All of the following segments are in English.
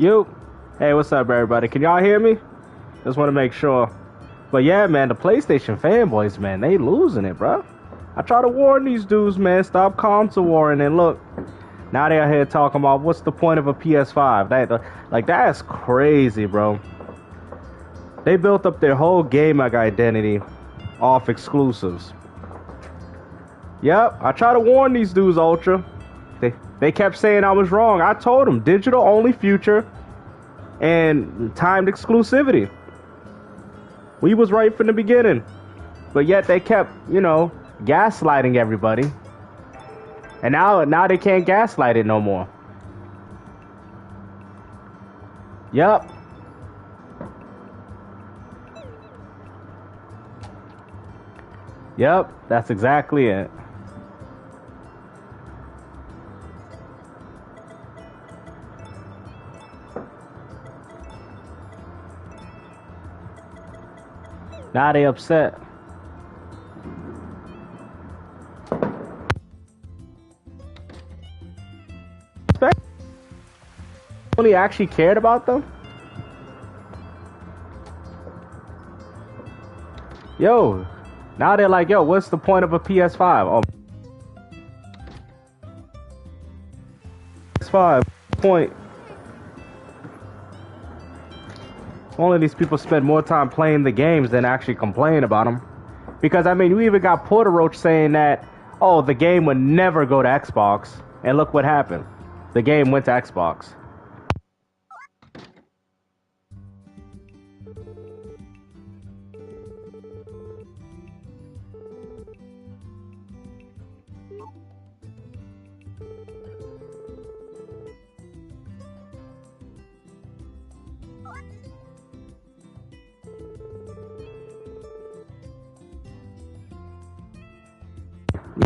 You, hey, what's up, everybody? Can y'all hear me? Just want to make sure. But yeah, man, the PlayStation fanboys, man, they losing it, bro. I try to warn these dudes, man, stop console warring, and look, now they're here talking about what's the point of a PS5. That's crazy, bro. They built up their whole gaming identity off exclusives. Yep, I try to warn these dudes, Ultra. They kept saying I was wrong. I told them digital only future and timed exclusivity. We was right from the beginning. But yet they kept, gaslighting everybody. And now they can't gaslight it no more. Yep. Yep, that's exactly it. Now they upset. Only actually cared about them? Yo, now they're like, yo, what's the point of a PS5? Oh, PS5 point. Only these people spend more time playing the games than actually complain about them. Because, I mean, you even got Porter Roach saying that, oh, the game would never go to Xbox. And look what happened. The game went to Xbox.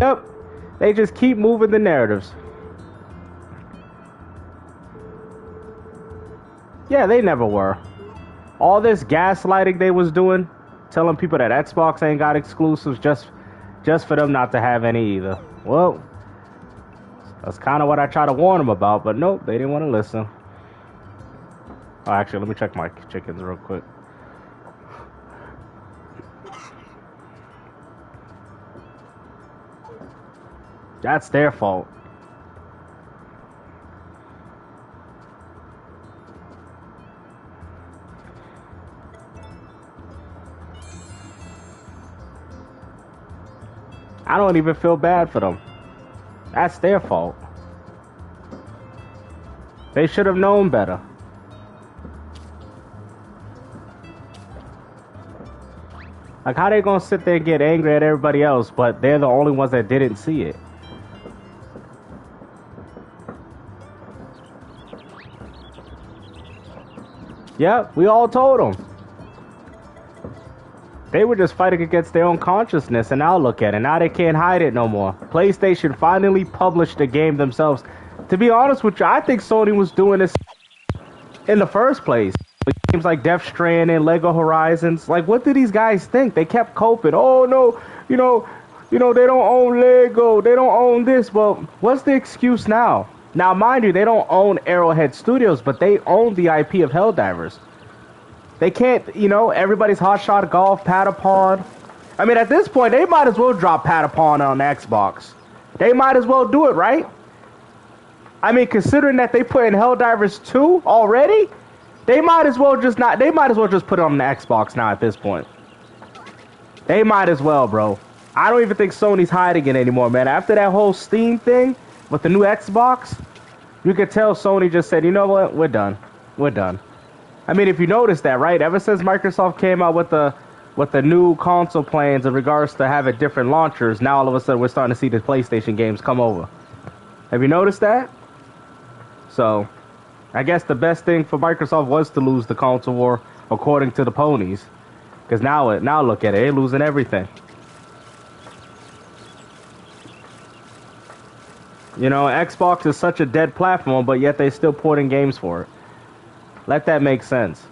Yep, they just keep moving the narratives. Yeah, they never were. All this gaslighting they was doing, telling people that Xbox ain't got exclusives just for them not to have any either. Well, that's kind of what I try to warn them about, but nope, they didn't want to listen. Oh, actually, let me check my chickens real quick. That's their fault. I don't even feel bad for them. That's their fault. They should have known better. Like, how they gonna sit there and get angry at everybody else, but they're the only ones that didn't see it? Yeah, we all told them. They were just fighting against their own consciousness, and now look at it. Now they can't hide it no more. PlayStation finally published the game themselves. To be honest with you, I think Sony was doing this in the first place. With games like Death Stranding, Lego Horizons. Like, what do these guys think? They kept coping. Oh, no, they don't own Lego. They don't own this. Well, what's the excuse now? Now, mind you, they don't own Arrowhead Studios, but they own the IP of Helldivers. They can't, everybody's Hot Shot Golf, Patapon. I mean, at this point, they might as well drop Patapon on Xbox. They might as well do it, right? I mean, considering that they put in Helldivers 2 already, they might as well just put it on the Xbox now at this point. They might as well, bro. I don't even think Sony's hiding it anymore, man. After that whole Steam thing with the new Xbox, you could tell Sony just said, you know what, we're done. We're done. I mean, if you notice that, right? Ever since Microsoft came out with the new console plans in regards to having different launchers, now all of a sudden we're starting to see the PlayStation games come over. Have you noticed that? So, I guess the best thing for Microsoft was to lose the console war, according to the ponies. Because now look at it, they're losing everything. Xbox is such a dead platform, but yet they're still porting games for it. Let that make sense.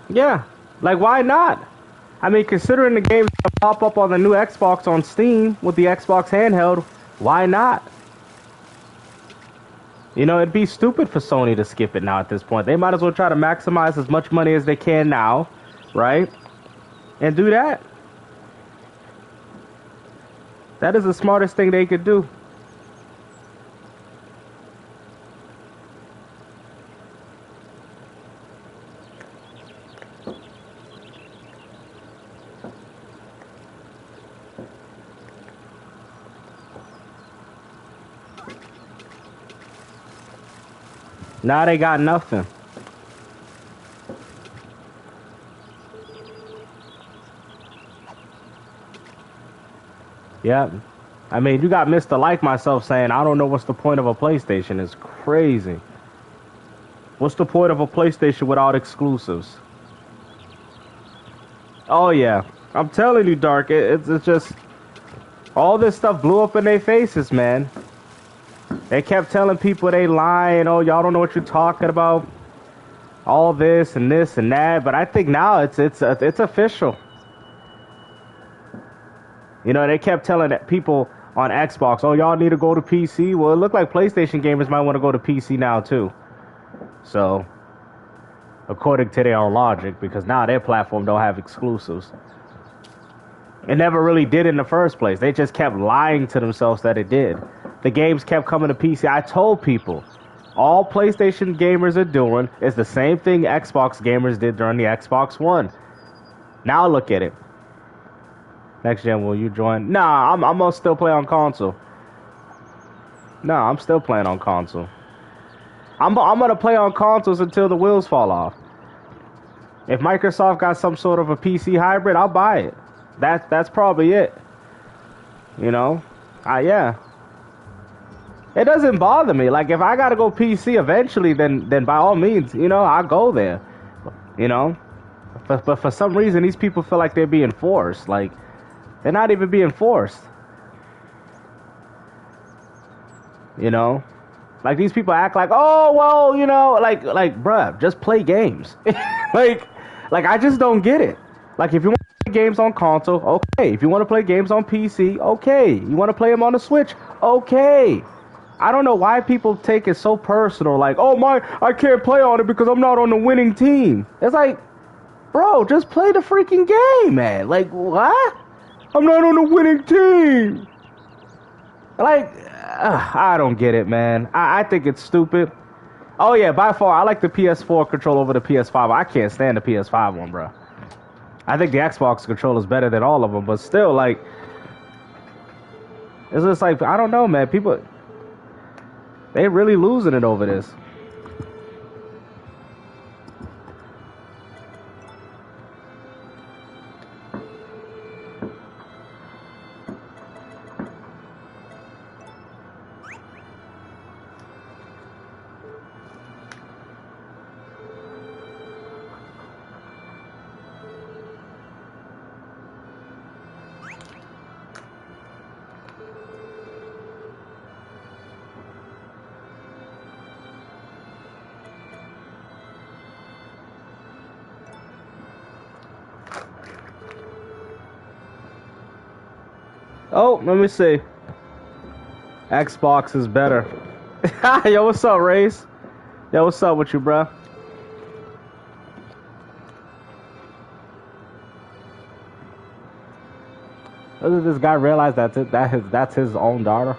Yeah, like why not? I mean, considering the games that pop up on the new Xbox on Steam with the Xbox handheld, why not? You know, it'd be stupid for Sony to skip it now at this point. They might as well try to maximize as much money as they can now, right? And do that. That is the smartest thing they could do. Now they got nothing. Yeah. I mean, you got Mr. Like myself saying, I don't know what's the point of a PlayStation. It's crazy. What's the point of a PlayStation without exclusives? Oh, yeah. I'm telling you, Dark, it's just... all this stuff blew up in their faces, man. They kept telling people they lying. Oh, y'all don't know what you're talking about. All this and that. But I think now it's official. You know, they kept telling people on Xbox, oh, y'all need to go to PC. Well, it looked like PlayStation gamers might want to go to PC now, too. So, according to their own logic, because now their platform don't have exclusives. It never really did in the first place. They just kept lying to themselves that it did. The games kept coming to PC. I told people, all PlayStation gamers are doing is the same thing Xbox gamers did during the Xbox One. Now look at it. Next gen, will you join? Nah, I'm gonna still play on console. Nah, I'm still playing on console. I'm gonna play on consoles until the wheels fall off. If Microsoft got some sort of a PC hybrid, I'll buy it. That's probably it. You know? Yeah. It doesn't bother me. Like, if I gotta go PC eventually, then by all means, you know, I'll go there. You know? But for some reason, these people feel like they're being forced. Like, they're not even being forced. You know? Like, these people act like, oh, well, you know, like, bruh, just play games. like, I just don't get it. Like, if you want to play games on console, okay. If you want to play games on PC, okay. You want to play them on the Switch, okay. I don't know why people take it so personal. Like, oh, I can't play on it because I'm not on the winning team. It's like, bro, just play the freaking game, man. Like, what? I'm not on the winning team. Like, I don't get it, man. I think it's stupid. Oh, yeah, by far, I like the PS4 control over the PS5. I can't stand the PS5 one, bro. I think the Xbox controller is better than all of them, but still, like, it's just like, I don't know, man. People, they really losing it over this. Oh, let me see. Xbox is better. Yo, what's up, Race? Yo, what's up with you, bro? Doesn't this guy realize that's his own daughter?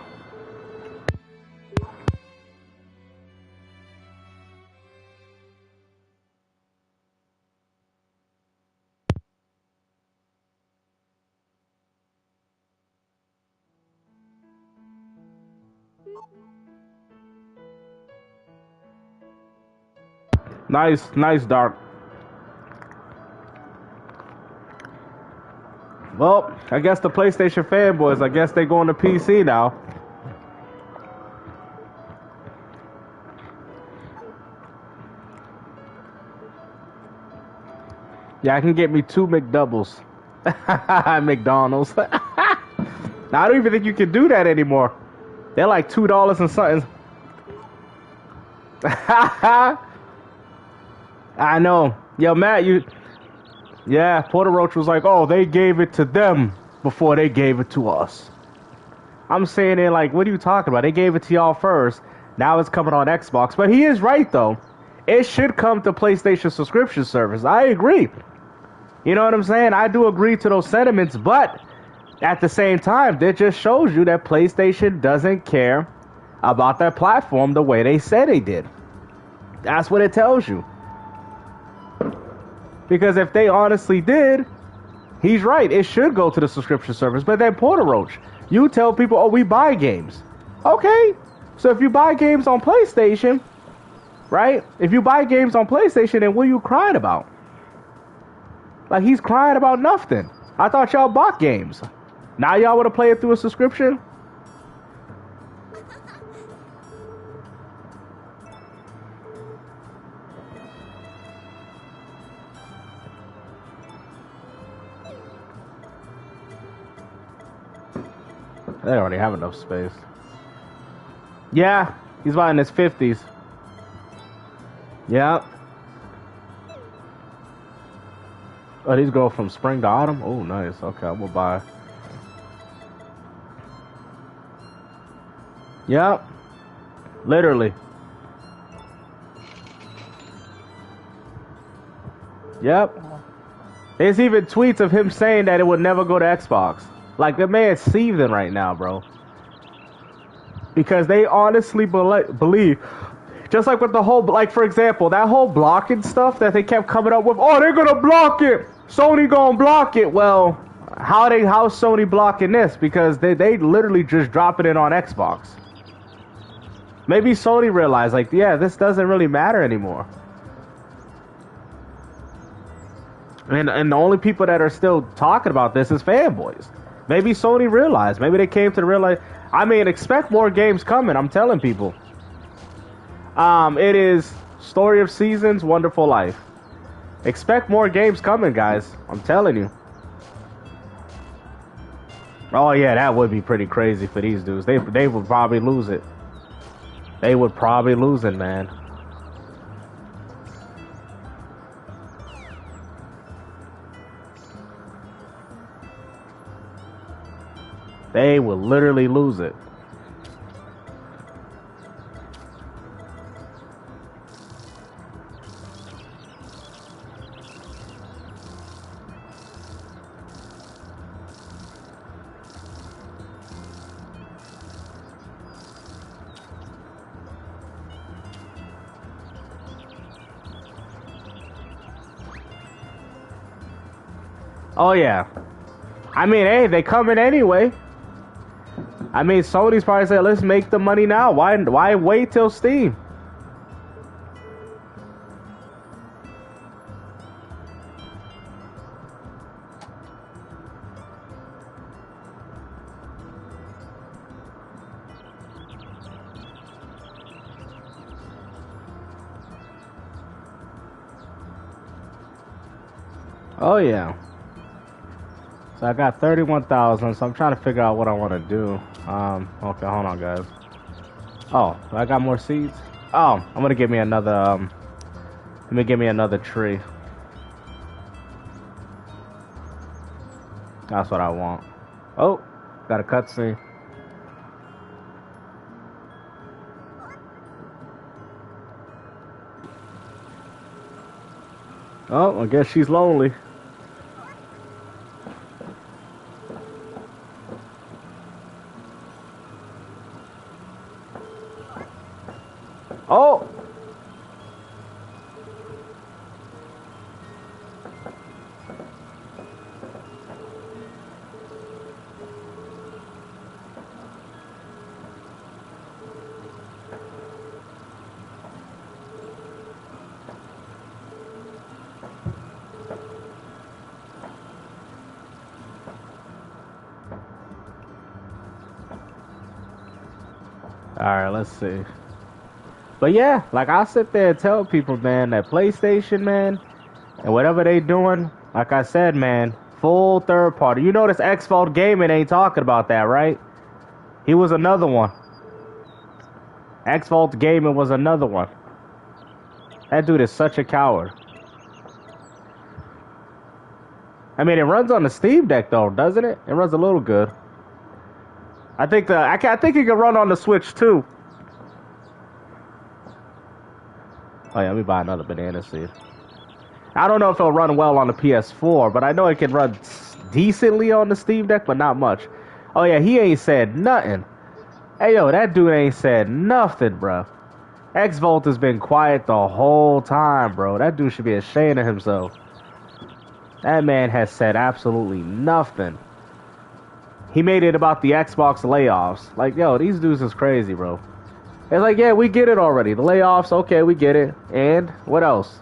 Nice, Dark. Well, I guess the PlayStation fanboys, I guess they going to PC now. Yeah, I can get me 2 McDoubles. McDonald's. Now, I don't even think you can do that anymore. They're like $2 and something. I know. Yo, Matt, Yeah, Porter Roach was like, oh, they gave it to them before they gave it to us. I'm saying it like, what are you talking about? They gave it to y'all first. Now it's coming on Xbox. But he is right, though. It should come to PlayStation subscription service. I agree. You know what I'm saying? I do agree to those sentiments, but at the same time, that just shows you that PlayStation doesn't care about their platform the way they said they did. That's what it tells you. Because if they honestly did, he's right. It should go to the subscription service. But then Porter Roach, you tell people, oh, we buy games. Okay. So if you buy games on PlayStation, right? If you buy games on PlayStation, then what are you crying about? Like, he's crying about nothing. I thought y'all bought games. Now y'all want to play it through a subscription? They already have enough space. Yeah, he's about in his 50s. Yeah. Oh, these go from spring to autumn? Oh, nice. Okay, I'm gonna buy. Yep. Literally. Yep. There's even tweets of him saying that it would never go to Xbox. Like, the man's seething right now, bro. Because they honestly believe, just like with the whole, like, for example, that whole blocking stuff that they kept coming up with. Oh, they're gonna block it. Sony gonna block it. Well, how's Sony blocking this? Because they literally just dropping it on Xbox. Maybe Sony realized, like, yeah, this doesn't really matter anymore. And the only people that are still talking about this is fanboys. Maybe Sony realized. Maybe they came to realize. I mean, expect more games coming. I'm telling people. It is Story of Seasons, Wonderful Life. Expect more games coming, guys. I'm telling you. Oh yeah, that would be pretty crazy for these dudes. They would probably lose it. They would probably lose it, man. They would literally lose it. Oh yeah. I mean, hey, they coming anyway. I mean, Sony's probably said, let's make the money now. Why wait till Steam? Oh yeah. So I got 31,000, so I'm trying to figure out what I want to do. Okay, hold on, guys. Oh, I got more seeds? Oh, I'm gonna give me another, let me give me another tree. That's what I want. Oh, got a cutscene. Oh, I guess she's lonely. Oh! Alright, let's see. But yeah, like I sit there and tell people, man, that PlayStation, man, and whatever they doing, like I said, man, full third party. You notice X-Fault Gaming ain't talking about that, right? He was another one. X-Fault Gaming was another one. That dude is such a coward. I mean, it runs on the Steam Deck though, doesn't it? It runs a little good. I think I think it can run on the Switch too. Oh yeah, let me buy another banana seed. I don't know if it'll run well on the PS4, but I know it can run decently on the Steam Deck, but not much. Oh yeah, he ain't said nothing. Hey yo, that dude ain't said nothing, bro. X-Volt has been quiet the whole time, bro. That dude should be ashamed of himself. That man has said absolutely nothing. He made it about the Xbox layoffs. Like, yo, these dudes is crazy, bro. It's like, yeah, we get it already. The layoffs, okay, we get it. And what else?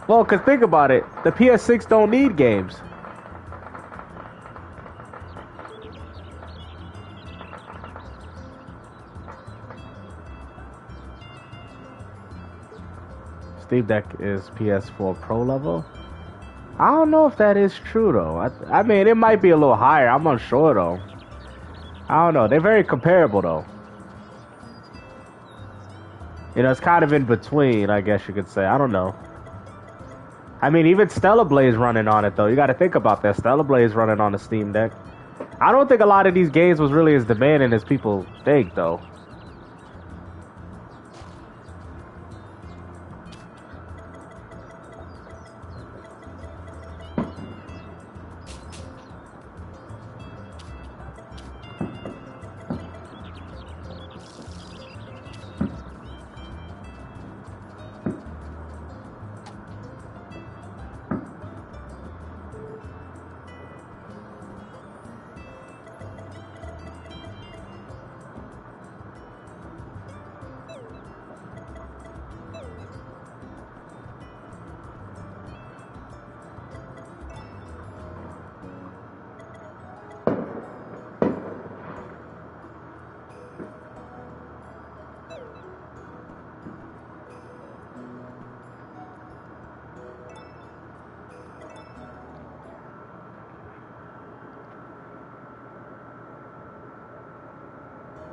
Well, because think about it. The PS6 don't need games. Steam Deck is PS4 Pro level. I don't know if that is true, though. I mean, it might be a little higher. I'm unsure, though. I don't know. They're very comparable, though. You know, it's kind of in between, I guess you could say. I don't know. I mean, even Stellar Blade's running on it, though. You got to think about that. Stellar Blade's running on the Steam Deck. I don't think a lot of these games was really as demanding as people think, though.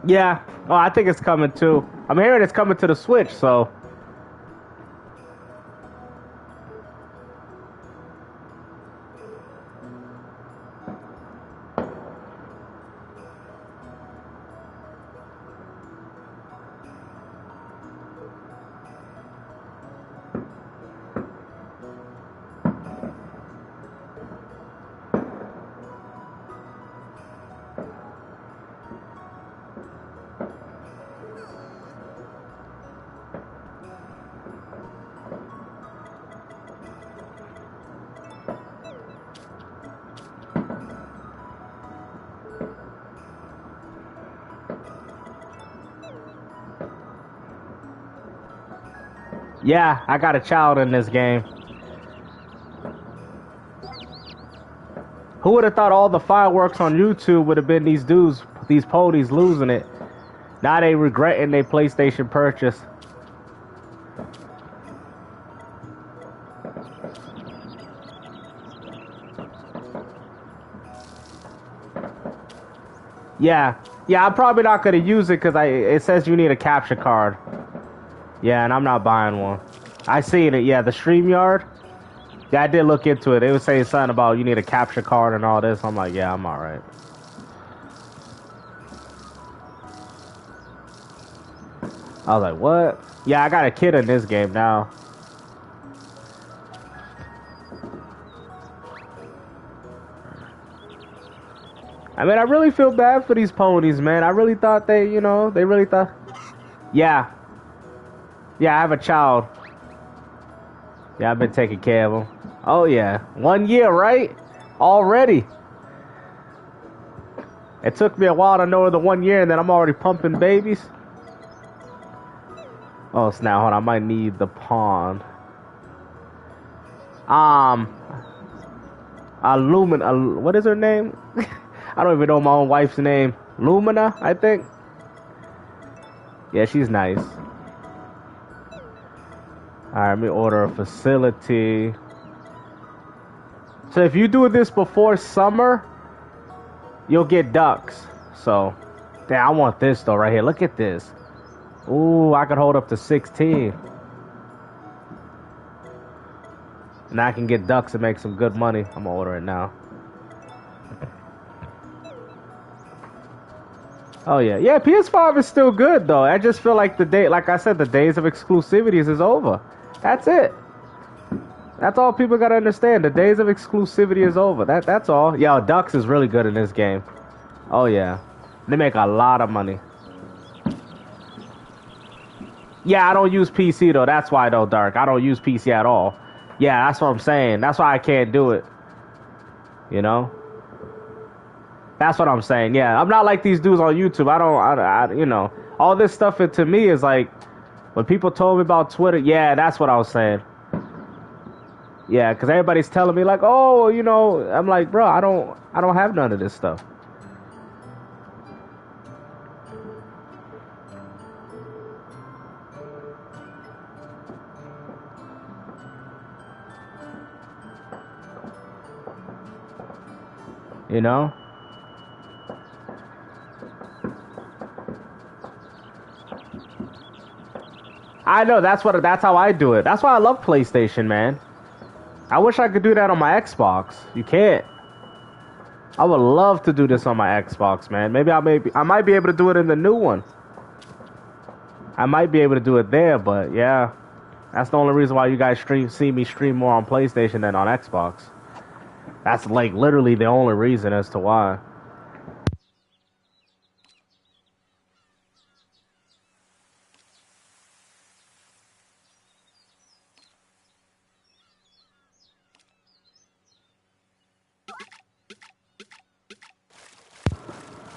Yeah. Oh, I think it's coming too. I'm hearing it's coming to the Switch, so. Yeah, I got a child in this game. Who would have thought all the fireworks on YouTube would have been these dudes, these ponies losing it? Now they regretting their PlayStation purchase. Yeah, I'm probably not gonna use it because it says you need a capture card. Yeah, and I'm not buying one. I seen it. Yeah, the StreamYard. Yeah, I did look into it. It was saying something about you need a capture card and all this. I'm like, yeah, I'm all right. I was like, what? Yeah, I got a kid in this game now. I mean, I really feel bad for these ponies, man. I really thought they, you know, they really thought. Yeah. Yeah, I have a child. Yeah, I've been taking care of him. Oh, yeah. 1 year, right? Already. It took me a while to know the 1 year, and then I'm already pumping babies. Oh, snap. Hold on. I might need the pawn. What is her name? I don't even know my own wife's name. Lumina, I think. Yeah, she's nice. Alright, let me order a facility. So if you do this before summer, you'll get ducks. So, damn, I want this though right here. Look at this. Ooh, I could hold up to 16. And I can get ducks and make some good money. I'm gonna order it now. Oh yeah, yeah. PS5 is still good though. I just feel like like I said, the days of exclusivities is over. That's it. That's all people gotta understand. The days of exclusivity is over. That's all. Yo, ducks is really good in this game. Oh yeah, they make a lot of money. Yeah, I don't use PC though. That's why though, Dark. I don't use PC at all. Yeah, that's what I'm saying. That's why I can't do it. You know. That's what I'm saying. Yeah, I'm not like these dudes on YouTube. I you know, all this stuff to me is like, when people told me about Twitter, yeah, that's what I was saying. Yeah, because everybody's telling me like, oh, you know, I'm like, bro, I don't have none of this stuff. You know? I know, that's how I do it. That's why I love PlayStation, man. I wish I could do that on my Xbox. You can't. I would love to do this on my Xbox, man. Maybe I might be able to do it in the new one. I might be able to do it there, but yeah. That's the only reason why you guys see me stream more on PlayStation than on Xbox. That's like literally the only reason as to why.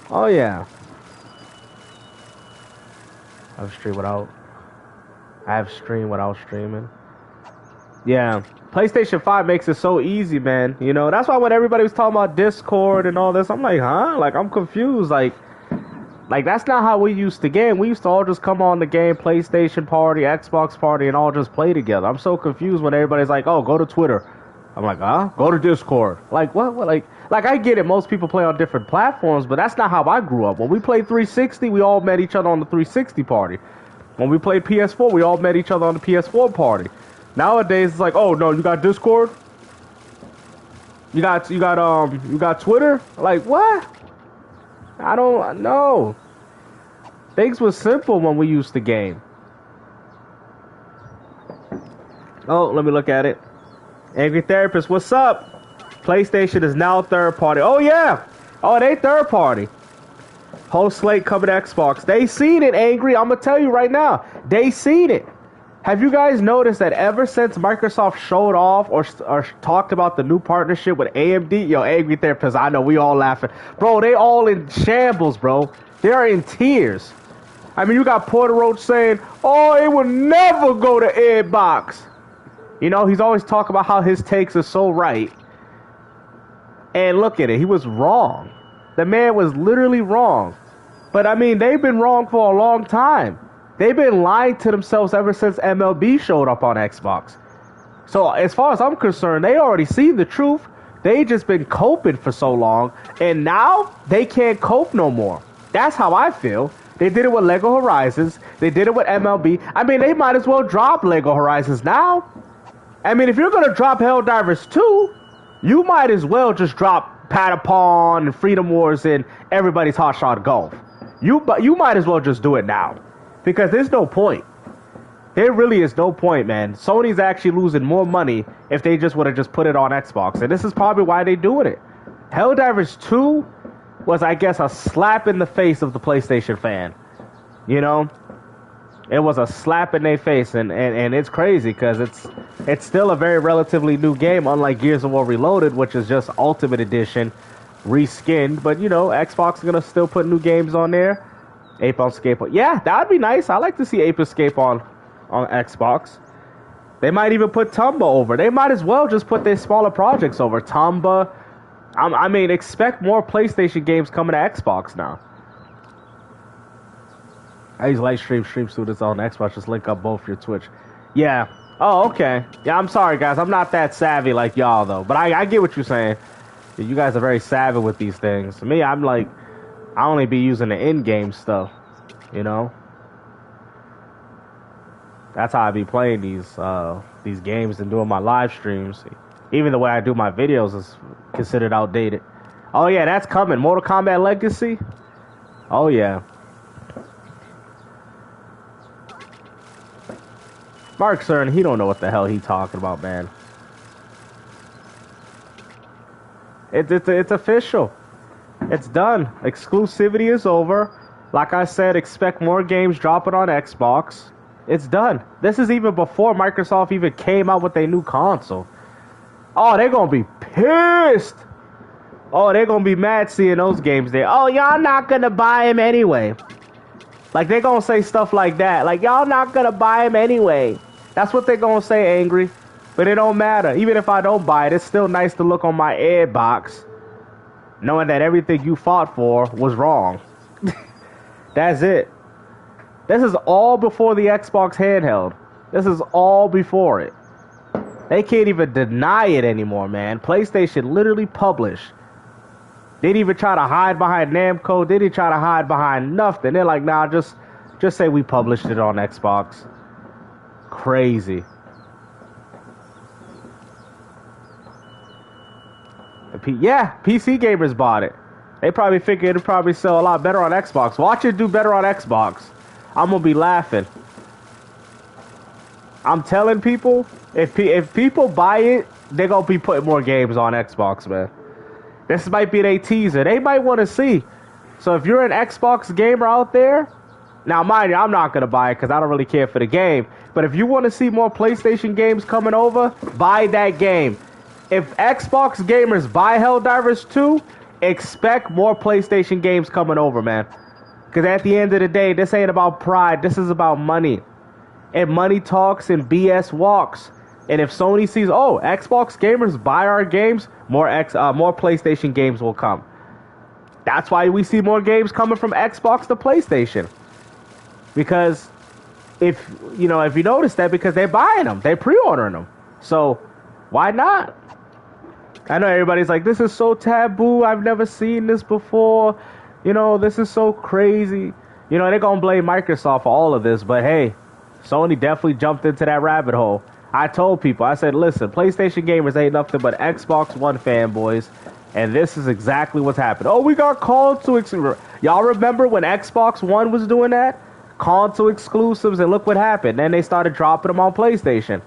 Oh yeah. I have streamed without streaming. Yeah. PlayStation 5 makes it so easy, man. You know, that's why when everybody was talking about Discord and all this, I'm like, huh? Like, I'm confused. Like that's not how we used to game. We used to all just come on the game, PlayStation party, Xbox party, and all just play together. I'm so confused when everybody's like, oh, go to Twitter. I'm like, huh? Go to Discord. Like, what? Like, I get it. Most people play on different platforms, but that's not how I grew up. When we played 360, we all met each other on the 360 party. When we played PS4, we all met each other on the PS4 party. Nowadays, it's like, oh no, you got Discord? You got Twitter? Like, what? I don't know. Things were simple when we used to game. Oh, let me look at it. Angry Therapist, what's up? PlayStation is now third party. Oh yeah. Oh, they third party. Whole slate coming to Xbox. They seen it, Angry. I'm gonna tell you right now. They seen it. Have you guys noticed that ever since Microsoft showed off or talked about the new partnership with AMD? Yo, Angry Therapist, I know we all laughing. Bro, they all in shambles, bro. They are in tears. I mean, you got Porter Roach saying, oh, it would never go to Xbox. You know, he's always talking about how his takes are so right. And look at it. He was wrong. The man was literally wrong. But, I mean, they've been wrong for a long time. They've been lying to themselves ever since MLB showed up on Xbox. So, as far as I'm concerned, they already seen the truth. They just been coping for so long. And now, they can't cope no more. That's how I feel. They did it with Lego Horizons. They did it with MLB. I mean, they might as well drop Lego Horizons now. I mean, if you're going to drop Helldivers 2, you might as well just drop Patapon and Freedom Wars and Everybody's Hot Shot Golf. You might as well just do it now. Because there's no point. There really is no point, man. Sony's actually losing more money if they just would have just put it on Xbox. And this is probably why they're doing it. Helldivers 2 was, I guess, a slap in the face of the PlayStation fan. You know? It was a slap in their face, and it's crazy because it's still a very relatively new game, unlike Gears of War Reloaded, which is just Ultimate Edition, reskinned. But, you know, Xbox is going to still put new games on there. Ape Escape. Yeah, that would be nice. I like to see Ape Escape on Xbox. They might even put Tumba over. They might as well just put their smaller projects over. Tumba. I mean, expect more PlayStation games coming to Xbox now. I use live stream students on Xbox. Just link up both your Twitch. Yeah, Oh, okay. Yeah, I'm sorry, guys. I'm not that savvy like y'all, though. But I get what you're saying. You guys are very savvy with these things. Me, I'm like, I only be using the in-game stuff, you know? That's how I be playing these games and doing my live streams. Even the way I do my videos is considered outdated. Oh, yeah, that's coming. Mortal Kombat Legacy? Oh, yeah. Mark Cern, he don't know what the hell he talking about, man. It's official. It's done. Exclusivity is over. Like I said, expect more games dropping on Xbox. It's done. This is even before Microsoft even came out with their new console. Oh, they're gonna be pissed. Oh, they're gonna be mad seeing those games there. Oh, y'all not gonna buy them anyway. Like, they're gonna say stuff like that. Like, y'all not gonna buy them anyway. That's what they're gonna say, angry. But it don't matter. Even if I don't buy it, it's still nice to look on my Airbox, knowing that everything you fought for was wrong. That's it. This is all before the Xbox handheld. This is all before it. They can't even deny it anymore, man. PlayStation literally published. They didn't even try to hide behind Namco. They didn't try to hide behind nothing. They're like, nah, just say we published it on Xbox. Crazy. Yeah, PC gamers bought it. They probably figured it'd probably sell a lot better on Xbox. Watch it do better on Xbox. I'm gonna be laughing. I'm telling people, if people buy it, they're gonna be putting more games on Xbox, man. This might be their teaser. They might want to see. So if you're an Xbox gamer out there, now mind you, I'm not gonna buy it because I don't really care for the game. But if you want to see more PlayStation games coming over, buy that game. If Xbox gamers buy Helldivers 2, expect more PlayStation games coming over, man. Because at the end of the day, this ain't about pride. This is about money. And money talks and BS walks. And if Sony sees, oh, Xbox gamers buy our games, more PlayStation games will come. That's why we see more games coming from Xbox to PlayStation. Because if you notice that, because they're buying them, they're pre-ordering them. So why not? I know everybody's like, this is so taboo. I've never seen this before. This is so crazy. They're going to blame Microsoft for all of this. But hey, Sony definitely jumped into that rabbit hole. I told people, I said, listen, PlayStation gamers ain't nothing but Xbox One fanboys. And this is exactly what's happened. Oh, we got console exclusives. Y'all remember when Xbox One was doing that? Console exclusives, and look what happened. Then they started dropping them on PlayStation.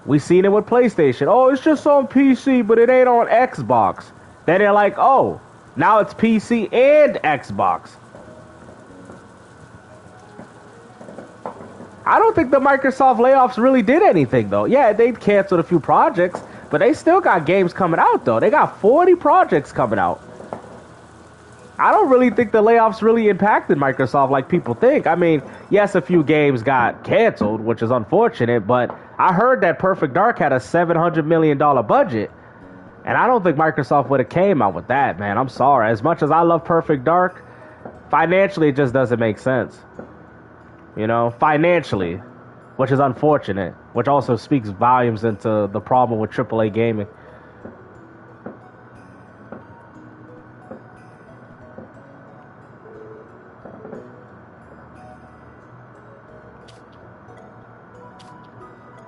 We seen it with PlayStation. Oh, it's just on PC, but it ain't on Xbox. Then they're like, oh, now it's PC and Xbox. I don't think the Microsoft layoffs really did anything, though. Yeah, they canceled a few projects, but they still got games coming out, though. They got 40 projects coming out. I don't really think the layoffs really impacted Microsoft like people think. I mean, yes, a few games got canceled, which is unfortunate, but I heard that Perfect Dark had a $700 million budget, and I don't think Microsoft would have came out with that, man. I'm sorry. As much as I love Perfect Dark, financially it just doesn't make sense. Financially, which is unfortunate, which also speaks volumes into the problem with AAA gaming.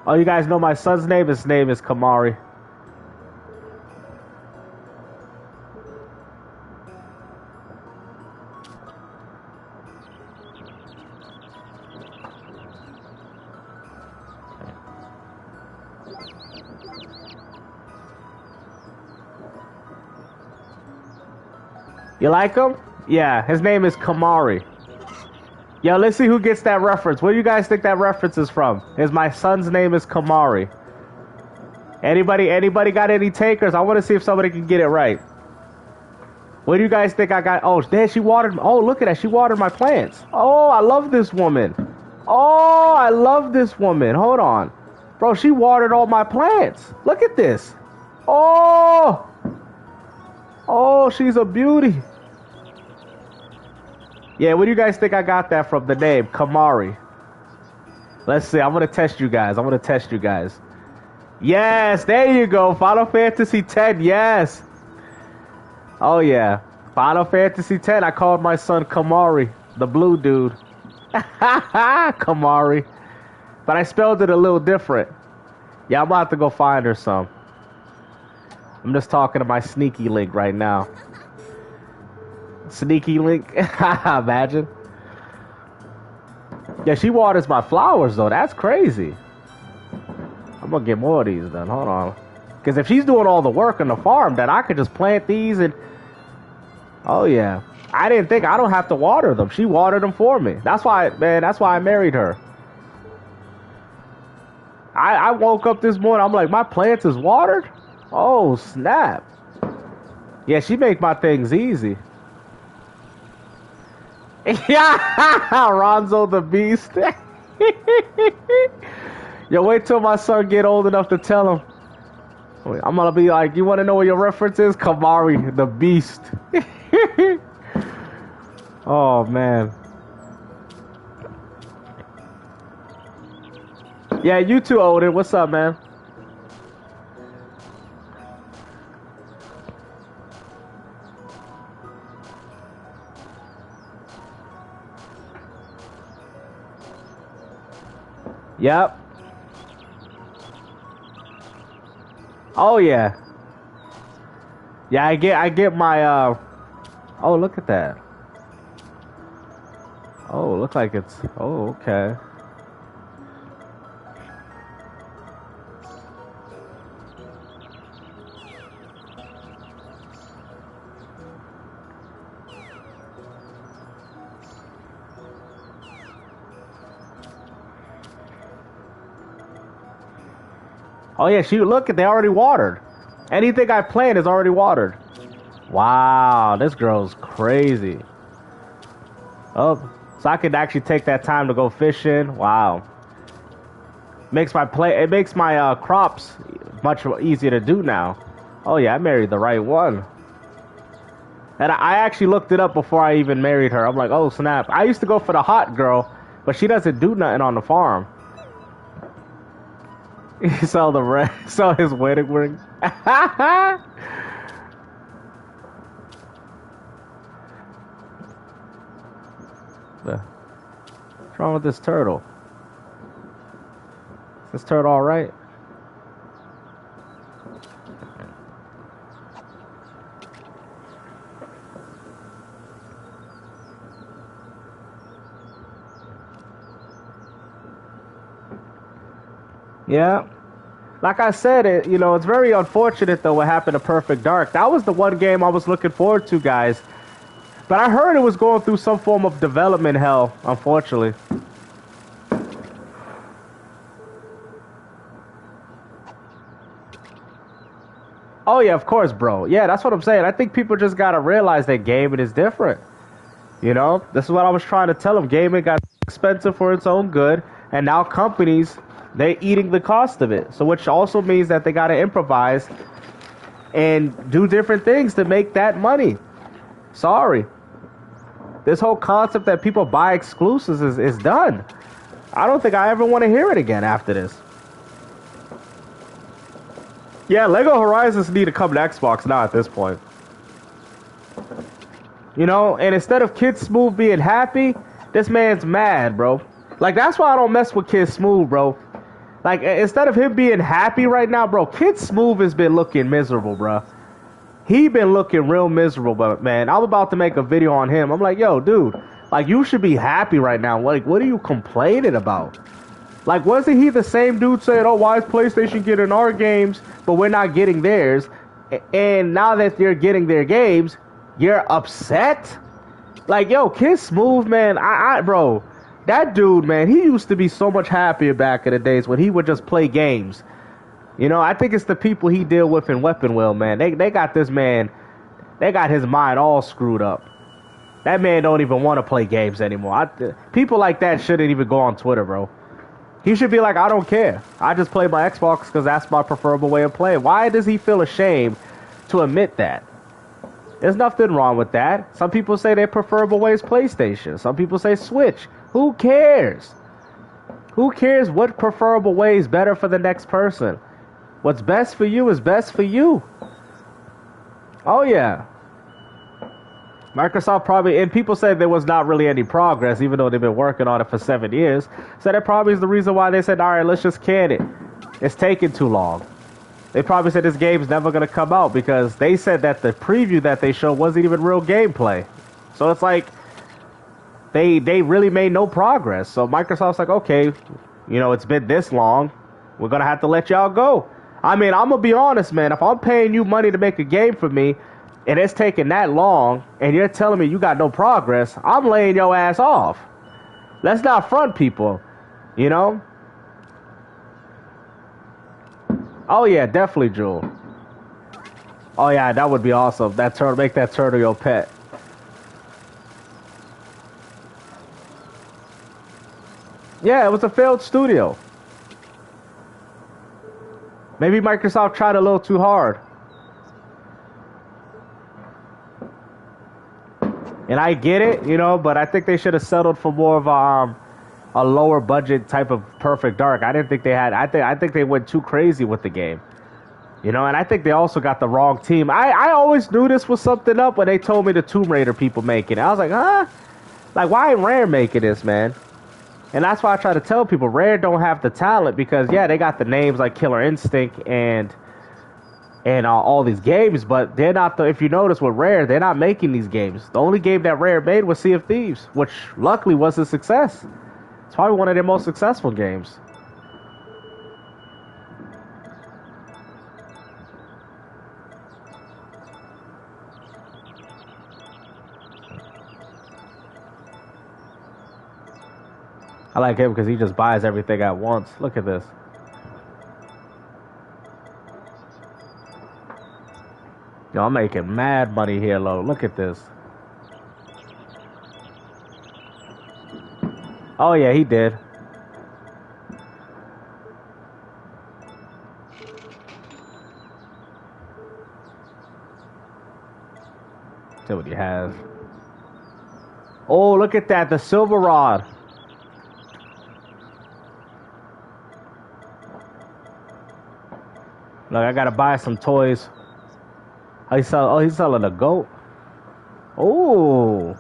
Oh, you guys know my son's name? His name is Kamari. You like him? Yeah, his name is Kamari. Yo, let's see who gets that reference. Where do you guys think that reference is from? My son's name is Kamari. Anybody got any takers? I want to see if somebody can get it right. What do you guys think I got? Oh, there she watered. Oh, look at that. She watered my plants. Oh, I love this woman. Oh, I love this woman. Hold on. Bro, she watered all my plants. Look at this. Oh. Oh, she's a beauty. Yeah, where do you guys think I got that from? The name, Kamari. Let's see. I'm gonna test you guys. I'm gonna test you guys. Yes, there you go. Final Fantasy X. Yes. Oh yeah. Final Fantasy X. I called my son Kamari, the blue dude. Kamari. But I spelled it a little different. Yeah, I'm about to go find her some. I'm just talking to my sneaky link right now. Sneaky link. Imagine. Yeah, she waters my flowers though. That's crazy. I'm gonna get more of these then. Hold on. Because if she's doing all the work on the farm, then I could just plant these and... Oh yeah. I didn't think I don't have to water them. She watered them for me. That's why, man, that's why I married her. I woke up this morning, I'm like, my plants is watered? Oh, snap. Yeah, she make my things easy. Yeah, Ronzo the Beast. Yo, wait till my son get old enough to tell him. I'm gonna be like, you wanna know what your reference is? Kamari, the Beast. Oh, man. Yeah, you too, Odin. What's up, man? Yep. Oh yeah. Yeah, I get my oh, look at that. Oh, looks like it's oh, okay. Oh yeah, look at they already watered. Anything I plant is already watered. Wow, this girl's crazy. Oh, so I could actually take that time to go fishing. Wow. It makes my crops much easier to do now. Oh yeah, I married the right one. And I actually looked it up before I even married her. I'm like, oh snap. I used to go for the hot girl, but she doesn't do nothing on the farm. He saw saw his wedding ring. What's wrong with this turtle? Is this turtle all right? Yeah. Like I said, it's very unfortunate though what happened to Perfect Dark. That was the one game I was looking forward to, guys. But I heard it was going through some form of development hell, unfortunately. Oh yeah, of course, bro. Yeah, that's what I'm saying. I think people just gotta realize that gaming is different. This is what I was trying to tell them. Gaming got expensive for its own good, and now companies, they're eating the cost of it. So which also means that they got to improvise and do different things to make that money. Sorry. This whole concept that people buy exclusives is done. I don't think I ever want to hear it again after this. Yeah, Lego Horizons need to come to Xbox now at this point. And instead of Kid Smooth being happy, this man's mad, bro. Like, that's why I don't mess with Kid Smooth, bro. Like, instead of him being happy right now, bro, Kid Smooth has been looking miserable, bro. He been looking real miserable, but man, I'm about to make a video on him. I'm like, yo, dude, like, you should be happy right now. Like, what are you complaining about? Like, wasn't he the same dude saying, oh, why is PlayStation getting our games, but we're not getting theirs? And now that they're getting their games, you're upset? Like, yo, Kid Smooth, man, bro, that dude, man, he used to be so much happier back in the days when he would just play games. I think it's the people he deal with in Weapon Wheel, man. They got this man, they got his mind all screwed up. That man don't even want to play games anymore. People like that shouldn't even go on Twitter, bro. He should be like, I don't care. I just play my Xbox because that's my preferable way of playing. Why does he feel ashamed to admit that? There's nothing wrong with that. Some people say their preferable way is PlayStation. Some people say Switch. Who cares? Who cares what preferable way is better for the next person? What's best for you is best for you. Oh yeah. Microsoft probably, and people say there was not really any progress, even though they've been working on it for 7 years. So that probably is the reason why they said, all right, let's just can it. It's taking too long. They probably said this game's never going to come out because they said that the preview that they showed wasn't even real gameplay. So it's like they really made no progress. So Microsoft's like, okay, you know, it's been this long. We're going to have to let y'all go. I mean, I'm going to be honest, man. If I'm paying you money to make a game for me and it's taking that long and you're telling me you got no progress, I'm laying your ass off. Let's not front people, you know? Oh yeah, definitely, Jewel. Oh yeah, that would be awesome. That turtle, make that turtle your pet. Yeah, it was a failed studio. Maybe Microsoft tried a little too hard. And I get it, you know, but I think they should have settled for more of a lower budget type of Perfect Dark. I didn't think they had. I think they went too crazy with the game, you know. And I think they also got the wrong team. I always knew this was something up when they told me the Tomb Raider people making it. I was like, huh? Like, why ain't Rare making this, man? And that's why I try to tell people Rare don't have the talent because yeah, they got the names like Killer Instinct and all these games, but they're not. If you notice with Rare, they're not making these games. The only game that Rare made was Sea of Thieves, which luckily was a success. It's probably one of their most successful games. I like him because he just buys everything at once. Look at this. Yo, I'm making mad money here, Lo. Look at this. Oh, yeah, he did. See what he has. Oh, look at that. The silver rod. Look, I gotta buy some toys. He's selling a goat. Oh.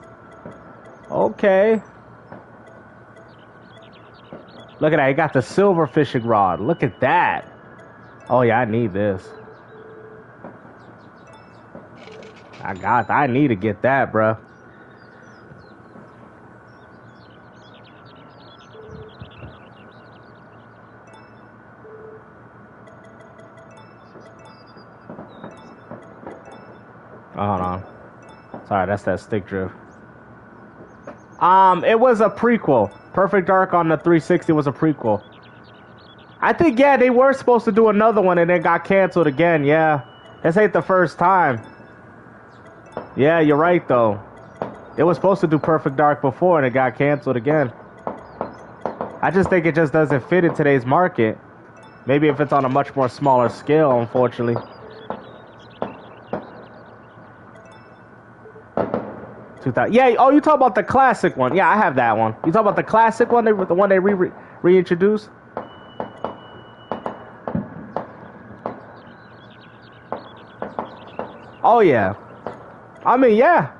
Okay. Look at that. He got the silver fishing rod. Look at that. Oh, yeah, I need this. I need to get that, bruh. Oh, hold on. Sorry, that's that stick drift. It was a prequel. Perfect Dark on the 360 was a prequel. I think, yeah, they were supposed to do another one and it got canceled again, yeah. This ain't the first time. Yeah, you're right, though. They were supposed to do Perfect Dark before and it got canceled again. I just think it just doesn't fit in today's market. Maybe if it's on a much more smaller scale, unfortunately. Yeah, oh, you talk about the classic one. Yeah, I have that one. You talk about the classic one, the one they reintroduced? Oh, yeah. I mean, yeah.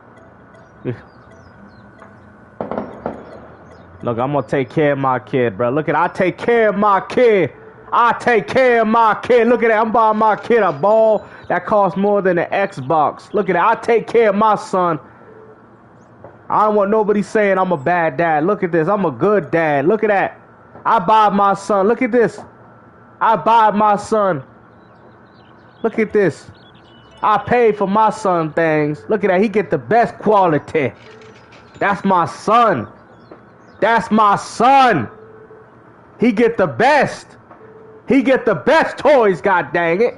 Look, I'm gonna take care of my kid, bro. Look at I take care of my kid. I take care of my kid. Look at that. I'm buying my kid a ball that costs more than an Xbox. Look at that. I take care of my son. I don't want nobody saying I'm a bad dad. Look at this. I'm a good dad. Look at that. I buy my son. Look at this. I buy my son. Look at this. I pay for my son things. Look at that. He get the best quality. That's my son. That's my son. He get the best. He get the best toys, god dang it.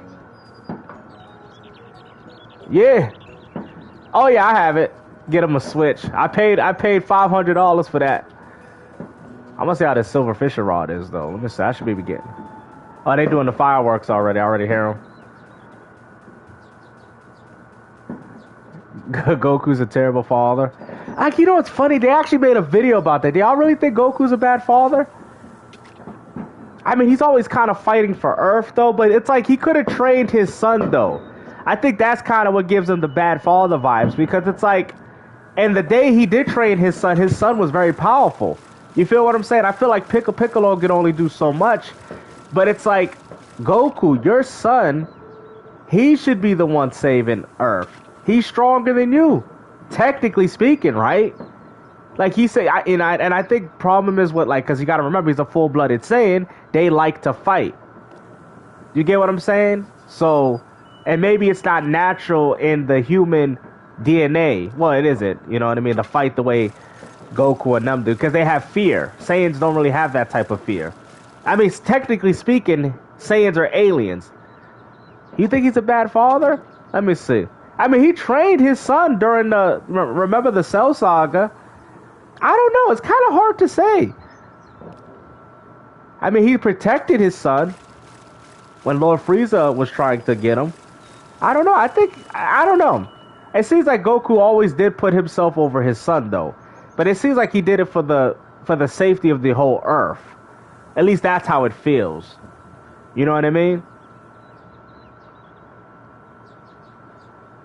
Yeah. Oh yeah, I have it. Get him a Switch. I paid $500 for that. I'm gonna see how this silver fishing rod is though. Let me see. I should be getting. Oh, they doing the fireworks already. I already hear them. Goku's a terrible father. Like, you know what's funny? They actually made a video about that. Do y'all really think Goku's a bad father? I mean, he's always kind of fighting for Earth, though, but it's like he could have trained his son, though. I think that's kind of what gives him the bad father vibes, because it's like, and the day he did train his son was very powerful. You feel what I'm saying? I feel like Piccolo could only do so much, but it's like, Goku, your son, he should be the one saving Earth. He's stronger than you, technically speaking, right? Like he said, and I think problem is what, like, because you got to remember, he's a full-blooded Saiyan. They like to fight. You get what I'm saying? So, and maybe it's not natural in the human DNA. Well, it isn't. You know what I mean? To fight the way Goku and them do, because they have fear. Saiyans don't really have that type of fear. I mean, technically speaking, Saiyans are aliens. You think he's a bad father? Let me see. I mean, he trained his son during the, remember the Cell Saga? I don't know. It's kind of hard to say. I mean, he protected his son when Lord Frieza was trying to get him. I don't know. I don't know. It seems like Goku always did put himself over his son, though. But it seems like he did it for the safety of the whole Earth. At least that's how it feels. You know what I mean?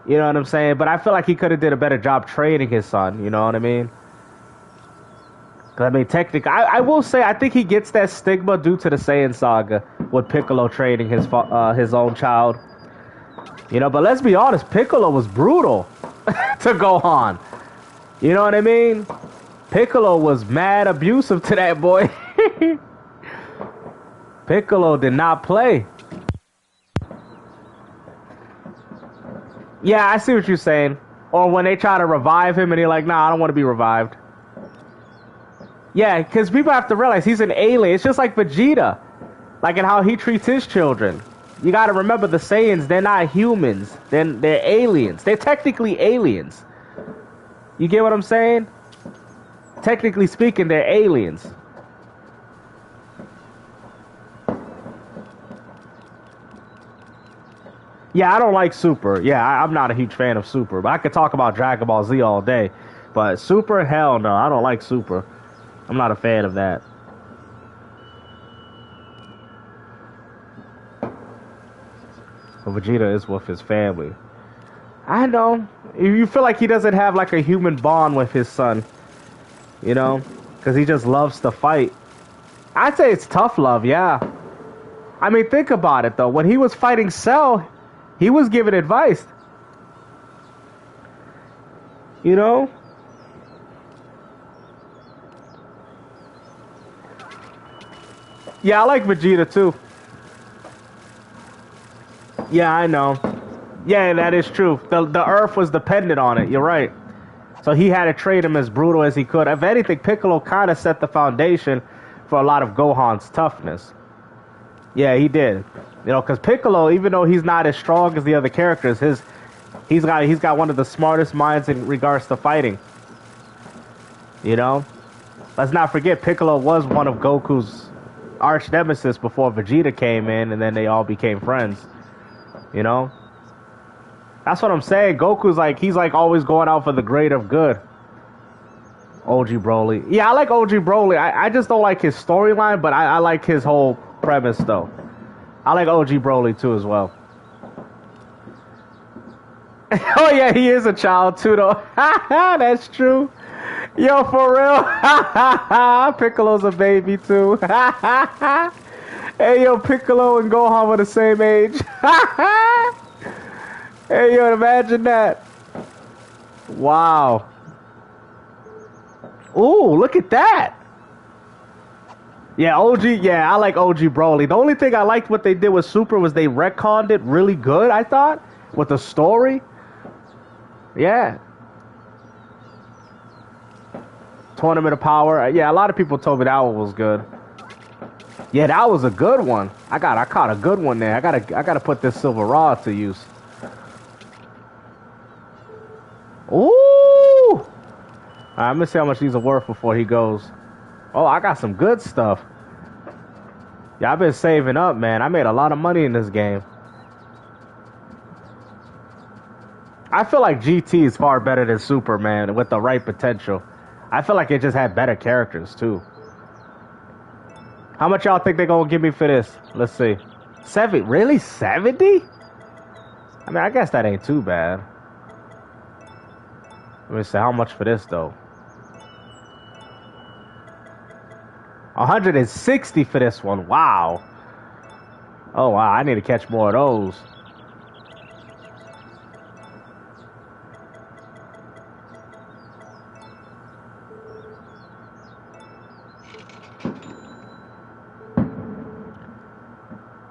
You know what I'm saying? But I feel like he could have did a better job training his son. You know what I mean? Because, I mean, technically, I will say, I think he gets that stigma due to the Saiyan Saga with Piccolo training his own child. You know, but let's be honest, Piccolo was brutal to Gohan. You know what I mean? Piccolo was mad abusive to that boy. Piccolo did not play. Yeah, I see what you're saying. Or when they try to revive him and he's like, nah, I don't want to be revived. Yeah, because people have to realize he's an alien. It's just like Vegeta. Like in how he treats his children. You got to remember the Saiyans, they're not humans. They're aliens. They're technically aliens. You get what I'm saying? Technically speaking, they're aliens. Yeah, I don't like Super. Yeah, I'm not a huge fan of Super. But I could talk about Dragon Ball Z all day. But Super, hell no. I don't like Super. I'm not a fan of that. But Vegeta is with his family. I know. You feel like he doesn't have like a human bond with his son. You know? Because he just loves to fight. I'd say it's tough love, yeah. I mean, think about it though. When he was fighting Cell, he was giving advice. You know? Yeah, I like Vegeta too. Yeah, I know. Yeah, that is true. The Earth was dependent on it. You're right. So he had to trade him as brutal as he could. If anything, Piccolo kind of set the foundation for a lot of Gohan's toughness. Yeah, he did. You know, because Piccolo, even though he's not as strong as the other characters, he's got one of the smartest minds in regards to fighting. You know, let's not forget Piccolo was one of Goku's arch nemesis before Vegeta came in, and then they all became friends. You know, that's what I'm saying. Goku's like, he's like always going out for the greater good. OG Broly. Yeah, I like OG Broly. I just don't like his storyline, but I like his whole premise though. I like OG Broly too as well. Oh yeah, he is a child too though. That's true. Yo, for real. Piccolo's a baby too. Hey yo, Piccolo and Gohan were the same age. Hey yo, imagine that. Wow. Ooh, look at that. Yeah, OG, yeah, I like OG Broly. The only thing I liked what they did with Super was they retconned it really good, I thought, with the story. Yeah. Tournament of Power. Yeah, a lot of people told me that one was good. Yeah, that was a good one. I caught a good one there. I gotta put this silver rod to use. Ooh! Alright, I'm gonna see how much these are worth before he goes. Oh, I got some good stuff. Yeah, I've been saving up, man. I made a lot of money in this game. I feel like GT is far better than Super, man, with the right potential. I feel like it just had better characters, too. How much y'all think they gonna give me for this? Let's see. 70? Really? 70? I mean, I guess that ain't too bad. Let me see. How much for this, though? 160 for this one. Wow. Oh, wow. I need to catch more of those.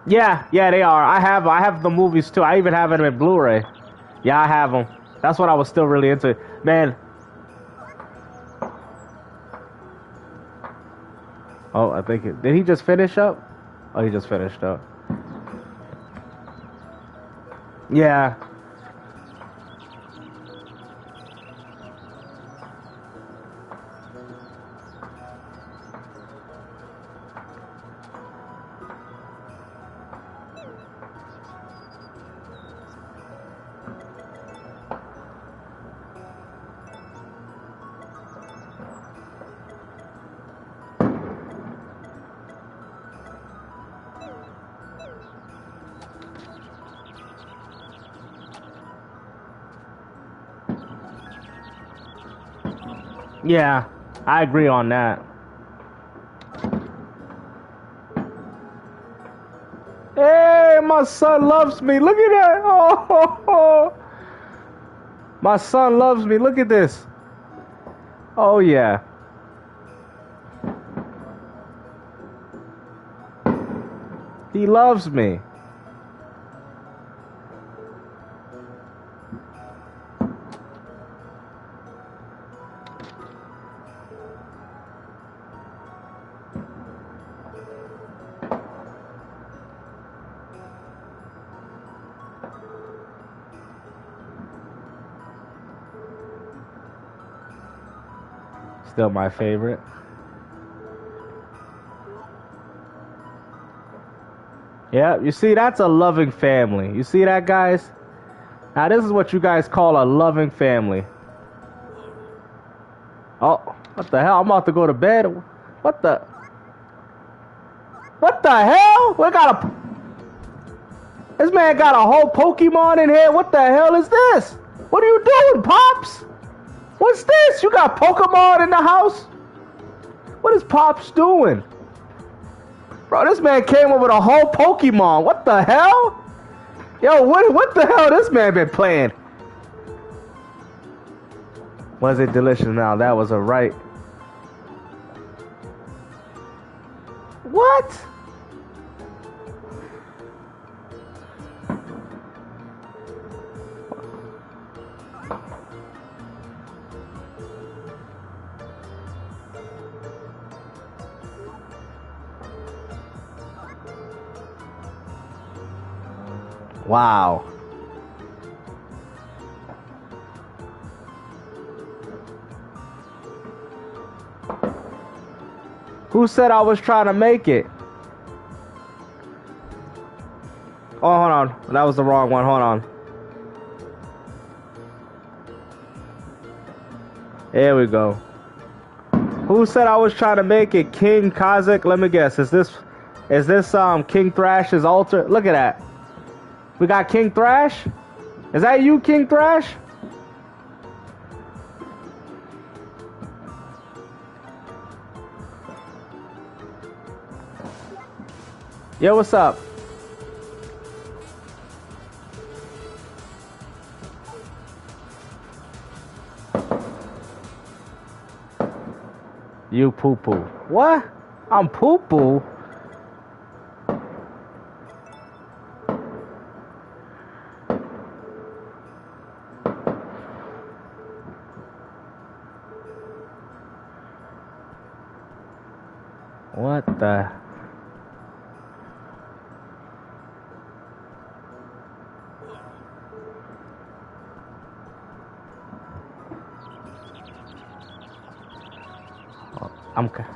Yeah, they are. I have the movies too. I even have them in Blu-ray. Yeah, I have them. That's what I was still really into. Man. Oh, I think did he just finish up? Oh, he just finished up. Yeah. Yeah, I agree on that. Hey, my son loves me. Look at that. Oh. My son loves me. Look at this. Oh, yeah. He loves me. Still my favorite. Yeah, you see, that's a loving family. You see that, guys? Now, this is what you guys call a loving family. Oh, what the hell? I'm about to go to bed. What the? What the hell? This man got a whole Pokemon in here. What the hell is this? What are you doing, Pops? What's this? You got Pokemon in the house? What is Pops doing? Bro, this man came up with a whole Pokemon. What the hell? Yo, what the hell this man been playing? Was it delicious now? That was a right. What? Wow. Who said I was trying to make it? Oh, hold on. That was the wrong one. Hold on. There we go. Who said I was trying to make it? King Kazakh? Let me guess. Is this King Thrash's altar? Look at that. We got King Thrash? Is that you, King Thrash? Yo, what's up? You poo-poo. What? I'm poo-poo? What the?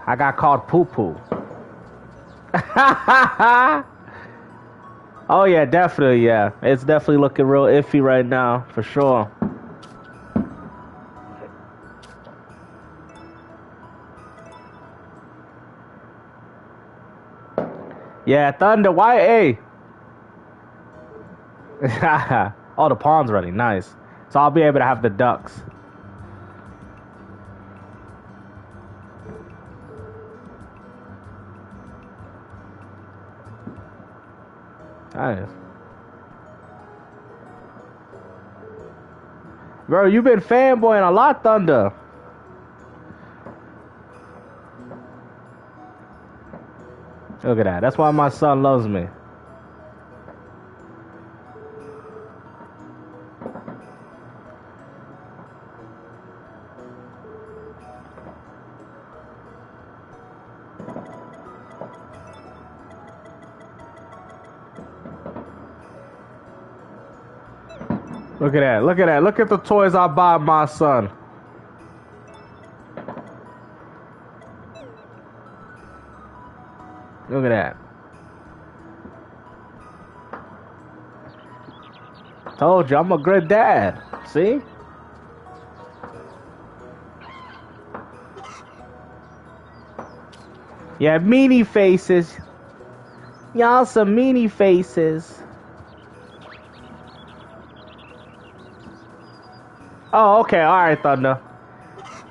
I got called poo-poo. Oh yeah, definitely, yeah. It's definitely looking real iffy right now, for sure. Yeah, Thunder, why A? Oh, the pawn's ready. Nice. So I'll be able to have the ducks. Nice. Bro, you've been fanboying a lot, Thunder. Look at that. That's why my son loves me. Look at that. Look at that. Look at the toys I buy my son. Look at that. Told you, I'm a good dad. See? Yeah, meanie faces. Y'all some meanie faces. Oh, okay. All right, Thunder.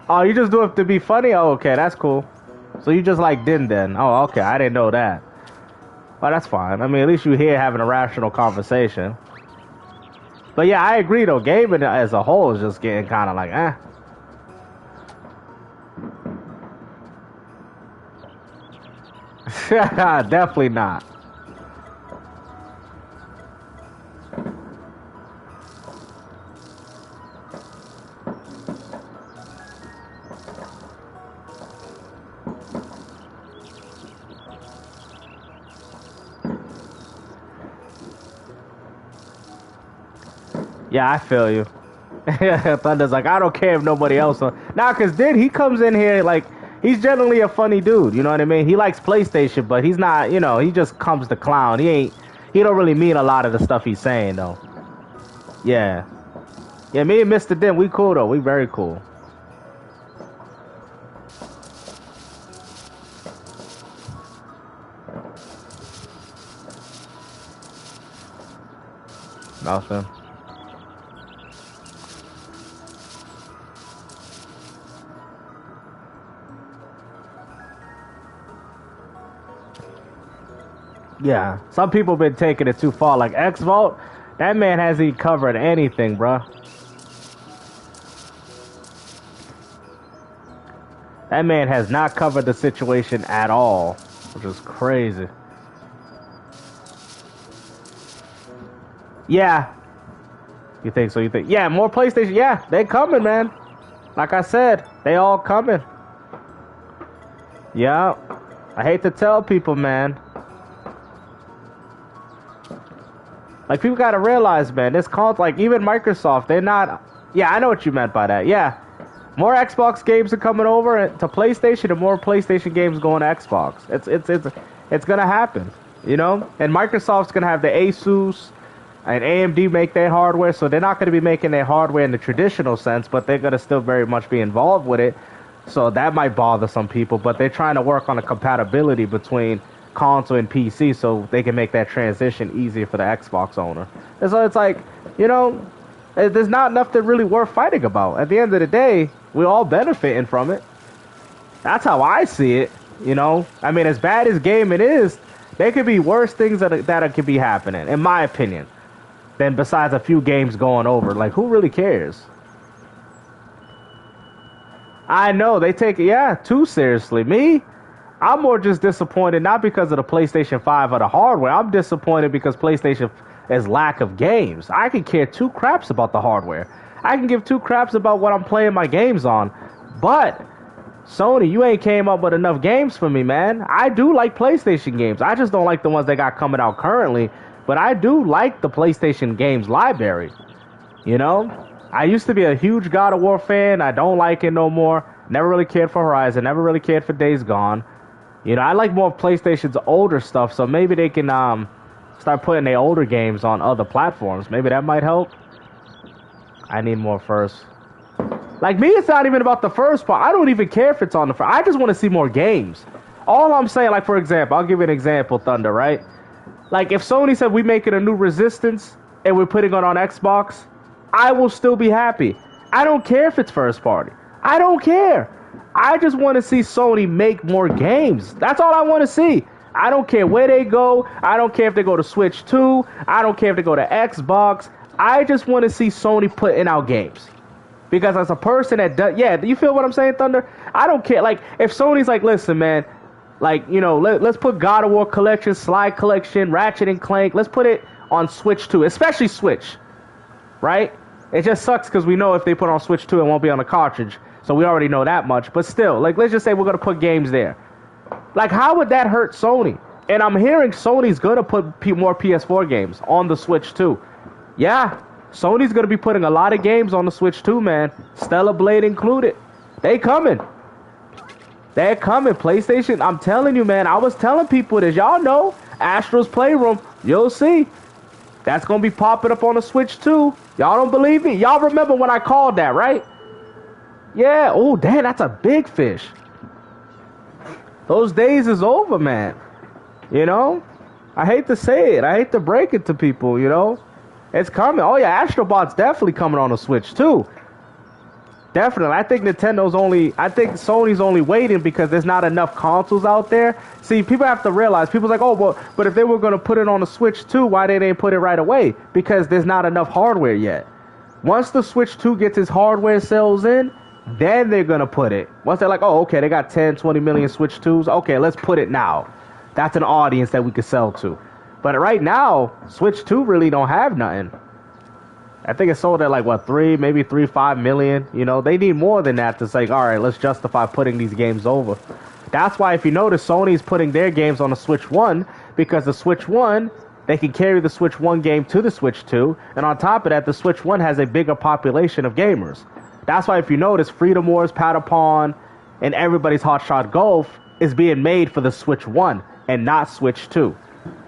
Oh, you just do it to be funny? Oh, okay. That's cool. So you just like Din then. Oh, okay. I didn't know that. Well, that's fine. I mean, at least you're here having a rational conversation. But yeah, I agree, though. Gaming as a whole is just getting kind of like, eh. Definitely not. Yeah, I feel you. Thunder's like, I don't care if nobody else. Nah, because then he comes in here like, he's generally a funny dude. You know what I mean? He likes PlayStation, but he's not, you know, he just comes to clown. He don't really mean a lot of the stuff he's saying, though. Yeah. Yeah, me and Mr. Din, we cool, though. We very cool. Awesome. Yeah, some people been taking it too far. Like X-Vault, that man hasn't covered anything, bruh. That man has not covered the situation at all, which is crazy. Yeah. You think so? You think? Yeah, more PlayStation. Yeah, they coming, man. Like I said, they all coming. Yeah. I hate to tell people, man. Like, people gotta realize, man, this console, like, even Microsoft, they're not... Yeah, I know what you meant by that, yeah. More Xbox games are coming over to PlayStation and more PlayStation games going to Xbox. It's gonna happen, you know? And Microsoft's gonna have the Asus and AMD make their hardware, so they're not gonna be making their hardware in the traditional sense, but they're gonna still very much be involved with it. So that might bother some people, but they're trying to work on a compatibility between console and PC so they can make that transition easier for the Xbox owner. And so it's like, you know, there's not nothing really worth fighting about. At the end of the day, we're all benefiting from it. That's how I see it, you know? I mean, as bad as gaming is, there could be worse things that could be happening, in my opinion, than besides a few games going over. Like, who really cares? I know, they take it, yeah, too seriously. Me? I'm more just disappointed, not because of the PlayStation 5 or the hardware. I'm disappointed because PlayStation is lack of games. I can care two craps about the hardware. I can give two craps about what I'm playing my games on. But, Sony, you ain't came up with enough games for me, man. I do like PlayStation games. I just don't like the ones they got coming out currently. But I do like the PlayStation games library. You know? I used to be a huge God of War fan. I don't like it no more. Never really cared for Horizon. Never really cared for Days Gone. You know, I like more of PlayStation's older stuff, so maybe they can start putting their older games on other platforms. Maybe that might help. I need more first. Like me, it's not even about the first part. I don't even care if it's on the first. I just want to see more games. All I'm saying, like, for example, I'll give you an example, Thunder, right? Like, if Sony said we're making a new Resistance and we're putting it on Xbox, I will still be happy. I don't care if it's first party. I don't care. I just want to see Sony make more games. That's all I want to see. I don't care where they go. I don't care if they go to Switch 2. I don't care if they go to Xbox. I just want to see Sony putting out games. Because as a person that does, yeah, do you feel what I'm saying, Thunder? I don't care. Like, if Sony's like, listen, man, like, you know, let's put God of War Collection, Sly Collection, Ratchet and Clank. Let's put it on Switch 2, especially Switch, right? It just sucks because we know if they put on Switch 2, it won't be on the cartridge. So we already know that much. But still, like, let's just say we're going to put games there. Like, how would that hurt Sony? And I'm hearing Sony's going to put more PS4 games on the Switch 2. Yeah, Sony's going to be putting a lot of games on the Switch 2, man. Stellar Blade included. They coming. They're coming. PlayStation, I'm telling you, man. I was telling people this. Y'all know Astro's Playroom. You'll see. That's going to be popping up on the Switch 2. Y'all don't believe me? Y'all remember when I called that, right? Yeah. Oh, damn, that's a big fish. Those days is over, man. You know? I hate to say it. I hate to break it to people, you know? It's coming. Oh, yeah, Astrobot's definitely coming on the Switch, too. Definitely. I think Sony's only waiting because there's not enough consoles out there. See, people have to realize, people's like, oh, well, but if they were going to put it on the Switch 2, why they didn't put it right away? Because there's not enough hardware yet. Once the Switch 2 gets its hardware sales in, then they're going to put it. Once they're like, oh, okay, they got 10, 20 million Switch 2s. Okay, let's put it now. That's an audience that we could sell to. But right now, Switch 2 really don't have nothing. I think it's sold at like, what, 5 million. You know, they need more than that to say, all right, let's justify putting these games over. That's why, if you notice, Sony's putting their games on the Switch 1, because the Switch 1, they can carry the Switch 1 game to the Switch 2, and on top of that, the Switch 1 has a bigger population of gamers. That's why, if you notice, Freedom Wars, Patapon, and everybody's Hot Shot Golf is being made for the Switch 1 and not Switch 2,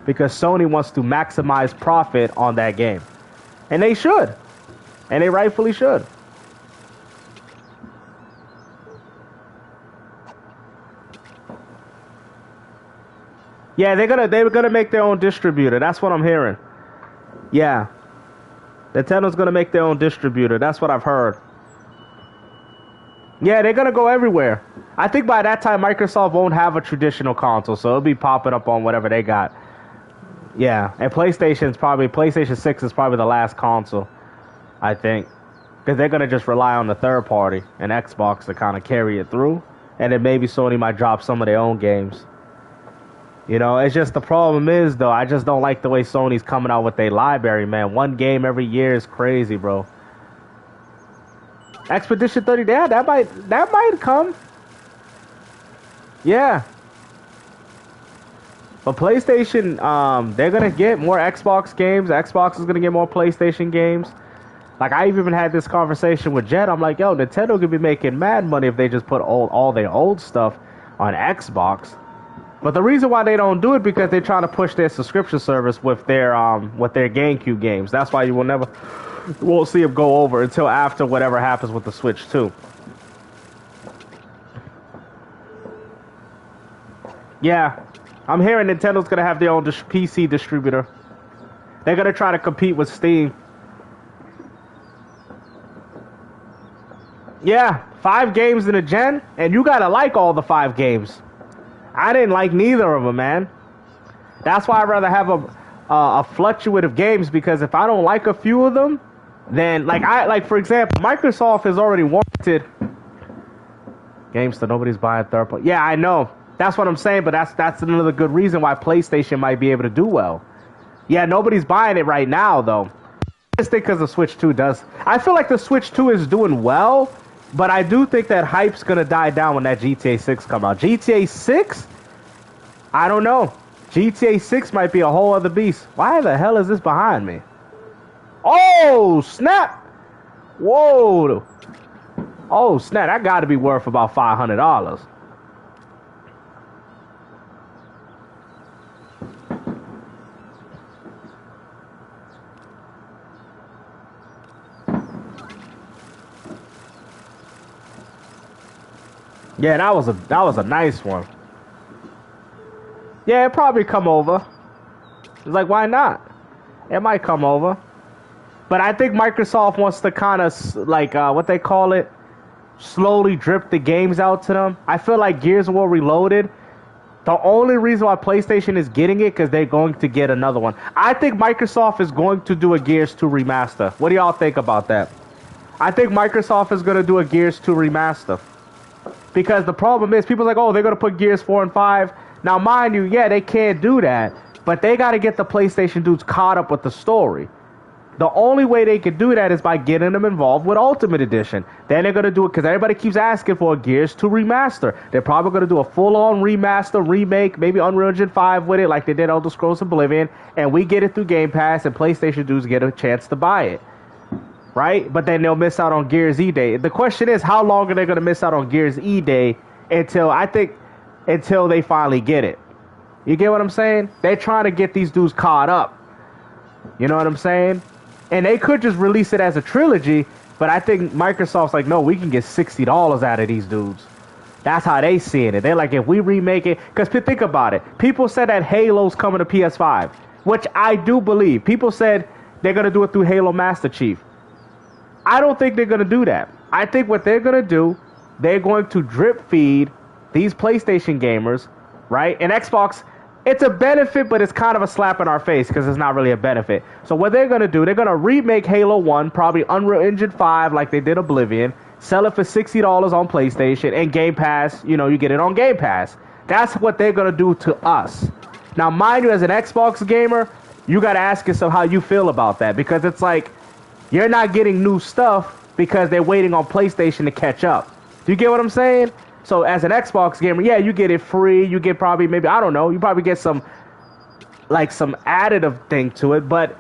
because Sony wants to maximize profit on that game. And they should. And they rightfully should. Yeah, they're gonna make their own distributor. That's what I'm hearing. Yeah. Nintendo's gonna make their own distributor. That's what I've heard. Yeah, they're gonna go everywhere. I think by that time Microsoft won't have a traditional console, so it'll be popping up on whatever they got. Yeah, and PlayStation 6 is probably the last console, I think. Because they're going to just rely on the third party and Xbox to kind of carry it through. And then maybe Sony might drop some of their own games. You know, it's just the problem is, though, I just don't like the way Sony's coming out with their library, man. One game every year is crazy, bro. Expedition 30, yeah, that might come. Yeah. But PlayStation, they're going to get more Xbox games. Xbox is going to get more PlayStation games. Like, I even had this conversation with Jet. I'm like, yo, Nintendo could be making mad money if they just put all their old stuff on Xbox. But the reason why they don't do it because they're trying to push their subscription service with their GameCube games. That's why you won't see them go over until after whatever happens with the Switch 2. Yeah. I'm hearing Nintendo's going to have their own PC distributor. They're going to try to compete with Steam. Yeah, 5 games in a gen, and you got to like all the 5 games. I didn't like neither of them, man. That's why I'd rather have a fluctuate of games, because if I don't like a few of them, then, for example, Microsoft has already warranted games that nobody's buying third party. Yeah, I know. That's what I'm saying, but that's another good reason why PlayStation might be able to do well. Yeah, nobody's buying it right now, though. I just think because the Switch 2 does. I feel like the Switch 2 is doing well, but I do think that hype's going to die down when that GTA 6 comes out. GTA 6? I don't know. GTA 6 might be a whole other beast. Why the hell is this behind me? Oh, snap! Whoa! Oh, snap. That got to be worth about $500. Yeah, that was a nice one. Yeah, it probably come over. It's like, why not? It might come over. But I think Microsoft wants to kind of, like, what they call it, slowly drip the games out to them. I feel like Gears of War Reloaded, the only reason why PlayStation is getting it, because they're going to get another one. I think Microsoft is going to do a Gears 2 remaster. What do y'all think about that? I think Microsoft is going to do a Gears 2 remaster. Because the problem is, people are like, oh, they're going to put Gears 4 and 5. Now, mind you, yeah, they can't do that. But they got to get the PlayStation dudes caught up with the story. The only way they can do that is by getting them involved with Ultimate Edition. Then they're going to do it because everybody keeps asking for a Gears 2 remaster. They're probably going to do a full-on remaster, remake, maybe Unreal Engine 5 with it like they did Elder Scrolls Oblivion. And we get it through Game Pass and PlayStation dudes get a chance to buy it. Right? But then they'll miss out on Gears E-Day. The question is, how long are they going to miss out on Gears E-Day until they finally get it? You get what I'm saying? They're trying to get these dudes caught up. You know what I'm saying? And they could just release it as a trilogy, but I think Microsoft's like, no, we can get $60 out of these dudes. That's how they see it. They're like, if we remake it, because think about it. People said that Halo's coming to PS5, which I do believe. People said they're going to do it through Halo Master Chief. I don't think they're going to do that. I think what they're going to do, they're going to drip feed these PlayStation gamers, right? And Xbox, it's a benefit, but it's kind of a slap in our face because it's not really a benefit. So what they're going to do, they're going to remake Halo 1, probably Unreal Engine 5 like they did Oblivion, sell it for $60 on PlayStation, and Game Pass, you get it on Game Pass. That's what they're going to do to us. Now, mind you, as an Xbox gamer, you got to ask yourself how you feel about that, because it's like you're not getting new stuff because they're waiting on PlayStation to catch up. Do you get what I'm saying? So as an Xbox gamer, yeah, you get it free. You get probably maybe, I don't know, you probably get some additive thing to it, but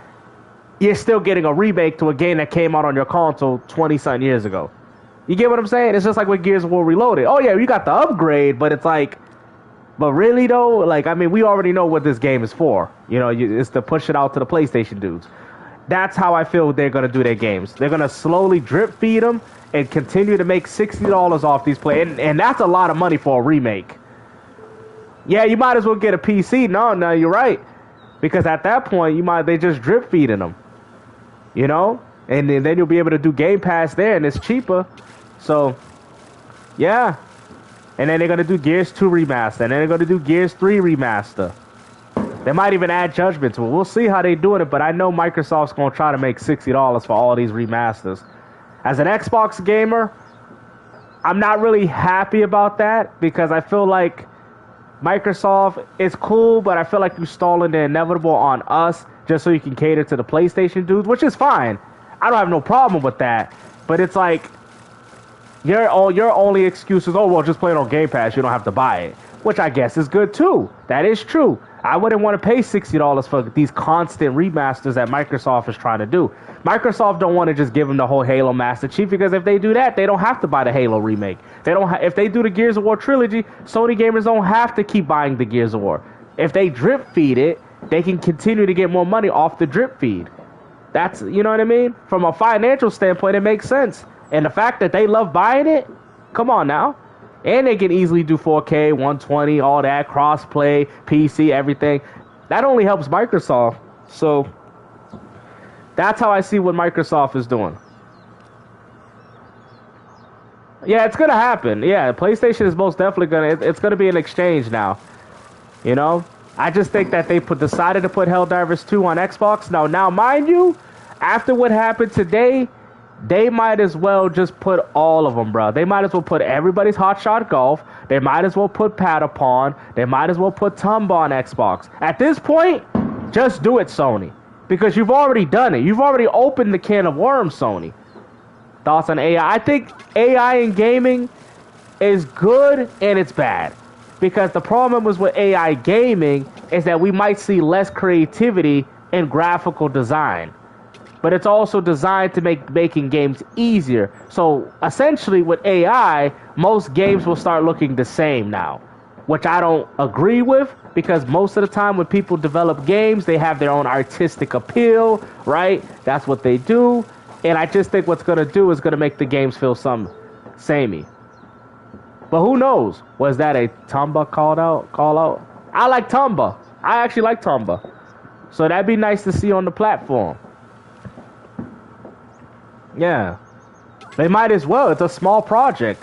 you're still getting a remake to a game that came out on your console 20-something years ago. You get what I'm saying? It's just like with Gears of War Reloaded. Oh yeah, you got the upgrade, but it's like, but really though, like, I mean, we already know what this game is for. It's to push it out to the PlayStation dudes. That's how I feel they're going to do their games. They're going to slowly drip feed them and continue to make $60 off these players. And that's a lot of money for a remake. Yeah, you might as well get a PC. No, you're right. Because at that point, they just drip feeding them. And then you'll be able to do Game Pass there, and it's cheaper. So, yeah. And then they're going to do Gears 2 remaster. And then they're going to do Gears 3 remaster. They might even add Judgment to it. We'll see how they're doing it, but I know Microsoft's going to try to make $60 for all these remasters. As an Xbox gamer, I'm not really happy about that because I feel like Microsoft is cool, but I feel like you're stalling the inevitable on us just so you can cater to the PlayStation dudes, which is fine. I don't have no problem with that, but it's like your only excuse is, oh, well, just play it on Game Pass. You don't have to buy it, which I guess is good too. That is true. I wouldn't want to pay $60 for these constant remasters that Microsoft is trying to do. Microsoft don't want to just give them the whole Halo Master Chief, because if they do that, they don't have to buy the Halo remake. If they do the Gears of War trilogy, Sony gamers don't have to keep buying the Gears of War. If they drip feed it, they can continue to get more money off the drip feed. That's, you know what I mean? From a financial standpoint, it makes sense. And the fact that they love buying it, come on now. And they can easily do 4K, 120, all that, crossplay, PC, everything. That only helps Microsoft. So that's how I see what Microsoft is doing. Yeah, it's going to happen. Yeah, PlayStation is most definitely going to... It's going to be an exchange now. I just think that they decided to put Helldivers 2 on Xbox. Now, mind you, after what happened today, they might as well just put all of them, bro. They might as well put everybody's Hot Shot Golf. They might as well put Patapon. They might as well put Tumba on Xbox. At this point, just do it, Sony. Because you've already done it. You've already opened the can of worms, Sony. Thoughts on AI? I think AI in gaming is good and it's bad. Because the problem with AI gaming is that we might see less creativity in graphical design. But it's also designed to make making games easier. So essentially with AI, most games will start looking the same now, which I don't agree with, because most of the time when people develop games, they have their own artistic appeal, right? That's what they do. And I just think what's going to do is going to make the games feel samey. But who knows? Was that a Tumba call out? I like Tumba. I actually like Tumba. So that'd be nice to see on the platform. Yeah. They might as well. It's a small project.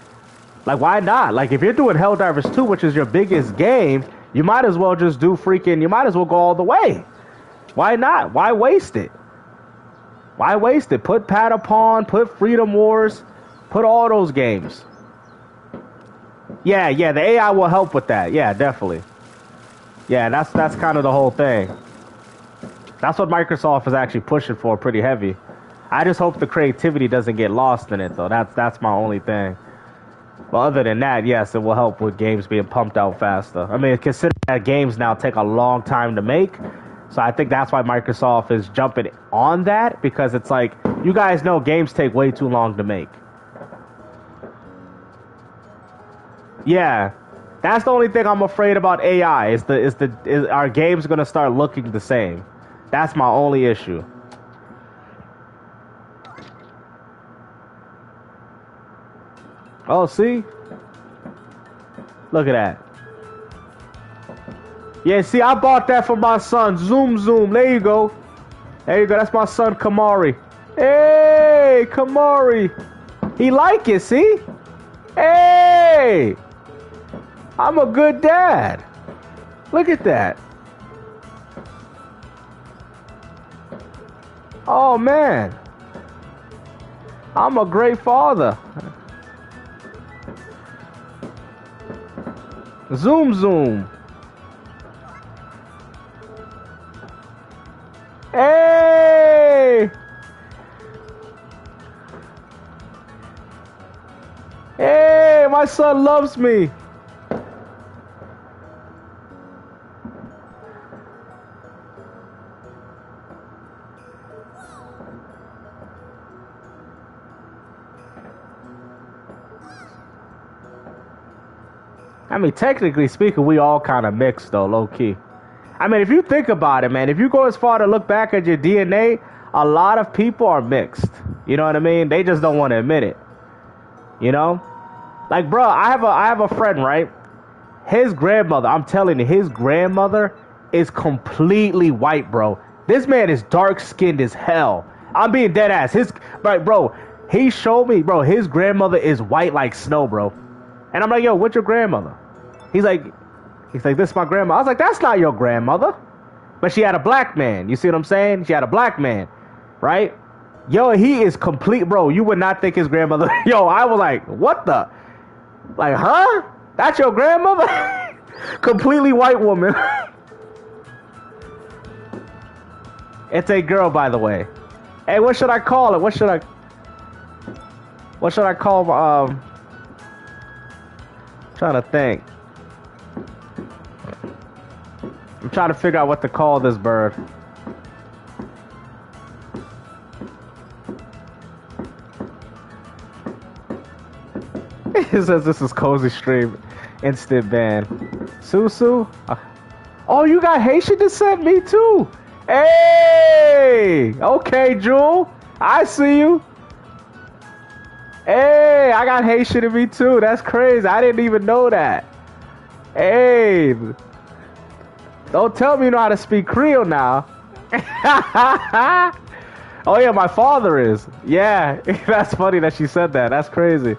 Like, why not? Like, if you're doing Helldivers 2, which is your biggest game, you might as well just do freaking... You might as well go all the way. Why not? Why waste it? Why waste it? Put Patapon, put Freedom Wars, put all those games. Yeah, the AI will help with that. Yeah, definitely. Yeah, that's kind of the whole thing. That's what Microsoft is actually pushing for pretty heavy. I just hope the creativity doesn't get lost in it, though. That's my only thing. But other than that, yes, it will help with games being pumped out faster. I mean, consider that games now take a long time to make. So I think that's why Microsoft is jumping on that, because it's like, you guys know games take way too long to make. Yeah, that's the only thing I'm afraid about AI is our games going to start looking the same. That's my only issue. Oh, see? Look at that. Yeah, see, I bought that for my son. Zoom. There you go. There you go. That's my son, Kamari. Hey, Kamari. He like it, see? Hey. I'm a good dad. Look at that. Oh, man. I'm a great father. Zoom. Hey! Hey, my son loves me. I mean, technically speaking, we all kind of mixed, though, low-key. I mean, if you think about it, man, if you go as far to look back at your DNA, a lot of people are mixed. You know what I mean? They just don't want to admit it. You know? Like, bro, I have a friend, right? His grandmother, I'm telling you, his grandmother is completely white, bro. This man is dark-skinned as hell. I'm being dead ass. Bro, he showed me, bro, his grandmother is white like snow, bro. And I'm like, yo, what's your grandmother? He's like, this is my grandma. I was like, that's not your grandmother. But she had a black man. You see what I'm saying? She had a black man, right? Yo, he is complete, bro. You would not think his grandmother. Yo, I was like, what the? Like, huh? That's your grandmother? Completely white woman. It's a girl, by the way. Hey, what should I call it? What should I call, trying to think. I'm trying to figure out what to call this bird. It says this is cozy stream. Instant ban. Susu? Oh, you got Haitian descent? Me too. Hey! Okay, Jewel. I see you. Hey, I got Haitian in me too. That's crazy. I didn't even know that. Hey. Don't tell me you know how to speak Creole now. Oh, yeah, my father is. Yeah, that's funny that she said that. That's crazy.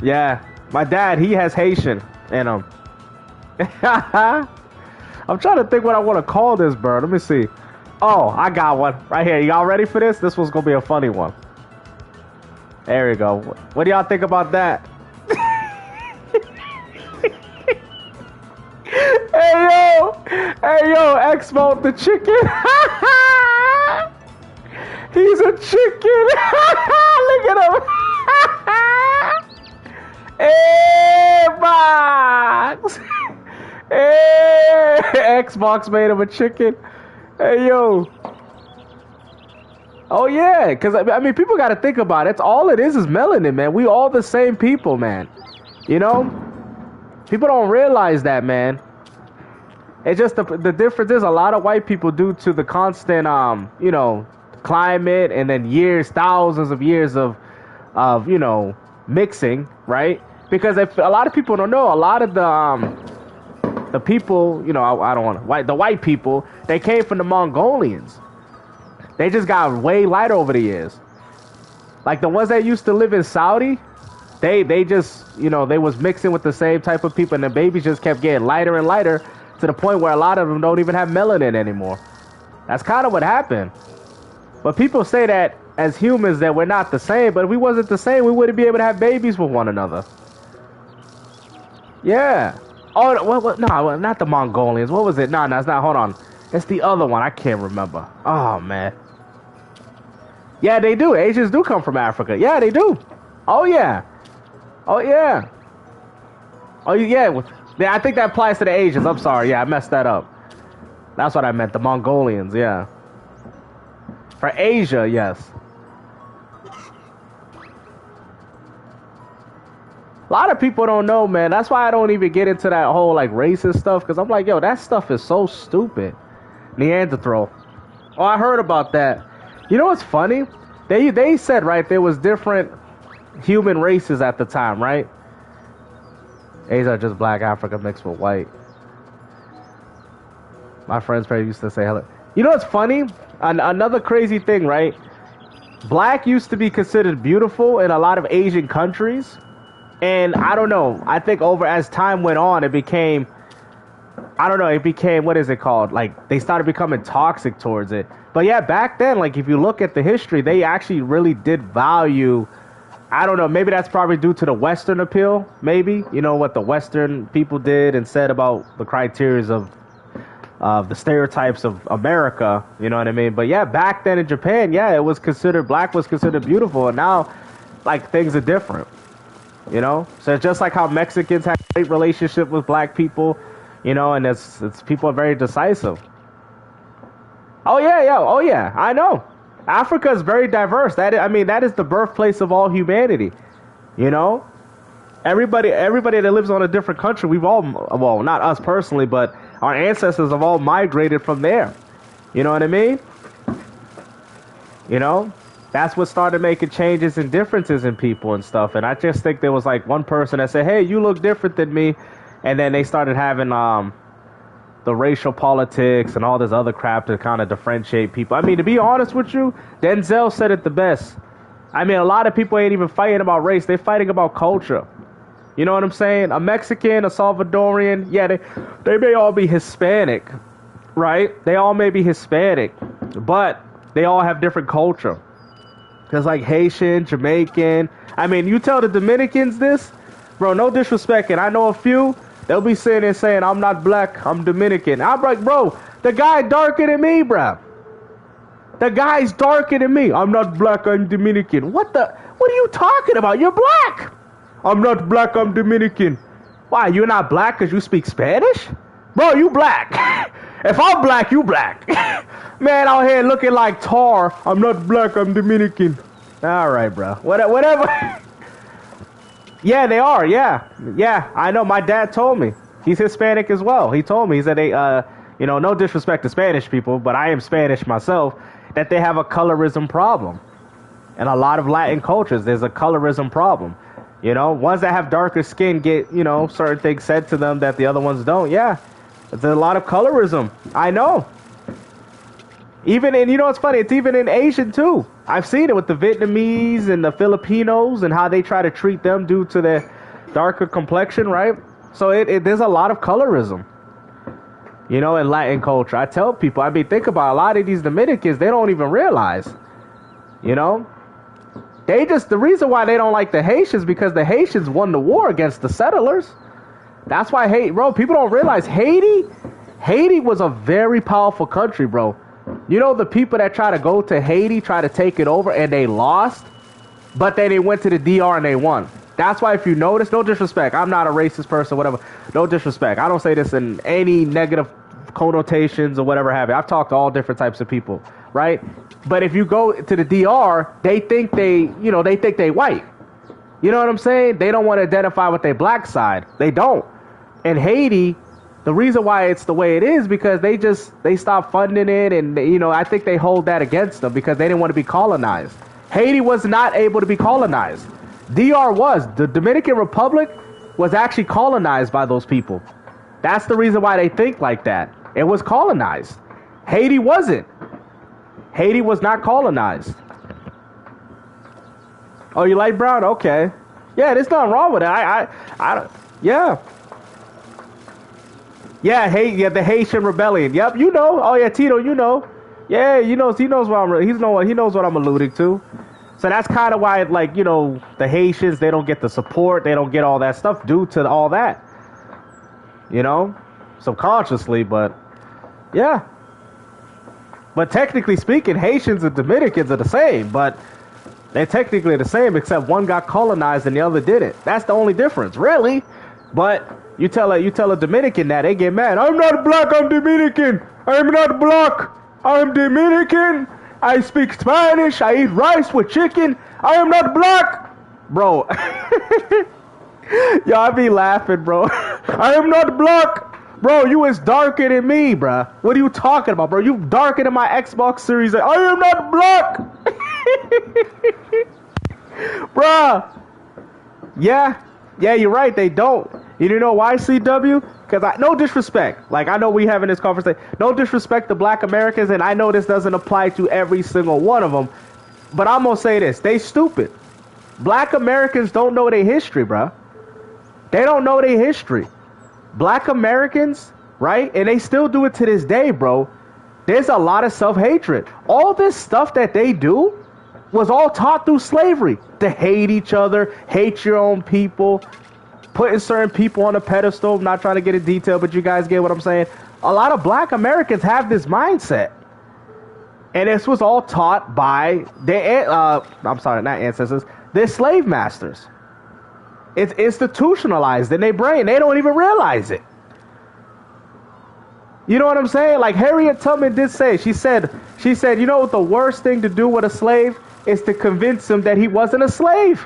Yeah, my dad, he has Haitian in him. I'm trying to think what I want to call this bird. Let me see. Oh, I got one right here. Y'all ready for this? This one's going to be a funny one. There we go. What do y'all think about that? Hey yo, X-Mode the chicken. He's a chicken. Look at him. Hey, Box. Hey, Xbox made him a chicken. Hey yo. Oh yeah, because I mean, people got to think about it. It's all it is melanin, man. We all the same people, man. You know, people don't realize that, man. It's just the difference is a lot of white people, due to the constant, you know, climate, and then thousands of years of, you know, mixing, right? Because if a lot of people don't know, a lot of the the people, you know, I don't want to, the white people, they came from the Mongolians. They just got way lighter over the years. Like the ones that used to live in Saudi, they just, you know, they was mixing with the same type of people, and the babies just kept getting lighter and lighter to the point where a lot of them don't even have melanin anymore. That's kind of what happened. But people say that as humans that we're not the same, but if we wasn't the same, we wouldn't be able to have babies with one another. Yeah. Oh, what, no, not the Mongolians. What was it? No, it's not. Hold on. It's the other one. I can't remember. Oh, man. Yeah, they do. Asians do come from Africa. Yeah, they do. Oh, yeah. Oh, yeah. Oh, yeah. Yeah, I think that applies to the Asians. I'm sorry. Yeah, I messed that up. That's what I meant. The Mongolians, yeah. For Asia, yes. A lot of people don't know, man. That's why I don't even get into that whole, like, racist stuff. Because I'm like, yo, that stuff is so stupid. Neanderthal. Oh, I heard about that. You know what's funny? They said, right, there was different human races at the time, right? Asians are just black, Africa mixed with white. My friends probably used to say hello. You know what's funny? Another crazy thing, right? Black used to be considered beautiful in a lot of Asian countries. And I don't know. I think as time went on, it became, I don't know, it became, what is it called? Like, they started becoming toxic towards it. But yeah, back then, like, if you look at the history, they actually really did value, I don't know, maybe that's probably due to the Western appeal, maybe. You know, what the Western people did and said about the criteria of the stereotypes of America, you know what I mean? But yeah, back then in Japan, yeah, it was considered, black was considered beautiful. And now, like, things are different, you know? So it's just like how Mexicans have a great relationship with black people, you know, and it's people are very decisive. Oh yeah, I know. Africa is very diverse. That is the birthplace of all humanity. You know, everybody that lives on a different country, we've all, well, not us personally, but our ancestors have all migrated from there. You know what I mean? You know, that's what started making changes and differences in people and stuff. And I just think there was like one person that said, "Hey, you look different than me," and then they started having the racial politics and all this other crap to kind of differentiate people. I mean, to be honest with you, Denzel said it the best. I mean, a lot of people ain't even fighting about race. They're fighting about culture. You know what I'm saying? A Mexican, a Salvadorian, yeah, they may all be Hispanic, right? They all may be Hispanic, but they all have different culture. Because like Haitian, Jamaican, I mean, you tell the Dominicans this, bro, no disrespect, and I know a few, they'll be sitting there saying, "I'm not black, I'm Dominican." I'm like, bro, the guy darker than me, bro. The guy's darker than me. "I'm not black, I'm Dominican." What are you talking about? You're black. "I'm not black, I'm Dominican." Why, you're not black because you speak Spanish? Bro, you black. If I'm black, you black. Man out here looking like tar. "I'm not black, I'm Dominican." All right, bro. Whatever. Yeah, they are. Yeah, I know. My dad told me. He's Hispanic as well. He told me. He said they, you know, no disrespect to Spanish people, but I am Spanish myself, that they have a colorism problem. In a lot of Latin cultures, there's a colorism problem. You know, ones that have darker skin get, you know, certain things said to them that the other ones don't. Yeah, there's a lot of colorism. I know. Even in, you know what's funny? It's even in Asian too. I've seen it with the Vietnamese and the Filipinos and how they try to treat them due to their darker complexion, right? So there's a lot of colorism, you know, in Latin culture. I tell people, I mean, think about a lot of these Dominicans, they don't even realize, you know, the reason why they don't like the Haitians because the Haitians won the war against the settlers. That's why bro, people don't realize Haiti was a very powerful country, bro. You know, the people that try to go to Haiti, try to take it over, and they lost, but then they went to the DR and they won. That's why if you notice, no disrespect, I'm not a racist person, whatever, no disrespect. I don't say this in any negative connotations or whatever have you. I've talked to all different types of people, right? But if you go to the DR, they think they white. You know what I'm saying? They don't want to identify with their black side. They don't. In Haiti, the reason why it's the way it is because they stopped funding it, and you know, I think they hold that against them because they didn't want to be colonized. Haiti was not able to be colonized. DR was. The Dominican Republic was actually colonized by those people. That's the reason why they think like that. It was colonized. Haiti wasn't. Haiti was not colonized. Oh, you like brown? Okay. Yeah, there's nothing wrong with it. Yeah. Yeah, the Haitian rebellion. Yep, you know. Oh yeah, Tito, you know. Yeah, he knows what I'm alluding to. So that's kind of why, like, you know, the Haitians, they don't get the support, they don't get all that stuff due to all that. You know, subconsciously, but yeah. But technically speaking, Haitians and Dominicans are the same, but they're technically the same, except one got colonized and the other didn't. That's the only difference, really. But you tell a Dominican that, they get mad. I'm not black, I'm Dominican. I'm not black, I'm Dominican. I speak Spanish, I eat rice with chicken. I am not black. Bro. Yo, I be laughing, bro. I am not black. Bro, you is darker than me, bro. What are you talking about, bro? You darker than my Xbox Series. I am not black. Bruh. Yeah, you're right. They don't. You know why, CW? Because no disrespect. Like, I know we having this conversation. No disrespect to black Americans, and I know this doesn't apply to every single one of them. But I'm going to say this. They stupid. Black Americans don't know their history, bruh. They don't know their history. Black Americans, right? And they still do it to this day, bro. There's a lot of self-hatred. All this stuff that they do was all taught through slavery. To hate each other, hate your own people, putting certain people on a pedestal. I'm not trying to get in detail, but you guys get what I'm saying. A lot of black Americans have this mindset. And this was all taught by their, their slave masters. It's institutionalized in their brain. They don't even realize it. You know what I'm saying? Like Harriet Tubman did say, she said, you know what the worst thing to do with a slave is to convince him that he wasn't a slave.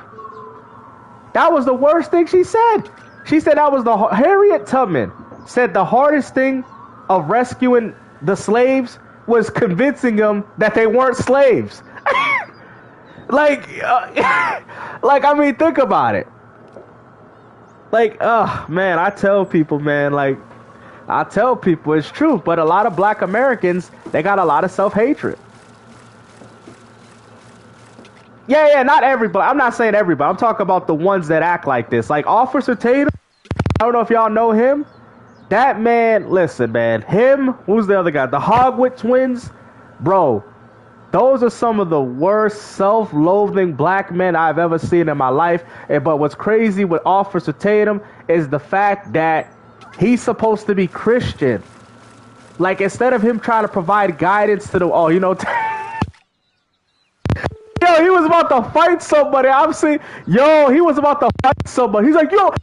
That was the worst thing she said. She said Harriet Tubman said the hardest thing of rescuing the slaves was convincing them that they weren't slaves. Like, I mean, think about it. Like, oh, man, I tell people, it's true. But a lot of black Americans, they got a lot of self-hatred. Yeah, not everybody. I'm not saying everybody. I'm talking about the ones that act like this. Like Officer Tatum, I don't know if y'all know him. That man, listen, man. Him, who's the other guy? The Hogwarts twins. Bro, those are some of the worst self-loathing black men I've ever seen in my life. But what's crazy with Officer Tatum is the fact that he's supposed to be Christian. Like, instead of him trying to provide guidance to the, yo, he was about to fight somebody. He was about to fight somebody. He's like, yo.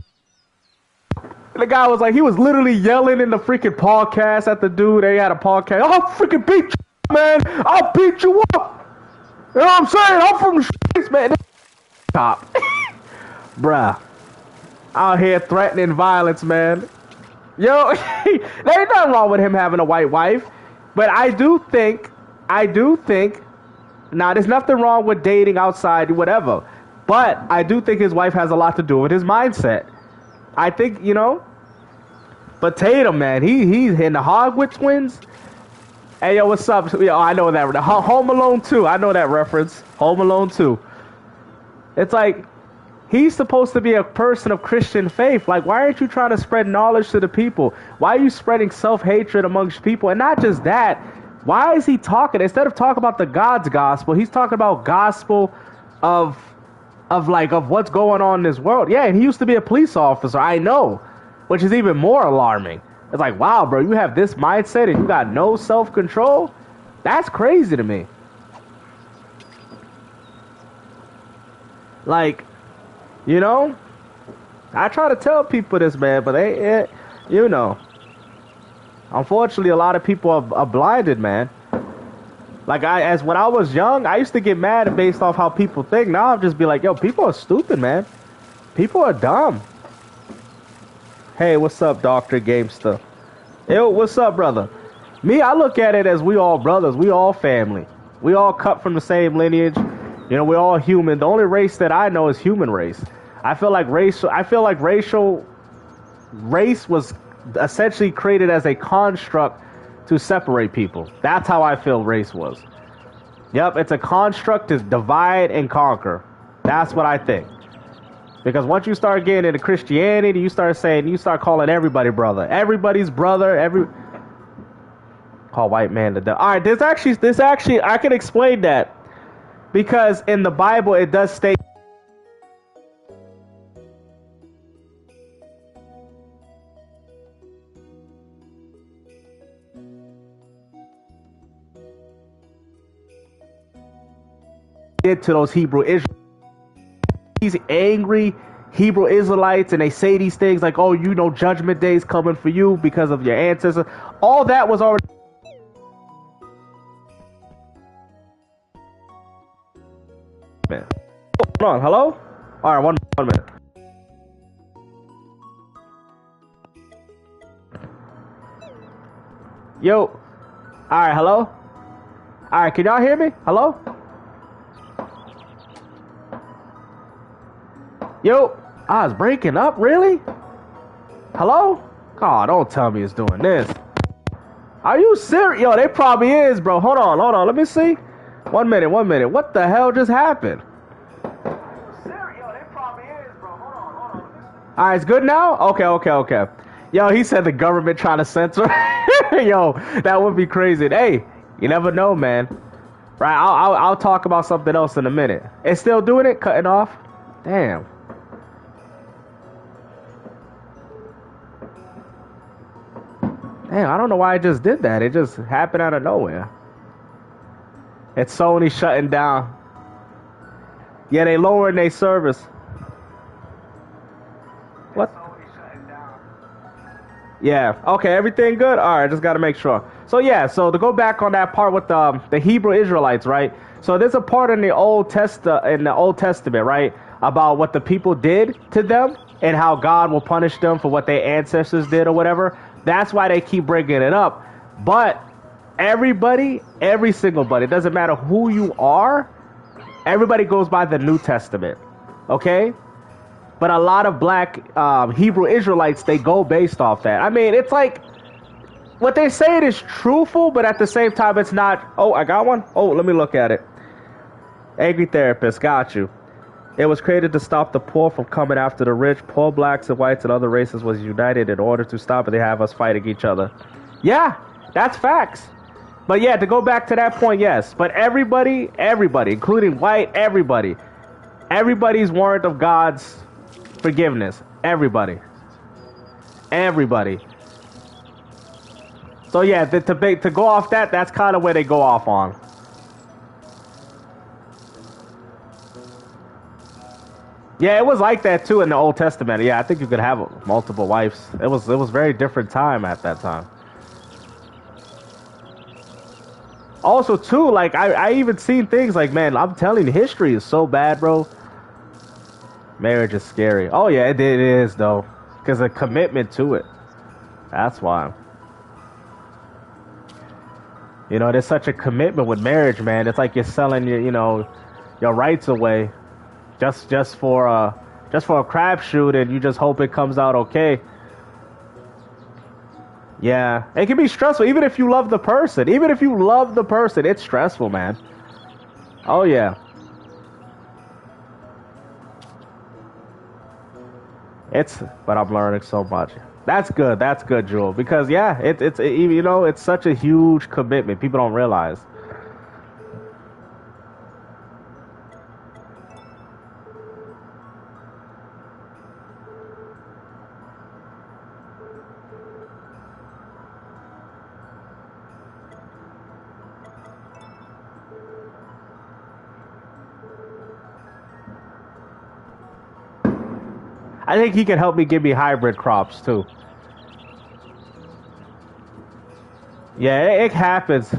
And the guy was like, he was literally yelling in the freaking podcast at the dude. They had a podcast. I'll freaking beat you, man. I'll beat you up. You know what I'm saying? I'm from the streets, man. Top. Bruh. Out here threatening violence, man. Yo, there ain't nothing wrong with him having a white wife. But I do think, now there's nothing wrong with dating outside, whatever. But I do think his wife has a lot to do with his mindset. I think, but Tatum, man, he's in the Hogwarts twins. Hey, yo, what's up? Yo, I know that. Home Alone 2, I know that reference. Home Alone 2. It's like, he's supposed to be a person of Christian faith. Like, why aren't you trying to spread knowledge to the people? Why are you spreading self-hatred amongst people? And not just that, why is he talking, instead of talking about the God's gospel, he's talking about gospel of what's going on in this world. Yeah, and he used to be a police officer, I know, which is even more alarming. It's like, wow, bro, you have this mindset and you got no self-control? That's crazy to me. Like, I try to tell people this, man, but unfortunately, a lot of people are blinded, man. Like, when I was young, I used to get mad based off how people think. Now I'll just be like, yo, people are stupid, man. People are dumb. Hey, what's up, Dr. Gamester? Yo, what's up, brother? Me, I look at it as we all brothers. We all family. We all cut from the same lineage. We're all human. The only race that I know is human race. I feel like race was essentially created as a construct to separate people. That's how I feel race was. Yep, it's a construct to divide and conquer. That's what I think. Because once you start getting into Christianity, you start calling everybody brother. Everybody's brother, call white man the devil. All right, this actually, I can explain that. Because in the Bible, it does state to those Hebrew Israelites. These angry Hebrew Israelites, and they say these things like, oh, you know, judgment day is coming for you because of your ancestors. All that was already. Man. Hold on, hello? All right, one minute. Yo. All right, hello? All right, can y'all hear me? Hello? Yo, I was breaking up, really? Hello? Oh, don't tell me it's doing this. Are you serious? Yo, they probably is, bro. Hold on, let me see. 1 minute. What the hell just happened? Are you serious? Yo, they probably is, bro. Hold on. All right, it's good now? Okay. Yo, he said the government trying to censor. Yo, that would be crazy. Hey, you never know, man. Right, I'll talk about something else in a minute. It's still doing it? Cutting off? Damn. Damn, I don't know why I just did that. It just happened out of nowhere. It's Sony shutting down. Yeah, they lowering their service. What? Yeah. Okay, everything good? All right, just got to make sure. So, yeah, so to go back on that part with the Hebrew Israelites, right? So there's a part in the Old Testament, right, about what the people did to them and how God will punish them for what their ancestors did or whatever. That's why they keep bringing it up. But everybody, every single buddy, it doesn't matter who you are, everybody goes by the New Testament, okay? But a lot of black Hebrew Israelites, they go based off that. I mean, it's like, what they say it is truthful, but at the same time, it's not. Oh, I got one? Oh, let me look at it. Angry therapist, got you. It was created to stop the poor from coming after the rich. Poor blacks and whites and other races was united in order to stop it. They have us fighting each other. Yeah, that's facts. But yeah, to go back to that point, yes. But everybody, including white, everybody's warrant of God's forgiveness. Everybody. So yeah, to go off that, that's kind of where they go off on. Yeah, it was like that too in the Old Testament. Yeah, I think you could have multiple wives. It was very different time at that time. Also too, like I even seen things like, man, I'm telling you, history is so bad, bro. Marriage is scary. Oh yeah, it is though, because of commitment to it. That's why. You know, there's such a commitment with marriage, man. It's like you're selling your rights away. Just for a crapshoot, and you just hope it comes out okay. Yeah, it can be stressful, even if you love the person. It's stressful, man. Oh yeah. But I'm learning so much. That's good, Jewel. Because yeah, it's such a huge commitment. People don't realize. I think he can help me give me hybrid crops too. Yeah, it happens.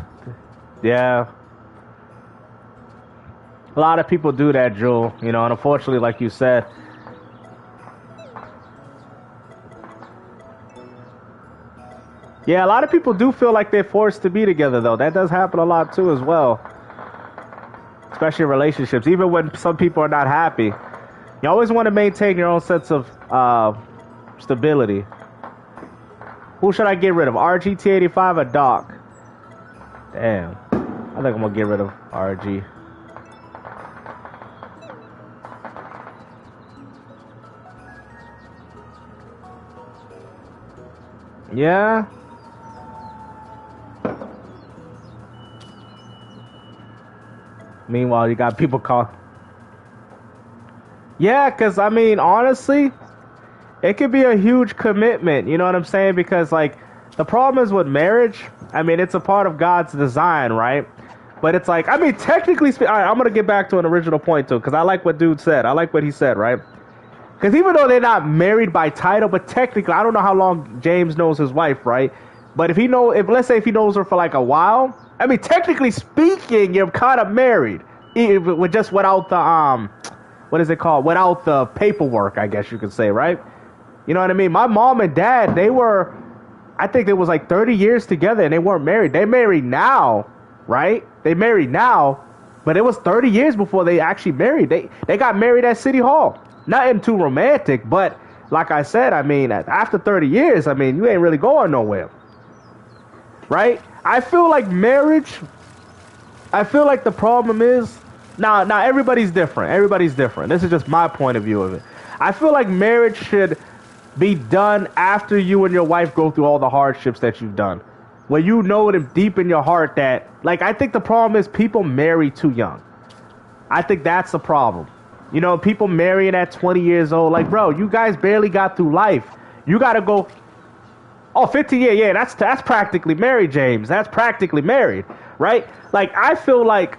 Yeah. A lot of people do that, Jewel. And unfortunately, like you said. Yeah, a lot of people do feel like they're forced to be together, though. That does happen a lot too as well. Especially in relationships. Even when some people are not happy. You always want to maintain your own sense of stability. Who should I get rid of? RGT85 or Doc? Damn. I think I'm gonna get rid of RG. Yeah. Meanwhile, you got people call. Yeah, because, I mean, honestly, it could be a huge commitment. You know what I'm saying? Because, like, the problem is with marriage, I mean, it's a part of God's design, right? But it's like, I mean, technically speaking, all right, I'm going to get back to an original point, too, because I like what dude said. I like what he said, right? Because even though they're not married by title, but technically, I don't know how long James knows his wife, right? But if let's say if he knows her for like a while, I mean, technically speaking, you're kind of married, with just without the what is it called? Without the paperwork, I guess you could say, right? You know what I mean? My mom and dad, I think it was like 30 years together, and they weren't married. They married now, right? They married now, but it was 30 years before they actually married. They got married at City Hall. Nothing too romantic, but like I said, I mean, after 30 years, I mean, you ain't really going nowhere, right? I feel like marriage, the problem is, now everybody's different. Everybody's different. This is just my point of view of it. I feel like marriage should be done after you and your wife go through all the hardships that you've done. Where you know them deep in your heart that, like, I think the problem is people marry too young. I think that's the problem. You know, people marrying at 20 years old. Like, bro, you guys barely got through life. You got to go, 15 years. Yeah, that's practically married, James. That's practically married, right? Like, I feel like,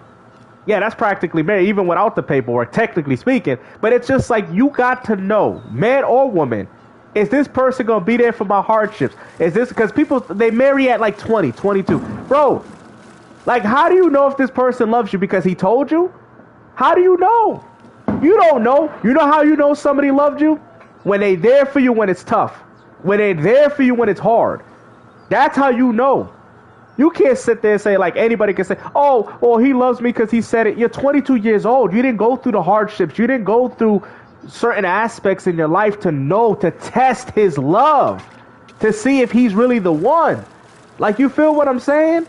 yeah, that's practically married, even without the paperwork, technically speaking. But it's just like, you got to know, man or woman, is this person going to be there for my hardships? Is this, because people, they marry at like 20, 22. Bro, like, how do you know if this person loves you? Because he told you? How do you know? You don't know. You know how you know somebody loved you? When they there for you when it's tough. When they're there for you when it's hard. That's how you know. You can't sit there and say, like, anybody can say, oh, well, he loves me because he said it. You're 22 years old. You didn't go through the hardships. You didn't go through certain aspects in your life to know, to test his love, to see if he's really the one. Like, you feel what I'm saying?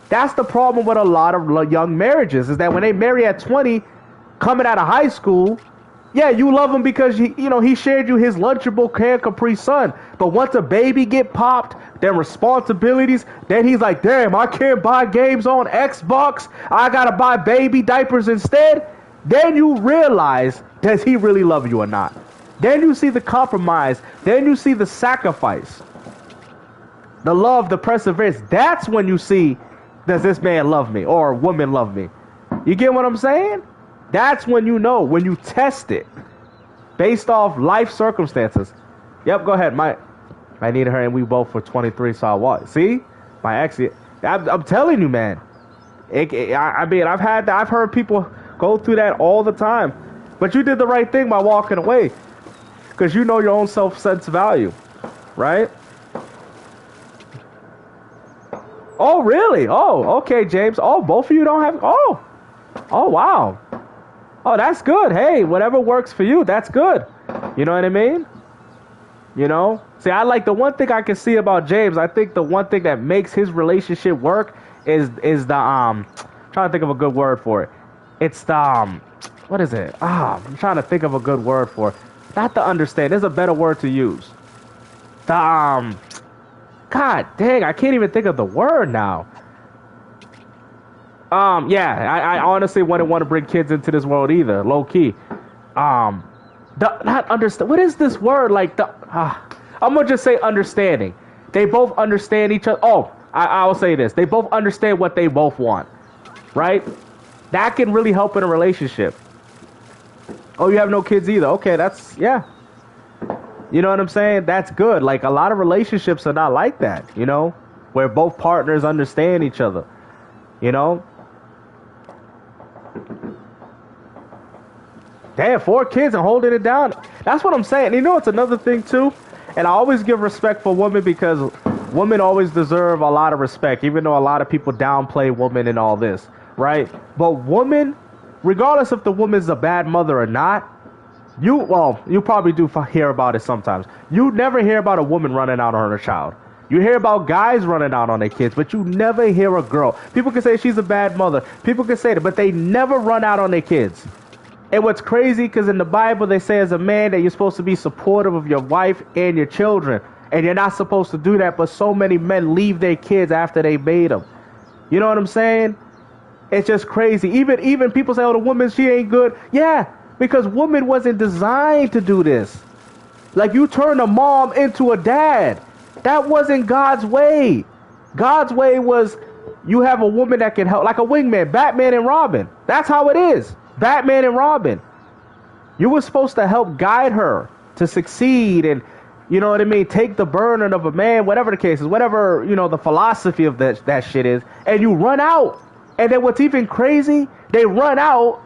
That's the problem with a lot of young marriages, is that when they marry at 20, coming out of high school, yeah, you love him because he shared you his Lunchable Can Capri Sun. But once a baby get popped, then responsibilities, then he's like, damn, I can't buy games on Xbox. I gotta buy baby diapers instead. Then you realize, does he really love you or not? Then you see the compromise. Then you see the sacrifice, the love, the perseverance. That's when you see, does this man love me or woman love me? You get what I'm saying? That's when you know, when you test it based off life circumstances. Yep, go ahead. I needed her and we both were 23, so I was. See? My ex, I'm telling you, man. I mean, I've heard people go through that all the time. But you did the right thing by walking away. Because you know your own sense of value. Right? Oh, really? Oh, okay, James. Oh, both of you don't have... Oh, wow. Oh, that's good. Hey, whatever works for you, that's good. You know what I mean? You know? See, I like the one thing I can see about James. I think the one thing that makes his relationship work is the trying to think of a good word for it. It's the what is it? I'm trying to think of a good word for it. Not to understand. There's a better word to use. The God dang, I can't even think of the word now. I honestly wouldn't want to bring kids into this world either, low key. Not understand. What is this word? Like I'm gonna just say understanding. They both understand each other. Oh, I'll say this. They both understand what they both want, right? That can really help in a relationship. Oh, you have no kids either. Okay, yeah. You know what I'm saying? That's good. Like, a lot of relationships are not like that, you know, where both partners understand each other, you know. Damn, 4 kids and holding it down. That's what I'm saying. You know, it's another thing too. And I always give respect for women because women always deserve a lot of respect, even though a lot of people downplay women and all this, right? But women, regardless if the woman's a bad mother or not, you probably do hear about it sometimes. You never hear about a woman running out on her child. You hear about guys running out on their kids, but you never hear a girl. People can say she's a bad mother. People can say that, but they never run out on their kids. And what's crazy, because in the Bible, they say as a man that you're supposed to be supportive of your wife and your children. And you're not supposed to do that, but so many men leave their kids after they made them. You know what I'm saying? It's just crazy. Even people say, oh, the woman, she ain't good. Yeah, because woman wasn't designed to do this. Like, you turn a mom into a dad. That wasn't God's way. God's way was you have a woman that can help, like a wingman, Batman and Robin. That's how it is. Batman and Robin. You were supposed to help guide her to succeed and, you know what I mean, take the burden of a man, whatever the case is, whatever, you know, the philosophy of that shit is, and you run out. And then what's even crazy, they run out,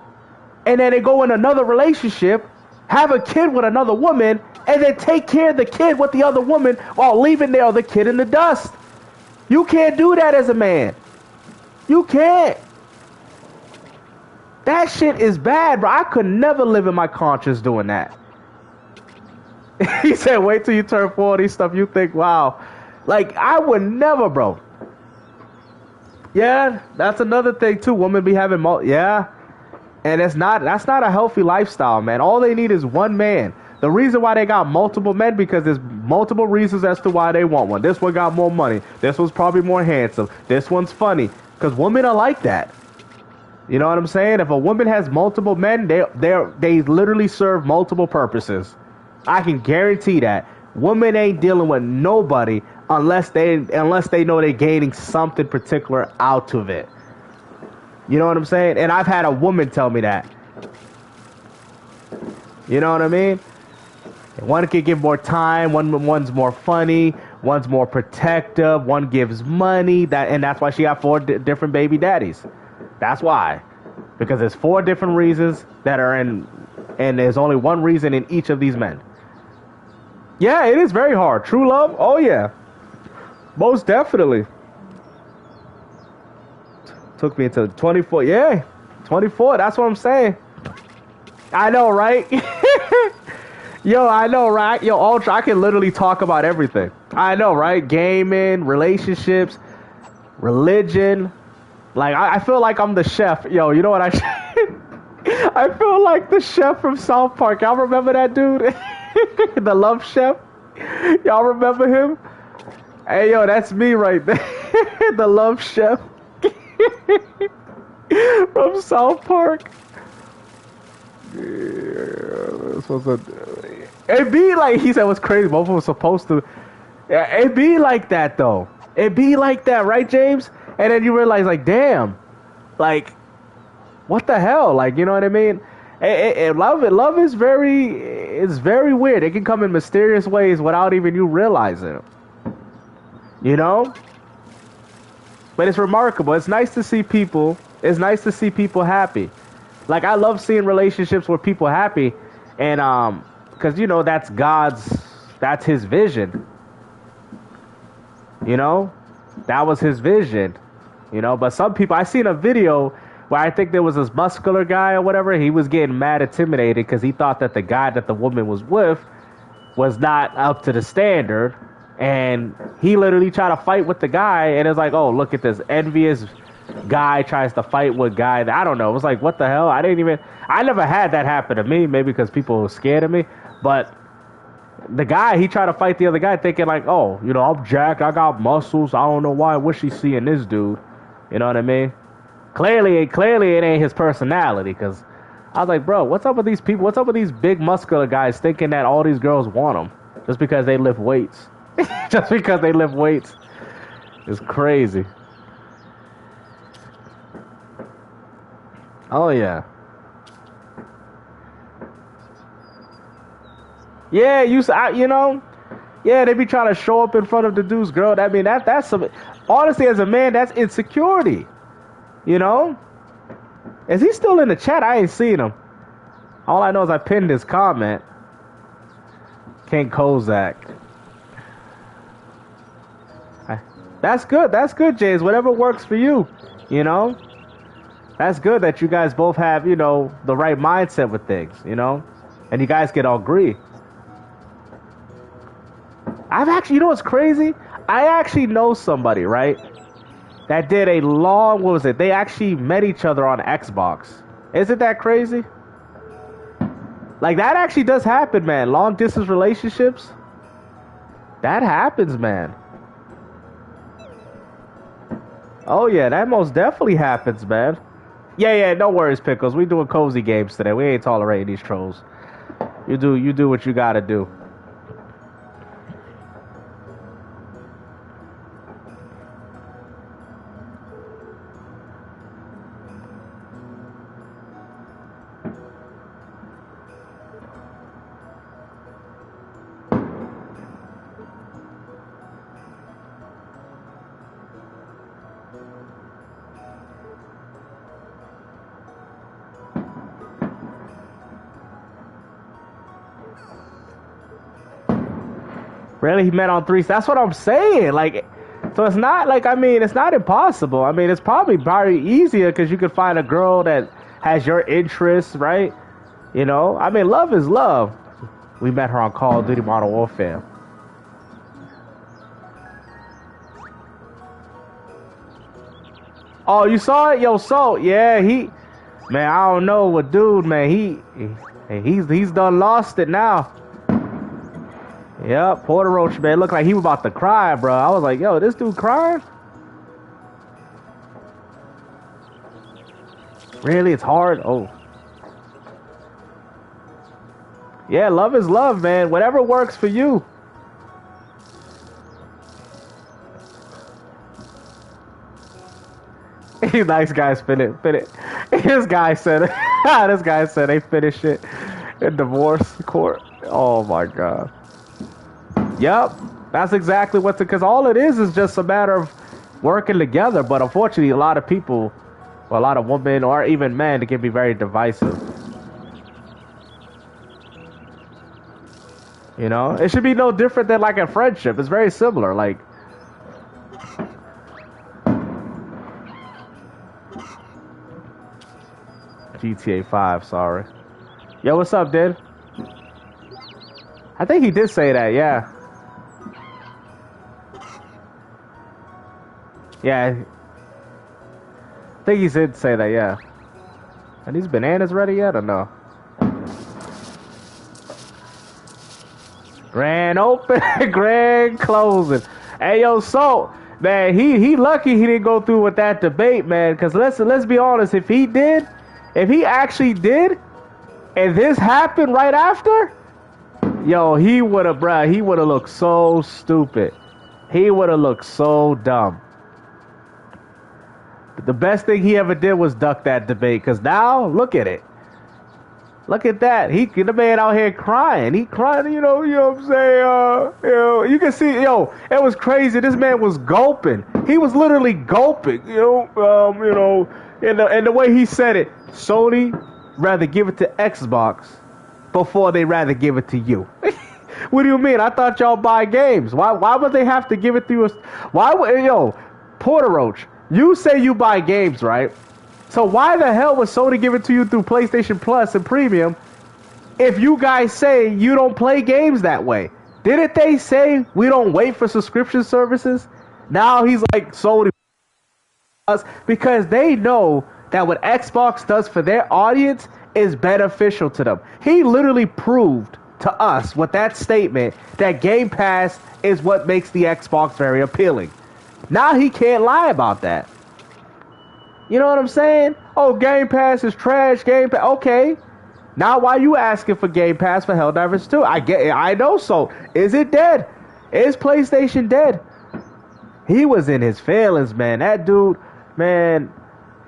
and then they go in another relationship, have a kid with another woman, and then take care of the kid with the other woman while leaving the other kid in the dust. You can't do that as a man. You can't. That shit is bad, bro. I could never live in my conscience doing that. He said, wait till you turn 40, stuff you think, wow. Like, I would never, bro. Yeah, that's another thing, too. Women be having, yeah. And that's not a healthy lifestyle, man. All they need is one man. The reason why they got multiple men, because there's multiple reasons as to why they want one. This one got more money. This one's probably more handsome. This one's funny. Because women are like that. You know what I'm saying? If a woman has multiple men, they literally serve multiple purposes. I can guarantee that. Women ain't dealing with nobody unless they know they're gaining something particular out of it. You know what I'm saying? And I've had a woman tell me that. You know what I mean? One can give more time, one's more funny, one's more protective, one gives money, and that's why she got 4 different baby daddies. That's why. Because there's 4 different reasons that are in, and there's only one reason in each of these men. Yeah, it is very hard. True love? Oh, yeah. Most definitely. Took me into 24. Yeah, 24. That's what I'm saying. I know, right? Yo, I know, right? Yo, Ultra, I can literally talk about everything. I know, right? Gaming, relationships, religion. Like, I feel like I'm the chef. Yo, you know what I feel like the chef from South Park. Y'all remember that dude? The love chef? Y'all remember him? Hey, yo, that's me right there. The love chef. From South Park. It be like, he said, what's crazy, both of them were supposed to. Yeah, it be like that, though. It be like that, right, James? And then you realize, like, damn, like, what the hell? Like, you know what I mean? Love is very weird. It can come in mysterious ways without even you realizing it. You know? But it's remarkable. It's nice to see people. It's nice to see people happy. Like, I love seeing relationships where people happy, and because, you know, that's his vision. You know, that was his vision. You know, but some people, I seen a video where I think there was this muscular guy or whatever. He was getting mad, intimidated because he thought that the guy that the woman was with was not up to the standard, and he literally tried to fight with the guy, and it's like, oh, look at this envious guy tries to fight with guy that, I don't know. It was like, what the hell? I never had that happen to me, maybe because people were scared of me, but the guy, he tried to fight the other guy thinking like, oh, you know, I'm jacked, I got muscles, I don't know why, what she seeing this dude, you know what I mean? Clearly it ain't his personality, because I was like, bro, what's up with these people? What's up with these big muscular guys thinking that all these girls want them just because they lift weights? Just because they lift weights. It's crazy. Oh, yeah. Yeah, you know, yeah, they be trying to show up in front of the dude's girl. I mean, that's some, honestly, as a man, that's insecurity. You know? Is he still in the chat? I ain't seen him. All I know is I pinned his comment. King Kozak. That's good, James. Whatever works for you, you know? That's good that you guys both have, you know, the right mindset with things, you know? And you guys can all agree. I've actually, you know what's crazy? I actually know somebody, right? That did a long, what was it? They actually met each other on Xbox. Isn't that crazy? Like, that actually does happen, man. Long distance relationships. That happens, man. Oh, yeah, that most definitely happens, man. Yeah, no worries, Pickles. We doing cozy games today. We ain't tolerating these trolls. You do what you gotta do. Really, he met on three. That's what I'm saying. Like, so it's not like, I mean, it's not impossible. I mean, it's probably easier because you could find a girl that has your interests, right? You know, I mean, love is love. We met her on Call of Duty Modern Warfare. Oh, you saw it, yo? So yeah, man, I don't know what dude, man. He's done lost it now. Yep, Porter Roach, man, looked like he was about to cry, bro. I was like, yo, this dude crying? Really? It's hard? Oh. Yeah, love is love, man. Whatever works for you. Nice guys finish. This guy said this guy said they finish it in divorce court. Oh my god. Yep, that's exactly what's it. Because all it is just a matter of working together. But unfortunately, a lot of people, or a lot of women, or even men, it can be very divisive. You know, it should be no different than like a friendship. It's very similar. Like, GTA 5. Sorry. Yo, what's up, dude? I think he did say that. Yeah. Yeah, I think he did say that, yeah. Are these bananas ready yet or no? Grand open, grand closing. Hey, yo, so, man, he lucky he didn't go through with that debate, man. Because let's be honest, if he actually did, and this happened right after, yo, he would have looked so stupid. He would have looked so dumb. The best thing he ever did was duck that debate, because now, look at it. Look at that. The man out here crying. He crying, you know what I'm saying? You can see, it was crazy. This man was gulping. He was literally gulping, and the way he said it, Sony rather give it to Xbox before they rather give it to you. What do you mean? I thought y'all buy games. Why would they have to give it to us? Porter Roach, you say you buy games, right? So why the hell would Sony give it to you through PlayStation Plus and Premium if you guys say you don't play games that way? Didn't they say we don't wait for subscription services? Now he's like, Sony us, because they know that what Xbox does for their audience is beneficial to them. He literally proved to us with that statement that Game Pass is what makes the Xbox very appealing. Now he can't lie about that. You know what I'm saying? Oh, Game Pass is trash. Game Pass. Okay. Now why you asking for Game Pass for Helldivers 2? I know so. Is it dead? Is PlayStation dead? He was in his feelings, man. That dude, man,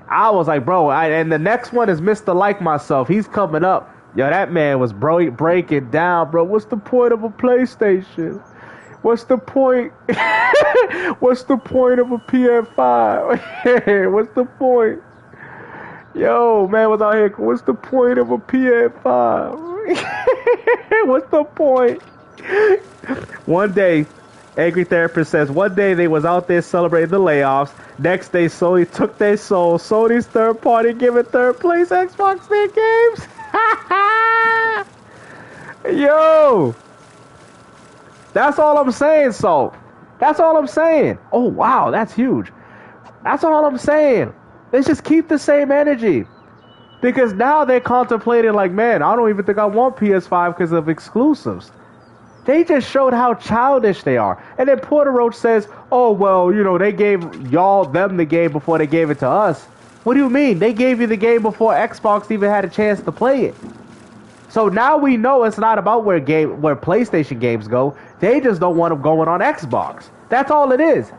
I was like, bro, and the next one is Mr. Like Myself. He's coming up. Yo, that man was breaking down, bro. What's the point of a PlayStation? What's the point? What's the point of a PS5? What's the point? Yo, man was out here. What's the point of a PS5? What's the point? One day, Angry Therapist says, one day they was out there celebrating the layoffs. Next day, Sony took their soul. Sony's third party giving third place Xbox their games. Yo. That's all I'm saying, so. That's all I'm saying. Oh, wow, that's huge. That's all I'm saying. Let's just keep the same energy. Because now they're contemplating like, man, I don't even think I want PS5 because of exclusives. They just showed how childish they are. And then Porter Roach says, oh, well, you know, they gave them the game before they gave it to us. What do you mean? They gave you the game before Xbox even had a chance to play it. So now we know it's not about where PlayStation games go. They just don't want them going on Xbox. That's all it is.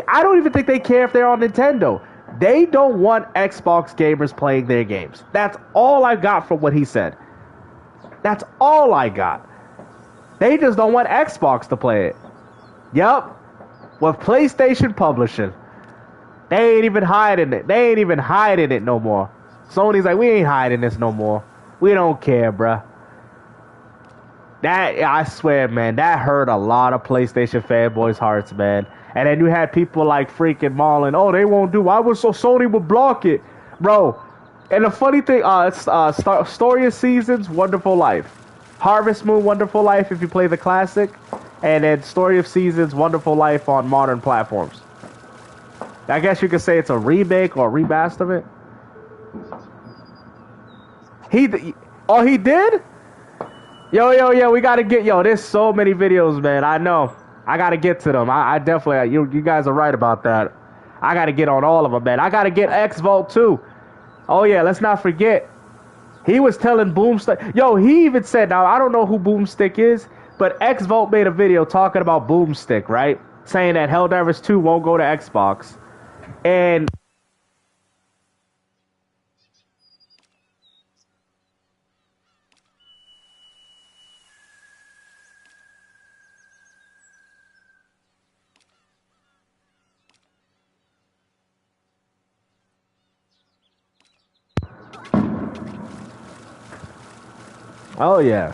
I don't even think they care if they're on Nintendo. They don't want Xbox gamers playing their games. That's all I got from what he said. That's all I got. They just don't want Xbox to play it. Yep. With PlayStation publishing. They ain't even hiding it. They ain't even hiding it no more. Sony's like, we ain't hiding this no more. We don't care, bruh. That, I swear, man, that hurt a lot of PlayStation fanboys' hearts, man. And then you had people like freaking Marlon, oh, they won't do it. Why would Sony would block it? Bro, and the funny thing, it's Story of Seasons, Wonderful Life. Harvest Moon, Wonderful Life if you play the classic. And then Story of Seasons, Wonderful Life on modern platforms. I guess you could say it's a remake or a remaster of it. He did? Yo, we gotta get, there's so many videos, man. I know. I gotta get to them. I definitely, you guys are right about that. I gotta get on all of them, man. I gotta get X-Vault too. Oh yeah, let's not forget. He was telling Boomstick. Yo, he even said, now I don't know who Boomstick is, but X-Vault made a video talking about Boomstick, right? Saying that Helldivers 2 won't go to Xbox. And oh yeah.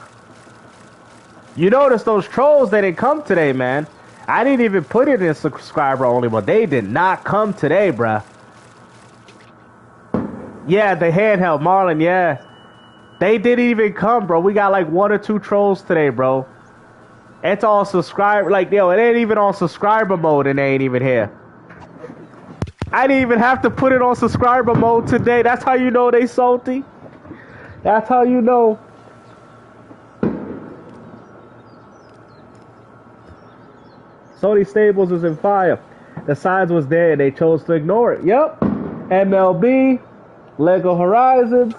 You notice those trolls, they didn't come today, man. I didn't even put it in subscriber only, but they did not come today, bruh. Yeah, the handheld, Marlon, yeah. They didn't even come, bro. We got like 1 or 2 trolls today, bro. It's all subscriber, like, yo, it ain't even on subscriber mode and they ain't even here. I didn't even have to put it on subscriber mode today. That's how you know they salty. That's how you know. Sony Stables was in fire. The signs was there and they chose to ignore it. Yep. MLB, Lego Horizons.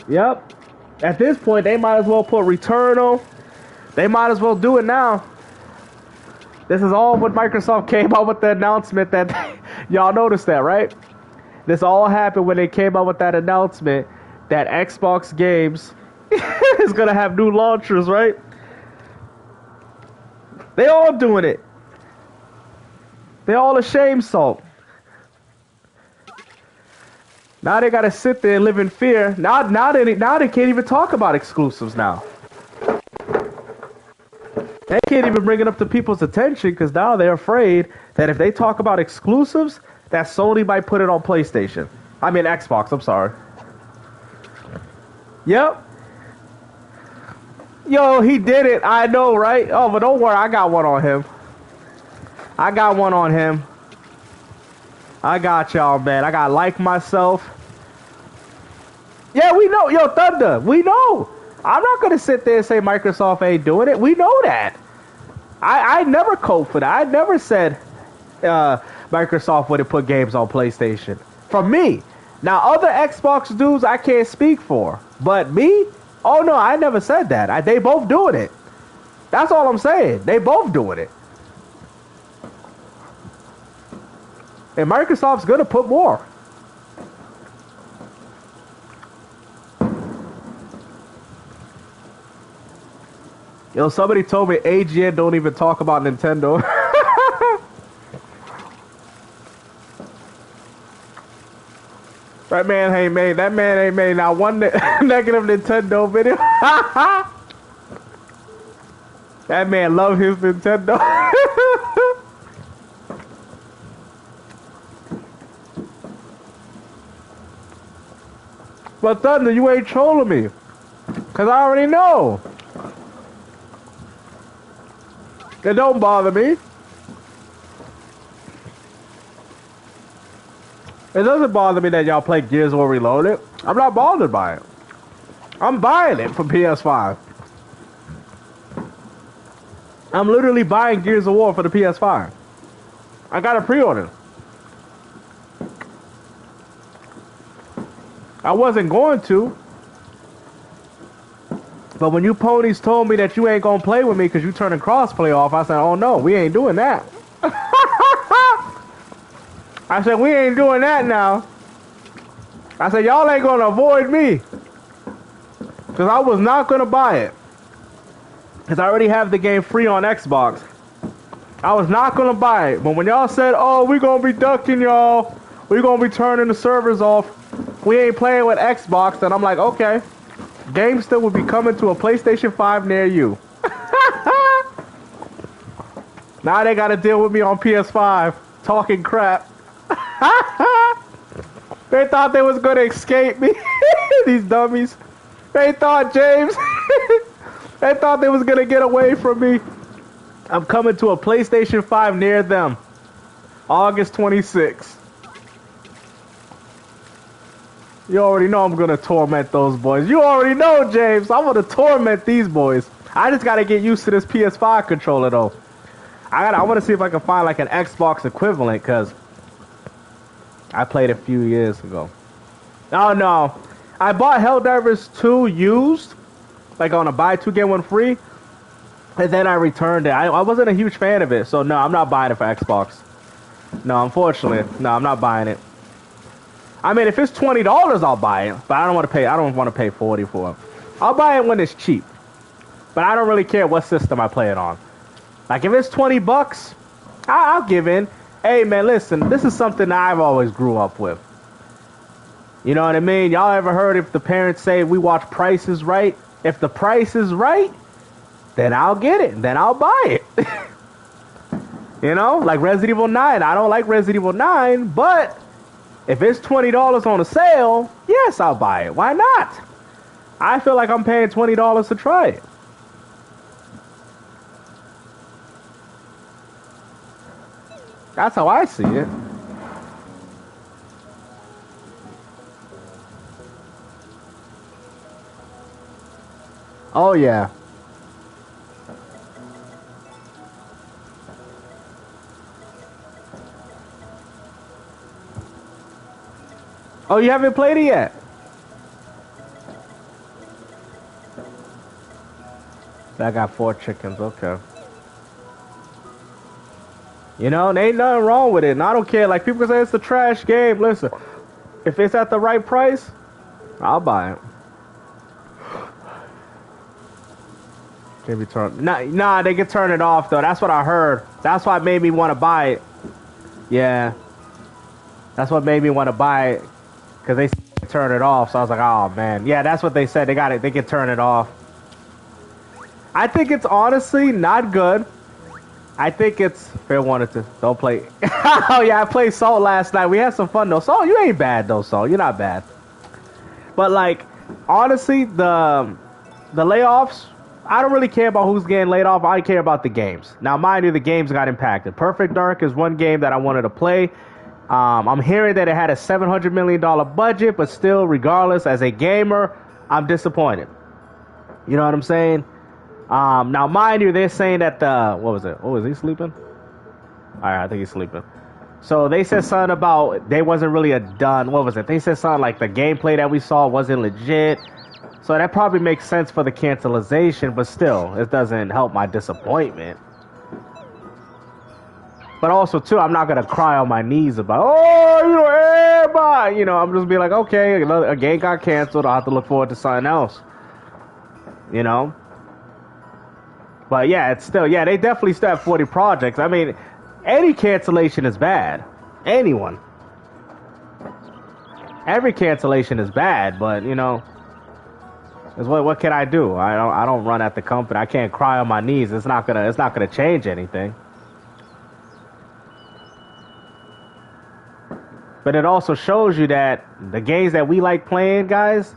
Yep. At this point, they might as well put Returnal. They might as well do it now. This is all what Microsoft came out with the announcement that y'all noticed that, right? This all happened when they came out with that announcement that Xbox games is gonna have new launchers, right? They all doing it. They all a shame salt. Now they gotta sit there and live in fear. Now they can't even talk about exclusives now. They can't even bring it up to people's attention because now they're afraid that if they talk about exclusives, that Sony might put it on PlayStation. I mean Xbox, I'm sorry. Yep. Yo, he did it. I know, right? Oh, but don't worry. I got one on him. I got one on him. I got y'all, man. I got like myself. Yeah, we know. Yo, Thunder, we know. I'm not going to sit there and say Microsoft ain't doing it. We know that. I never code for that. I never said Microsoft wouldn't put games on PlayStation. For me. Now, other Xbox dudes, I can't speak for. But me? Oh, no, I never said that. They both doing it. That's all I'm saying. They both doing it. And Microsoft's going to put more. Yo, somebody told me AGN don't even talk about Nintendo. That man ain't made not one negative Nintendo video. That man love his Nintendo. But Thunder, you ain't trolling me. Cause I already know. It don't bother me. It doesn't bother me that y'all play Gears of War Reloaded. I'm not bothered by it. I'm buying it for PS5. I'm literally buying Gears of War for the PS5. I got a pre-order. I wasn't going to. But when you ponies told me that you ain't gonna play with me because you turning crossplay off, I said, oh no, we ain't doing that. I said, we ain't doing that now. I said, y'all ain't gonna avoid me. Because I was not gonna buy it. Because I already have the game free on Xbox. I was not gonna buy it. But when y'all said, oh, we gonna be ducking y'all, we gonna be turning the servers off, we ain't playing with Xbox, then I'm like, okay. GameStop will be coming to a PlayStation 5 near you. Now they gotta deal with me on PS5, talking crap. They thought they was gonna escape me. These dummies. They thought, James, they thought they was gonna get away from me. I'm coming to a PlayStation 5 near them. August 26th. You already know I'm gonna torment those boys. You already know, James. I'm gonna torment these boys. I just gotta get used to this PS5 controller, though. I wanna see if I can find like an Xbox equivalent, cause I played a few years ago. Oh no, I bought Helldivers 2 used, like on a buy 2 get 1 free, and then I returned it. I wasn't a huge fan of it, so no, I'm not buying it for Xbox. No, unfortunately, no, I'm not buying it. I mean, if it's $20, I'll buy it, but I don't want to pay. I don't want to pay $40 for it. I'll buy it when it's cheap, but I don't really care what system I play it on. Like if it's $20, I'll give in. Hey man, listen, this is something I've always grew up with. You know what I mean? Y'all ever heard if the parents say we watch Price is Right? If the price is right, then I'll get it. Then I'll buy it. You know, like Resident Evil 9. I don't like Resident Evil 9, but if it's $20 on a sale, yes, I'll buy it. Why not? I feel like I'm paying $20 to try it. That's how I see it. Oh, yeah. Oh, you haven't played it yet? I got 4 chickens, okay. You know, there ain't nothing wrong with it, and I don't care. Like, people say it's a trash game. Listen, if it's at the right price, I'll buy it. Can be turned. Nah, they can turn it off, though. That's what I heard. That's what made me want to buy it. Yeah. That's what made me want to buy it. Because they turn it off, so I was like, oh, man. Yeah, that's what they said. They got it. They can turn it off. I think it's honestly not good. I think it's fair wanted to don't play. Oh yeah, I played Salt last night. We had some fun though. Salt, you ain't bad though, Salt. You're not bad. But like, honestly, the layoffs, I don't really care about who's getting laid off. I care about the games. Now, mind you, the games got impacted. Perfect Dark is one game that I wanted to play. I'm hearing that it had a $700 million budget, but still, regardless, as a gamer, I'm disappointed. You know what I'm saying? Now, mind you, they're saying that what was it? Oh, was he sleeping? All right, I think he's sleeping. So they said something about they wasn't really what was it? They said something like the gameplay that we saw wasn't legit. So that probably makes sense for the cancellation, but still, it doesn't help my disappointment. But also, too, I'm not going to cry on my knees about, oh, everybody. I'm just be like, okay, a game got canceled. I'll have to look forward to something else. But yeah, it's still, yeah, they definitely still have 40 projects. I mean, any cancellation is bad. Anyone. Every cancellation is bad, but, what can I do? I don't run at the company. I can't cry on my knees. It's not gonna change anything. But it also shows you that the games that we like playing, guys,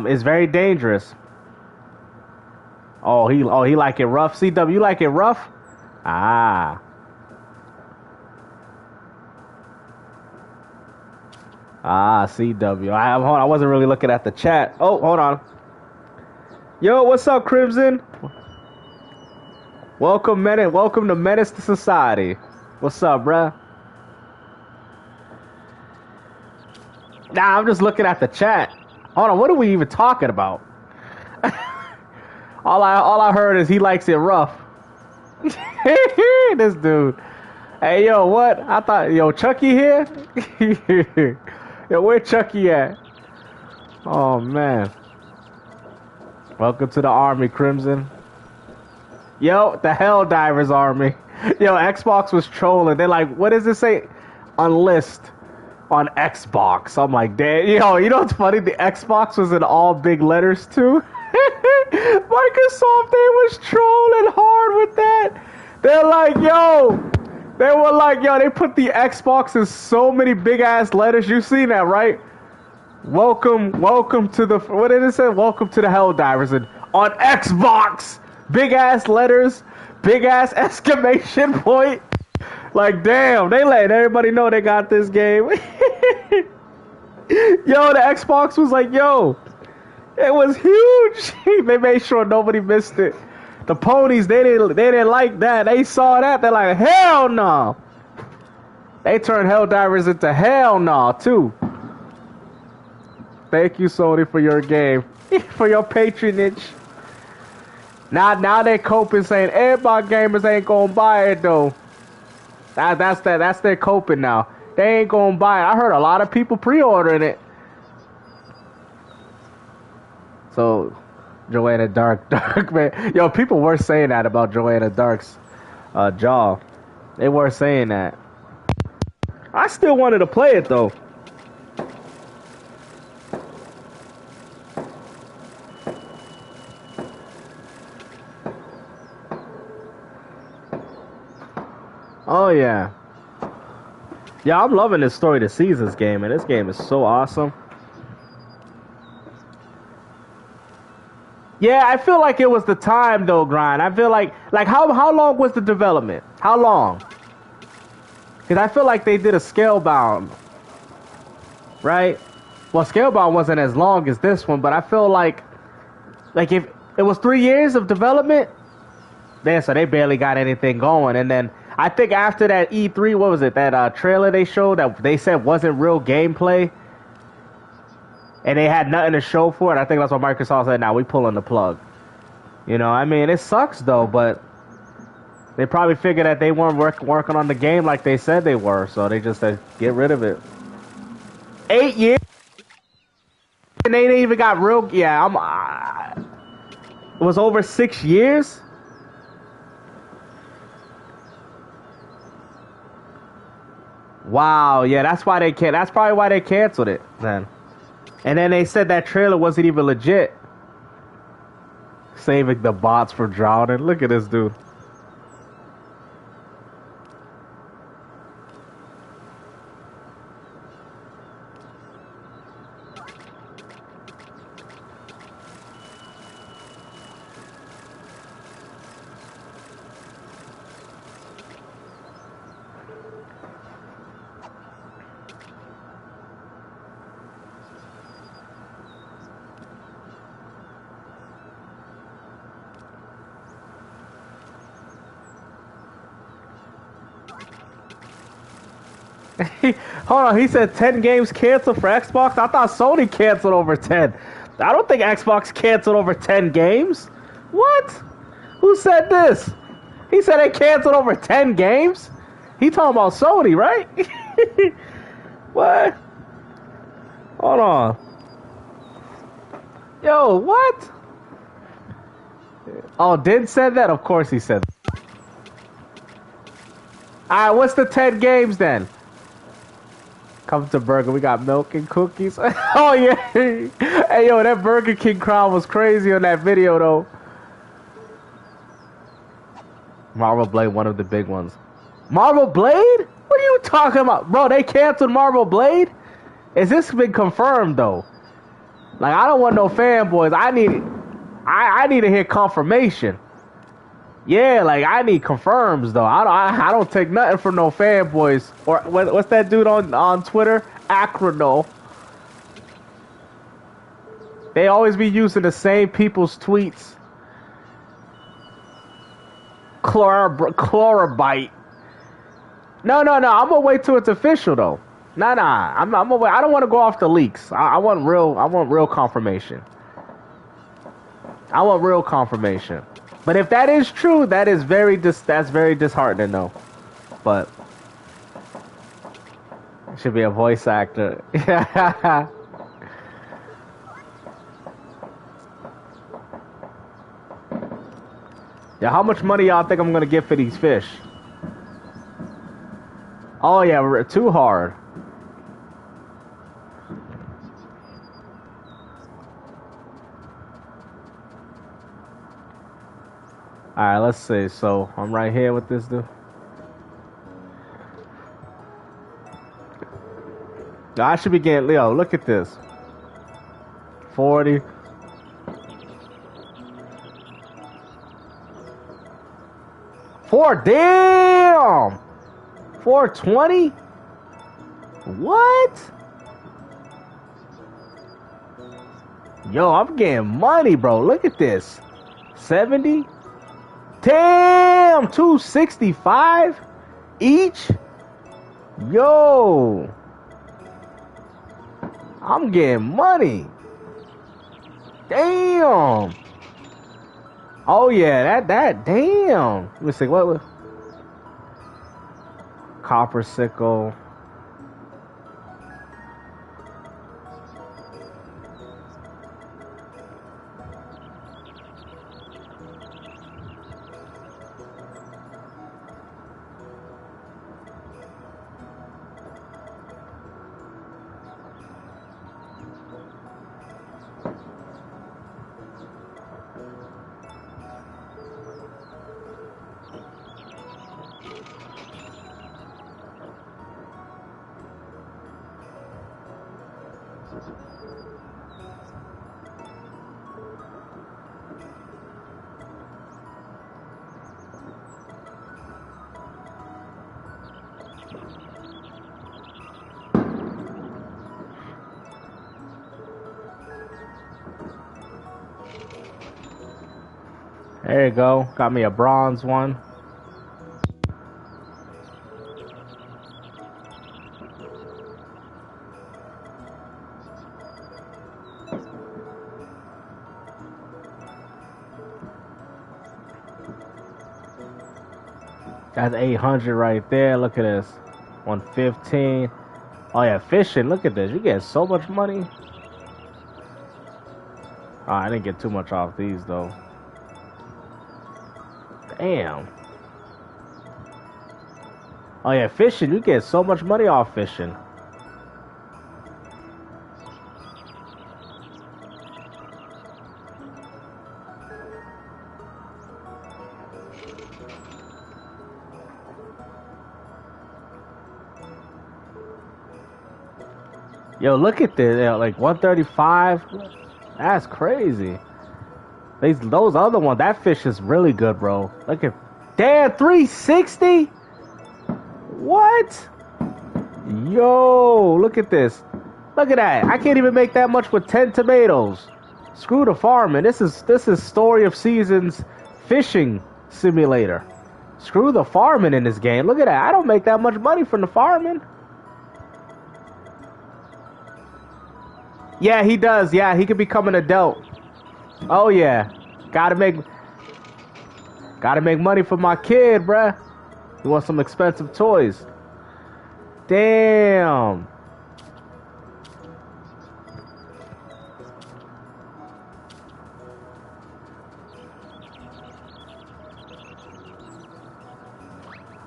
is very dangerous. he like it rough. CW, you like it rough? Ah. CW. I wasn't really looking at the chat. Oh, hold on. Yo, what's up, Crimson? Welcome to Menace to Society. What's up, bruh? Nah, I'm just looking at the chat. Hold on, what are we even talking about? all I heard is he likes it rough. This dude. Hey, yo, what? I thought, yo, Chucky here? Yo, where Chucky at? Oh, man. Welcome to the army, Crimson. Yo, the Helldivers army. Yo, Xbox was trolling. They're like, what does it say? Unlist on Xbox. I'm like, damn. Yo, you know what's funny? The Xbox was in all big letters, too. Microsoft, they was trolling hard with that. They're like, yo. They were like, yo, they put the Xbox in so many big-ass letters. You seen that, right? Welcome to the... What did it say? Welcome to the Helldivers. And on Xbox, big-ass letters, big-ass exclamation point. Like, damn, they let everybody know they got this game. Yo, the Xbox was like, yo, it was huge. They made sure nobody missed it. The ponies, they didn't like that. They saw that. They're like, hell no. They turned Helldivers into hell no, too. Thank you, Sony, for your game. For your patronage. Now they're coping saying, everybody gamers ain't gonna buy it, though. That's their coping now. They ain't gonna buy it. I heard a lot of people pre-ordering it. So... Joanna Dark, man. Yo, people were saying that about Joanna Dark's jaw. They were saying that. I still wanted to play it, though. Oh, yeah. Yeah, I'm loving this Story to Seasons game, and this game is so awesome. Yeah, I feel like it was the time though, Grind. I feel like how long was the development? How long? Because I feel like they did a Scalebound, right? Well, Scalebound wasn't as long as this one, but I feel like if it was 3 years of development, then so they barely got anything going. And then I think after that E3, what was it? That trailer they showed that they said wasn't real gameplay. And they had nothing to show for it. I think that's what Microsoft said. Now we pulling the plug. You know, I mean, it sucks though, but they probably figured that they weren't working on the game like they said they were, so they just said get rid of it. 8 years, and they didn't even got real. Yeah, it was over 6 years. Wow. Yeah, that's why they can't. That's probably why they canceled it then. And then they said that trailer wasn't even legit. Saving the bots for drowning. Look at this dude. Hold on, he said 10 games canceled for Xbox? I thought Sony canceled over 10. I don't think Xbox canceled over 10 games. What? Who said this? He said they canceled over 10 games? He talking about Sony, right? What? Hold on. Yo, what? Oh, Din said that? Of course he said that. Alright, what's the 10 games then? Come to Burger, we got milk and cookies. Oh yeah. Hey yo, that Burger King crowd was crazy on that video though. Marvel Blade, one of the big ones. Marvel Blade? What are you talking about? Bro, they canceled Marvel Blade? Is this been confirmed though? Like, I don't want no fanboys. I need to hear confirmation. Yeah, like I need confirms though. I don't take nothing from no fanboys or what's that dude on Twitter? Acrono. They always be using the same people's tweets. Chlorabite. No. I'm gonna wait till it's official though. Nah. I'm gonna wait. I don't want to go off the leaks. I want real confirmation. I want real confirmation. But if that is true, that's very disheartening though. But it should be a voice actor. Yeah, how much money y'all think I'm gonna get for these fish? Oh yeah, too hard. Alright, let's see. So I'm right here with this dude. I should be getting Leo, look at this. 40. Damn! 420? What? Yo, I'm getting money, bro. Look at this. 70? Damn! 265 each? Yo! I'm getting money. Damn! Oh yeah, that damn. Let me see, what was copper sickle. There you go. Got me a bronze one. That's 800 right there. Look at this. 115. Oh yeah, fishing. Look at this. You get so much money. Oh, I didn't get too much off these though. Damn. Oh yeah, fishing. You get so much money off fishing. Yo, look at this. Like 135. That's crazy. Those other ones, that fish is really good, bro. Look at, damn, 360. What? Yo, look at this. Look at that. I can't even make that much with 10 tomatoes. Screw the farming. This is Story of Seasons fishing simulator. Screw the farming in this game. Look at that. I don't make that much money from the farming. Yeah, he does. Yeah, he could become an adult. Oh yeah. Gotta make money for my kid, bruh. He wants some expensive toys. Damn.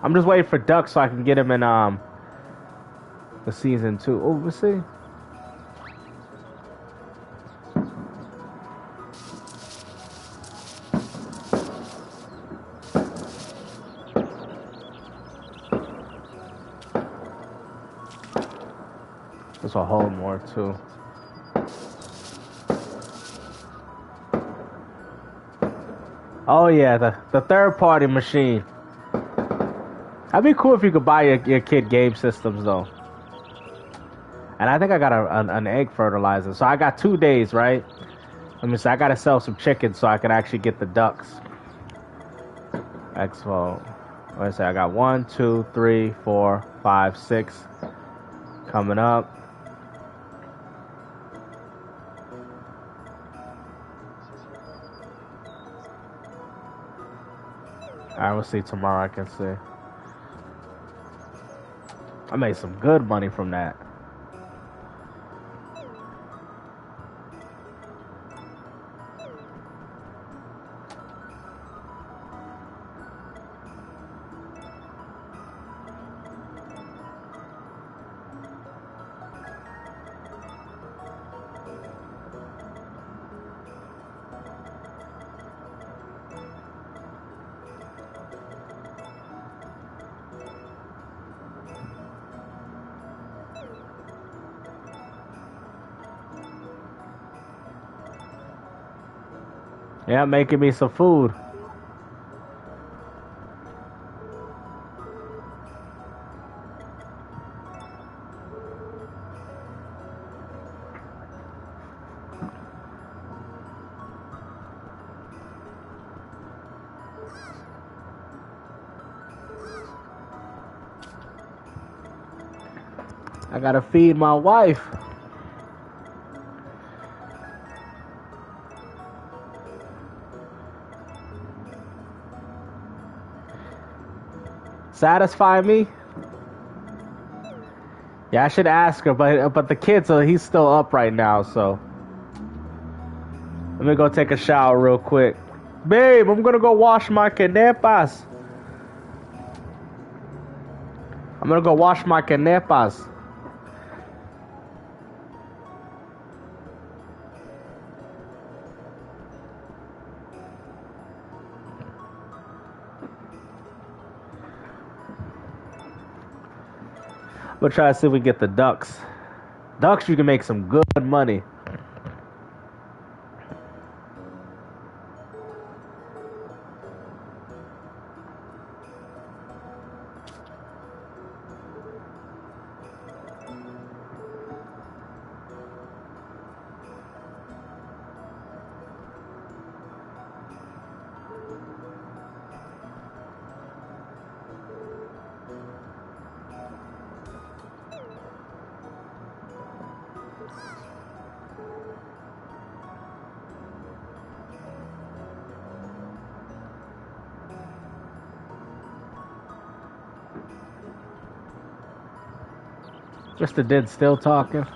I'm just waiting for Duck so I can get him in the season 2. Oh, let's see. This will hold more too. Oh yeah, the third party machine. That'd be cool if you could buy your kid game systems though. And I think I got an egg fertilizer. So I got 2 days, right? Let me see. I gotta sell some chickens so I can actually get the ducks. Expo. Let's say I got 1, 2, 3, 4, 5, 6 coming up. Alright, we'll see tomorrow. I can see. I made some good money from that. Yeah, making me some food. I gotta feed my wife. Satisfy me? Yeah, I should ask her, but the kid, so he's still up right now, so let me go take a shower real quick. Babe, I'm gonna go wash my canepas. I'm gonna go wash my canepas. We'll try to see if we get the ducks. Ducks, you can make some good money. Mr. Did still talking.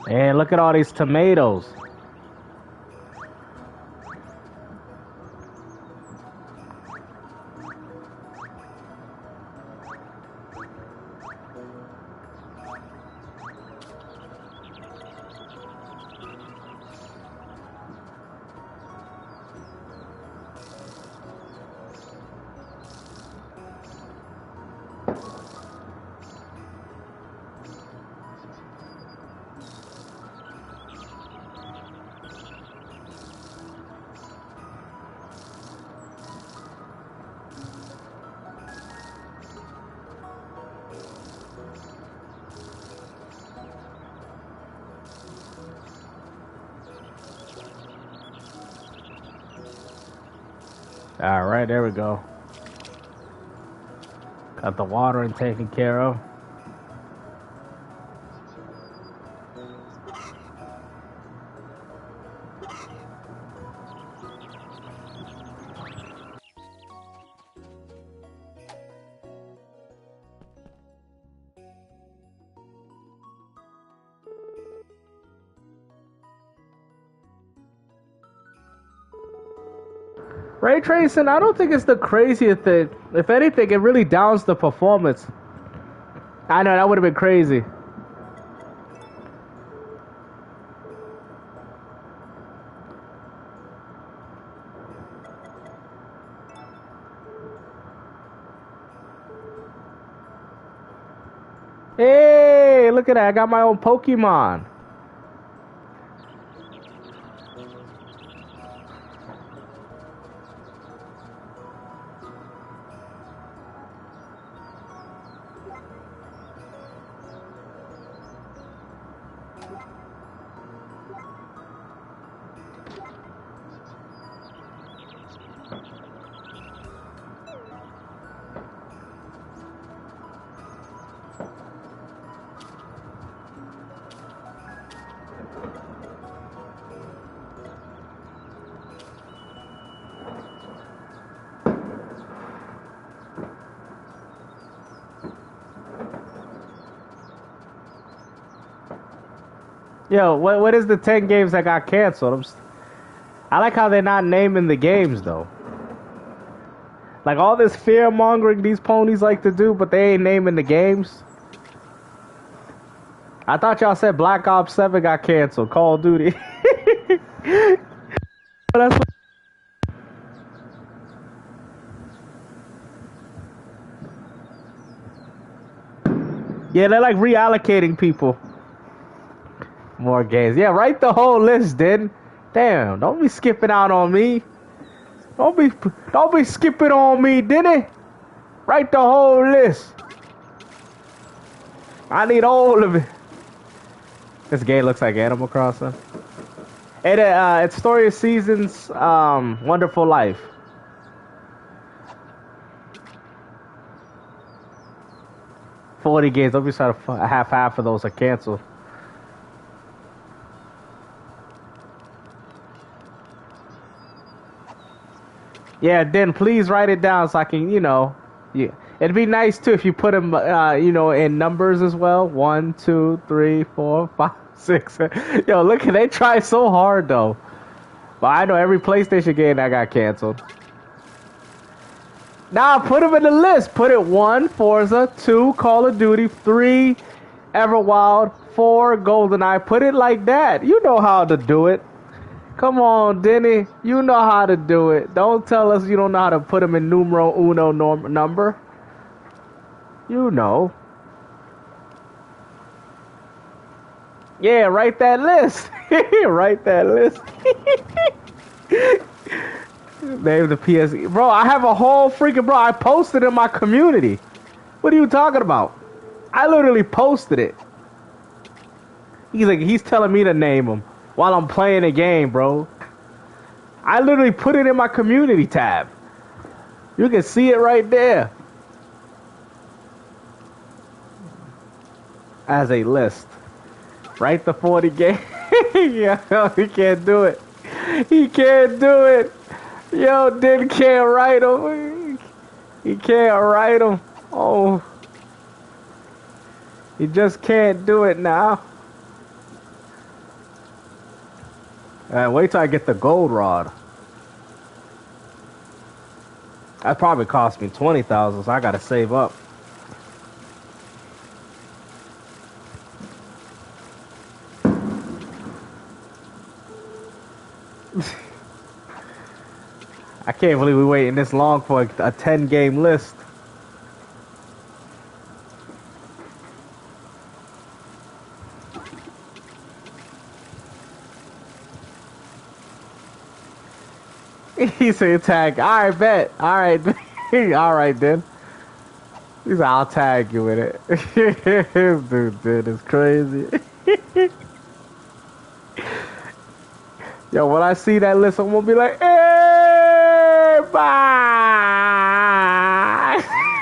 And look at all these tomatoes. All right, there we go. Got the watering taken care of. Ray tracing, I don't think it's the craziest thing. If anything, it really downs the performance. I know, that would have been crazy. Hey, look at that. I got my own Pokemon. Yo, what is the 10 games that got canceled? I like how they're not naming the games, though. Like, all this fear-mongering these ponies like to do, but they ain't naming the games. I thought y'all said Black Ops 7 got canceled. Call of Duty. That's yeah, they're like reallocating people. More games. Yeah, write the whole list, then. Damn, don't be skipping out on me. Don't be skipping on me, did it? Write the whole list. I need all of it. This game looks like Animal Crossing. It's Story of Seasons, Wonderful Life. $40 games. Don't be trying to half of those are canceled. Yeah, then please write it down so I can, yeah. It'd be nice too if you put them, in numbers as well. 1, 2, 3, 4, 5, 6. Yo, look, they try so hard though. But I know every PlayStation game that got canceled. Nah, put them in the list. Put it 1, Forza, 2, Call of Duty, 3, Everwild, 4, GoldenEye. Put it like that. You know how to do it. Come on, Denny. You know how to do it. Don't tell us you don't know how to put them in numero uno number. You know. Yeah, write that list. Write that list. Name the PS. Bro, I have a whole freaking... Bro, I posted in my community. What are you talking about? I literally posted it. He's telling me to name them while I'm playing a game, bro. I literally put it in my community tab. You can see it right there. As a list. Write the 40 game. Yeah, he can't do it. He can't do it. Yo, Din can't write them. He can't write them. Oh. He just can't do it now. Wait till I get the gold rod. That probably cost me 20,000, so I gotta save up. I can't believe we're waiting this long for a 10-game list. He said tag. Alright, bet. Alright. Alright, then. He said, I'll tag you with it. Dude, it's crazy. Yo, when I see that list, I'm gonna be like, hey, bye.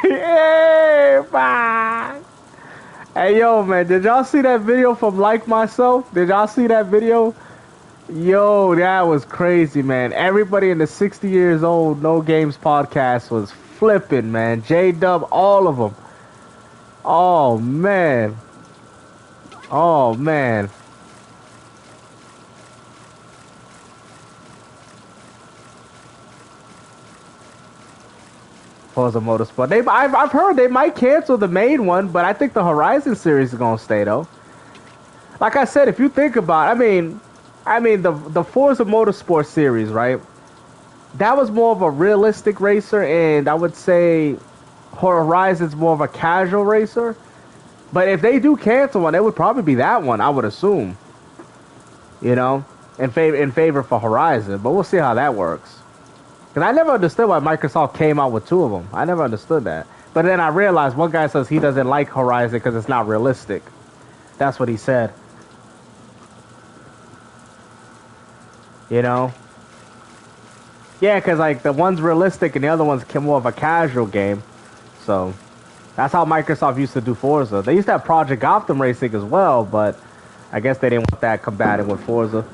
Hey, bye. Hey, yo, man, did y'all see that video from Like Myself? Did y'all see that video? Yo, that was crazy, man. Everybody in the 60 years old No Games podcast was flipping, man. J-Dub, all of them. Oh, man. Oh, man. Forza Motorsport. I've heard they might cancel the main one, but I think the Horizon series is gonna stay though. Like I said, if you think about it, I mean the Forza Motorsport series, right? That was more of a realistic racer, and I would say Horizon's more of a casual racer. But if they do cancel one, it would probably be that one, I would assume. You know, in favor for Horizon. But we'll see how that works. Because I never understood why Microsoft came out with two of them. I never understood that. But then I realized one guy says he doesn't like Horizon because it's not realistic. That's what he said. You know? Yeah, because like the one's realistic and the other one's more of a casual game. So that's how Microsoft used to do Forza. They used to have Project Gotham Racing as well, but I guess they didn't want that combating with Forza.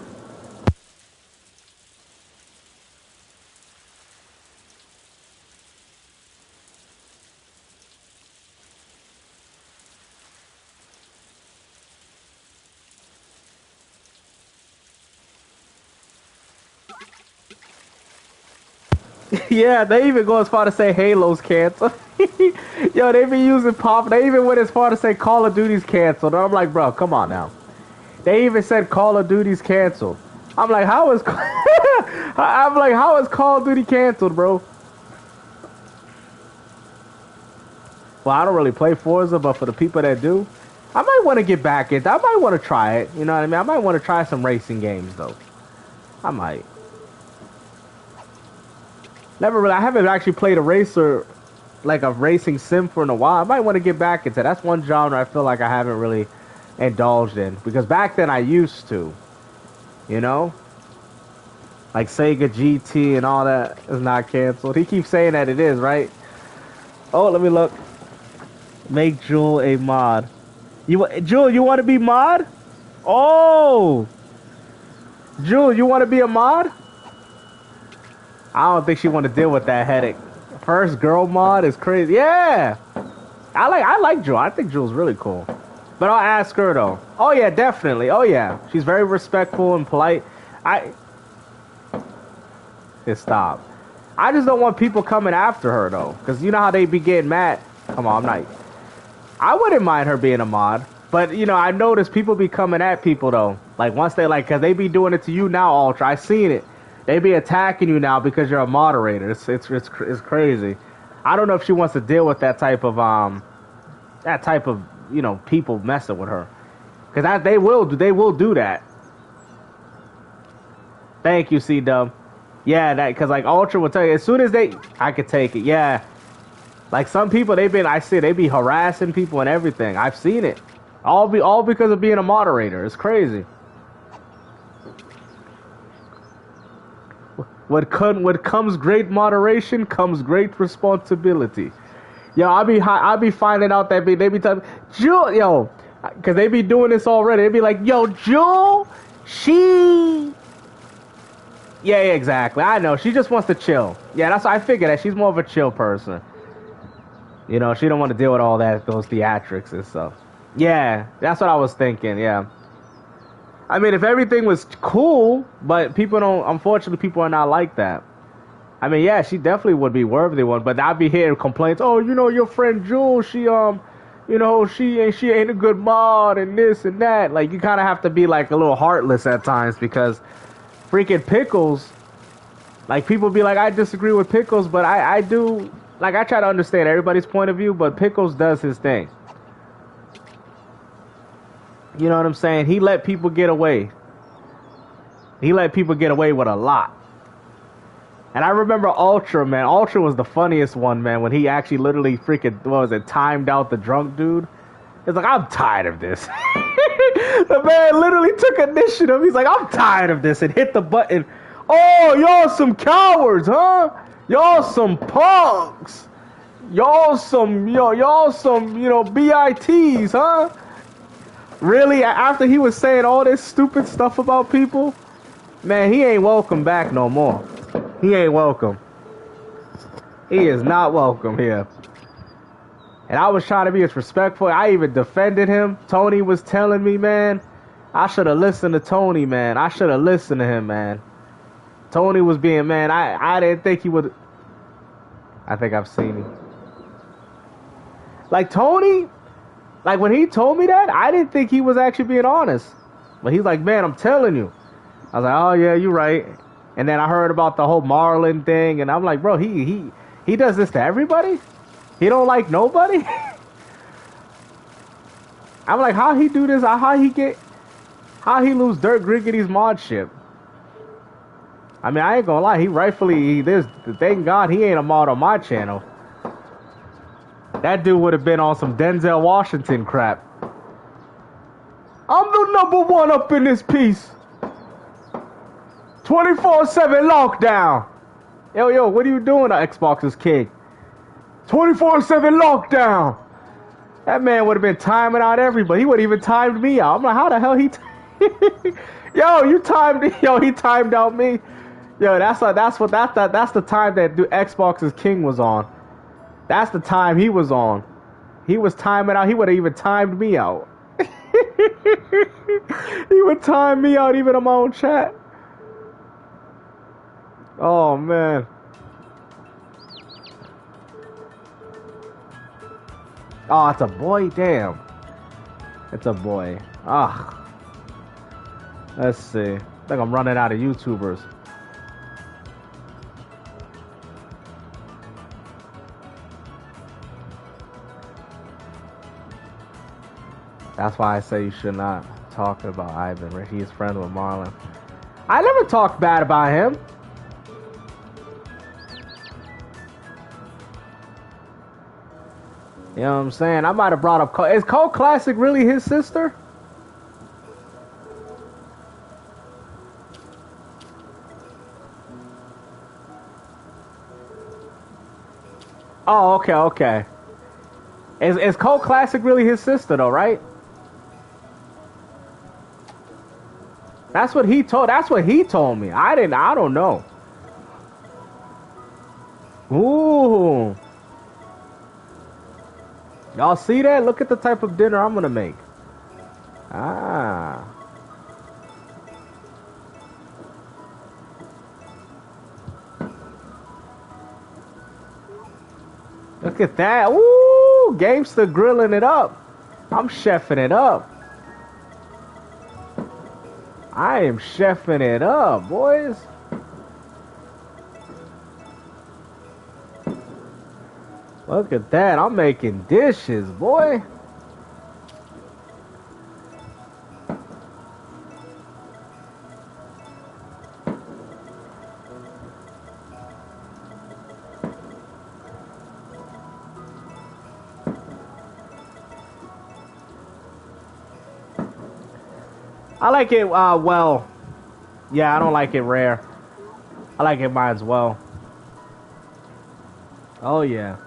Yeah, they even go as far to say Halo's canceled. Yo, they be using pop. They even went as far to say Call of Duty's canceled. And I'm like, bro, come on now. They even said Call of Duty's canceled. I'm like, how is how is Call of Duty canceled, bro? Well, I don't really play Forza, but for the people that do, I might want to get back into. I might want to try it. You know what I mean? I might want to try some racing games though. I might. Never really. I haven't actually played a racer, like a racing sim for in a while. I might want to get back into. That's one genre I feel like I haven't really indulged in because back then I used to. You know, like Sega GT and all that is not canceled. He keeps saying that it is, right? Oh, let me look. Make Jewel a mod. Jewel, you want to be mod? Oh, Jewel, you want to be a mod? I don't think she want to deal with that headache. First girl mod is crazy. Yeah, I like Jewel. I think Jewel's really cool. But I'll ask her though. Oh yeah, definitely. Oh yeah, she's very respectful and polite. Stop. I just don't want people coming after her though, because you know how they be getting mad. Come on, I'm not. I wouldn't mind her being a mod, but you know I notice people be coming at people though. Like once they like, cause they be doing it to you now, Ultra. I seen it. They be attacking you now because you're a moderator. It's crazy. I don't know if she wants to deal with that type of you know people messing with her, because they will do that. Thank you, C-Dub. Yeah, that because like Ultra will tell you as soon as I could take it. Yeah, like some people they be harassing people and everything. I've seen it. All because of being a moderator. It's crazy. What comes great moderation comes great responsibility. Yo, I be finding out that they be telling Jewel, yo, because they be doing this already. They be like, yo, Jewel, yeah, exactly. I know. She just wants to chill. Yeah, that's I figured that she's more of a chill person. You know, she don't want to deal with all those theatrics and stuff. Yeah, that's what I was thinking. Yeah. I mean, if everything was cool, but unfortunately, people are not like that. I mean, yeah, she definitely would be worthy one, but I'd be hearing complaints. Oh, you know, your friend Jewel, she you know, she ain't a good mod and this and that. Like, you kind of have to be like a little heartless at times because freaking Pickles, like people be like, I disagree with Pickles, but I do, like I try to understand everybody's point of view, but Pickles does his thing. You know what I'm saying? He let people get away. He let people get away with a lot. And I remember Ultra, man. Ultra was the funniest one, man, when he actually literally freaking, what was it, timed out the drunk dude. It's like, I'm tired of this. The man literally took initiative. He's like, I'm tired of this, and hit the button. Oh, y'all some cowards, huh? Y'all some punks. Y'all some, you know, BITs, huh? Really? After he was saying all this stupid stuff about people? Man, he ain't welcome back no more. He ain't welcome. He is not welcome here. And I was trying to be as respectful. I even defended him. Tony was telling me, man, I should have listened to Tony, man. I should have listened to him, man. Tony was being, man, I didn't think he would. I think I've seen him. Like, Tony, like, when he told me that, I didn't think he was actually being honest. But he's like, man, I'm telling you. I was like, oh, yeah, you're right. And then I heard about the whole Marlon thing, and I'm like, bro, he does this to everybody? He don't like nobody? I'm like, how he do this? How he lose Dirt Griggity's mod ship? I mean, I ain't gonna lie, he rightfully, thank God he ain't a mod on my channel. That dude would have been on some Denzel Washington crap. I'm the number one up in this piece. 24/7 lockdown. Yo, what are you doing, Xbox's king? 24/7 lockdown. That man would have been timing out everybody. He would have even timed me out. I'm like, how the hell he? Yo, he timed out me. Yo, that's the time that Xbox's king was on. That's the time he was on. He was timing out. He would have even timed me out. He would time me out even on my own chat. Oh man. Oh, it's a boy. Damn. It's a boy. Ah. Let's see. I think I'm running out of YouTubers. That's why I say you should not talk about Ivan. He's friends with Marlon. I never talked bad about him. You know what I'm saying? I might have brought up Is Cold Classic really his sister? Oh, okay. Is Cold Classic really his sister though, right? That's what he told me. I don't know. Ooh. Y'all see that? Look at the type of dinner I'm gonna make. Ah. Look at that. Ooh, Gamester grilling it up. I'm chefing it up. I am chefing it up, boys. Look at that. I'm making dishes, boy. I like it, well. Yeah, I don't like it rare. I like it mine's well. Oh, yeah.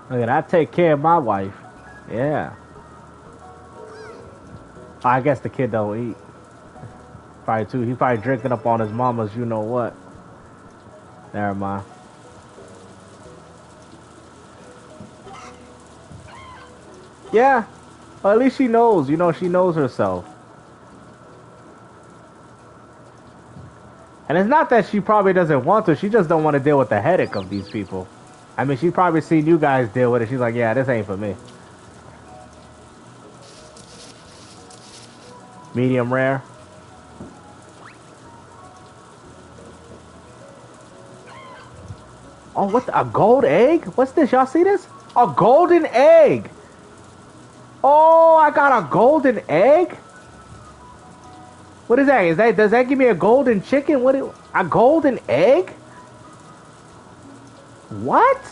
Look at that. I take care of my wife. Yeah. I guess the kid don't eat. Probably too. He's probably drinking up on his mama's you know what. Never mind. Yeah. Well, at least she knows. You know, she knows herself. And it's not that she probably doesn't want to. She just don't want to deal with the headache of these people. I mean, she's probably seen you guys deal with it. She's like, yeah, this ain't for me. Medium rare. Oh, what a gold egg? What's this? Y'all see this? A golden egg. Oh, I got a golden egg? What is that? Does that give me a golden chicken? A golden egg? What?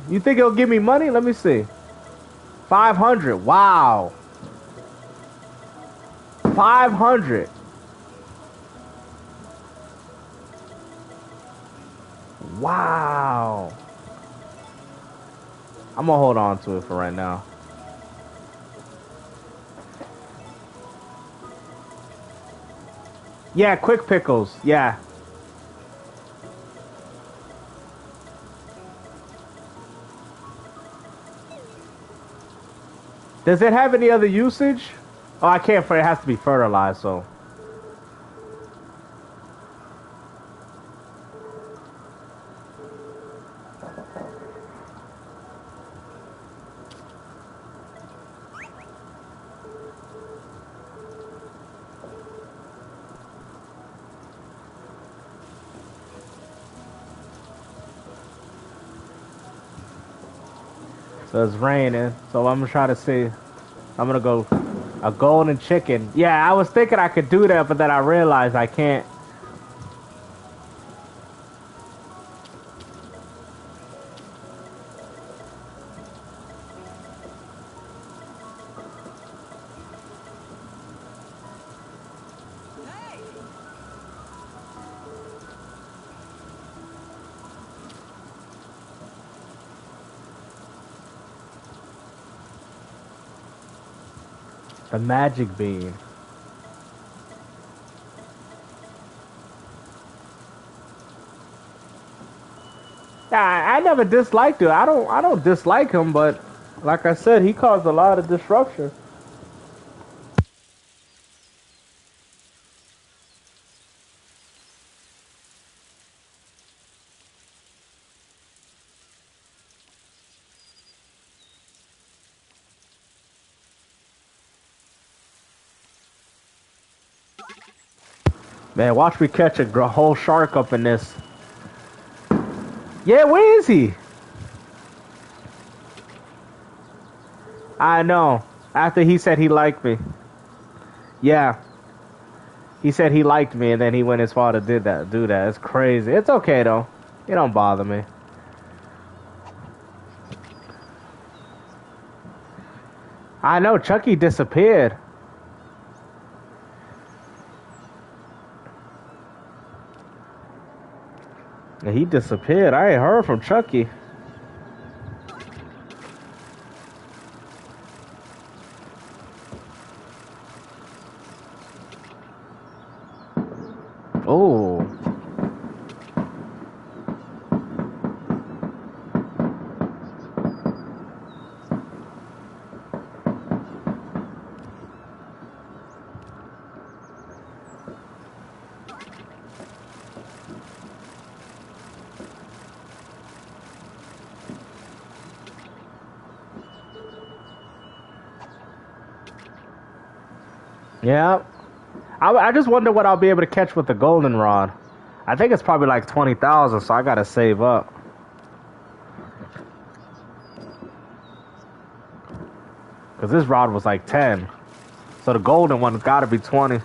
You think it'll give me money? Let me see. 500. Wow. 500. Wow. I'm gonna hold on to it for right now. Yeah, quick pickles. Yeah. Does it have any other usage? Oh, I can't. It has to be fertilized, so. So it's raining. So I'm gonna try to see. I'm gonna go a golden chicken. Yeah, I was thinking I could do that, but then I realized I can't. The magic bean. Yeah, I never disliked it. I don't dislike him, but like I said, he caused a lot of disruption. Man, watch me catch a whole shark up in this. Yeah, where is he? I know. After he said he liked me. Yeah. He said he liked me, and then he went as far to do that. It's crazy. It's okay, though. It don't bother me. I know, Chucky disappeared. Yeah, he disappeared. I ain't heard from Chucky. Oh. Yeah. I just wonder what I'll be able to catch with the goldenrod. I think it's probably like 20,000, so I gotta save up. Cause this rod was like 10. So the golden one's gotta be 20.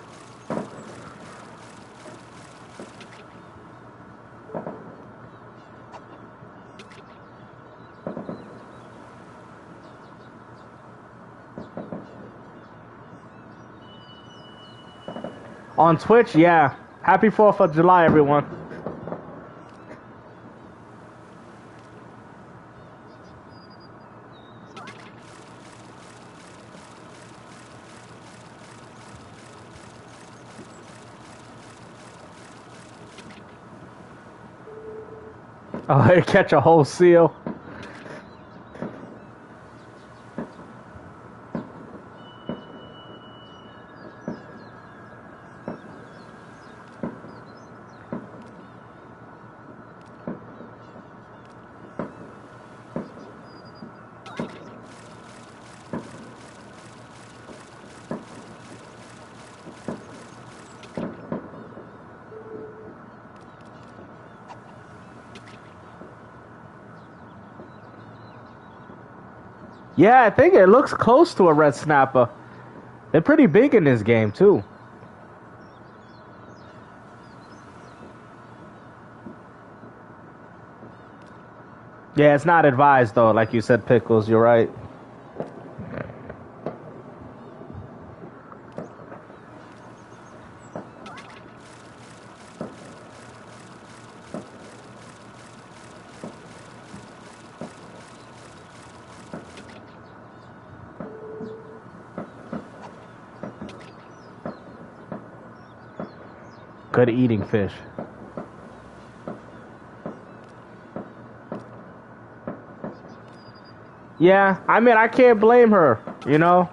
On Twitch, yeah. Happy 4th of July, everyone. Oh, catch a whole seal. Yeah, I think it looks close to a red snapper. They're pretty big in this game, too. Yeah, it's not advised, though. Like you said, Pickles, you're right. Good eating fish. Yeah, I mean, I can't blame her, you know?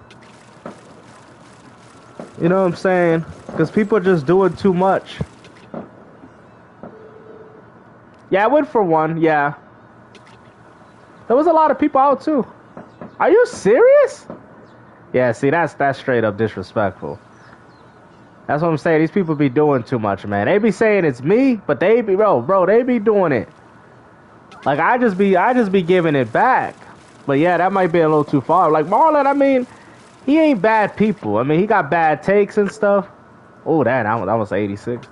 You know what I'm saying? Because people are just doing too much. Yeah, I went for one, yeah. There was a lot of people out, too. Are you serious? Yeah, see, that's straight up disrespectful. That's what I'm saying. These people be doing too much, man. They be saying it's me, but they be, bro, they be doing it. Like, I just be giving it back. But yeah, that might be a little too far. Like Marlon, I mean, he ain't bad people. I mean, he got bad takes and stuff. Oh, that was 86.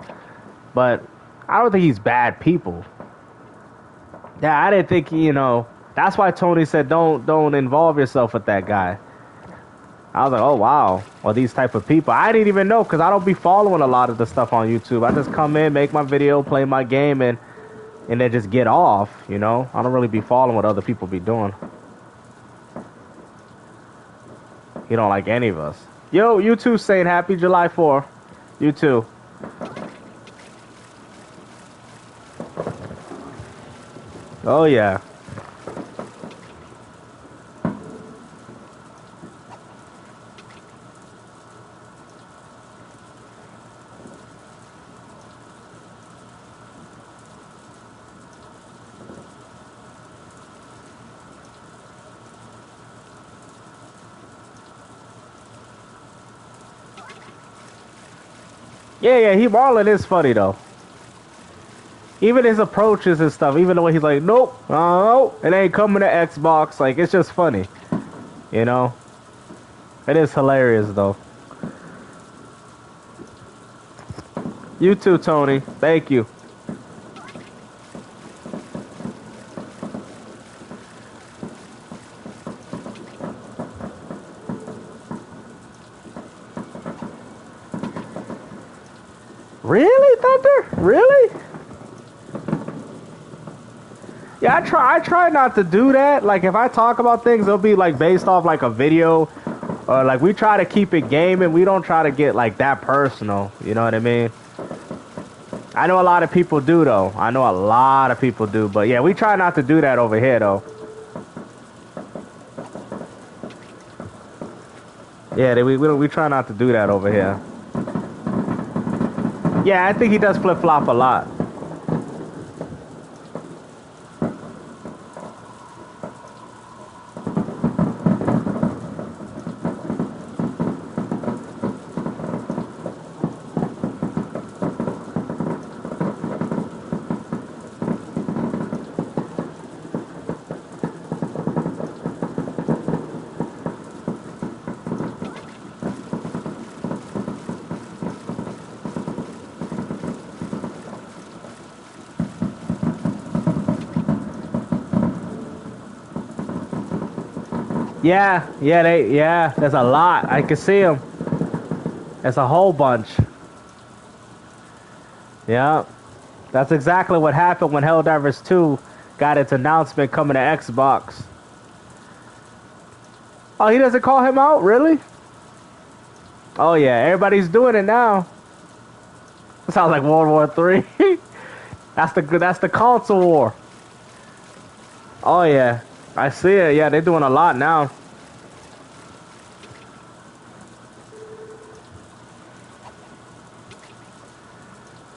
But I don't think he's bad people. Yeah, I didn't think, you know, that's why Tony said don't involve yourself with that guy. I was like, oh wow, well these type of people. I didn't even know because I don't be following a lot of the stuff on YouTube. I just come in, make my video, play my game, and then just get off. You know, I don't really be following what other people be doing. He don't like any of us. Yo, you too, saying happy July 4th. You too. Oh yeah. Yeah, Marlon is funny though. Even his approaches and stuff, even the way he's like, nope, no, it ain't coming to Xbox. Like, it's just funny. You know? It is hilarious though. You too, Tony. Thank you. Really, Thunder? Really? Yeah, I try not to do that. Like, if I talk about things, it'll be like based off like a video, or like we try to keep it gaming. We don't try to get like that personal. You know what I mean? I know a lot of people do though. I know a lot of people do, but yeah, we try not to do that over here though. Yeah, we try not to do that over here. Yeah, I think he does flip-flop a lot. Yeah, there's a lot. I can see them. There's a whole bunch. Yeah, that's exactly what happened when Helldivers 2 got its announcement coming to Xbox. Oh, he doesn't call him out? Really? Oh yeah, everybody's doing it now. It sounds like World War III. That's the console war. Oh yeah, I see it. Yeah, they're doing a lot now.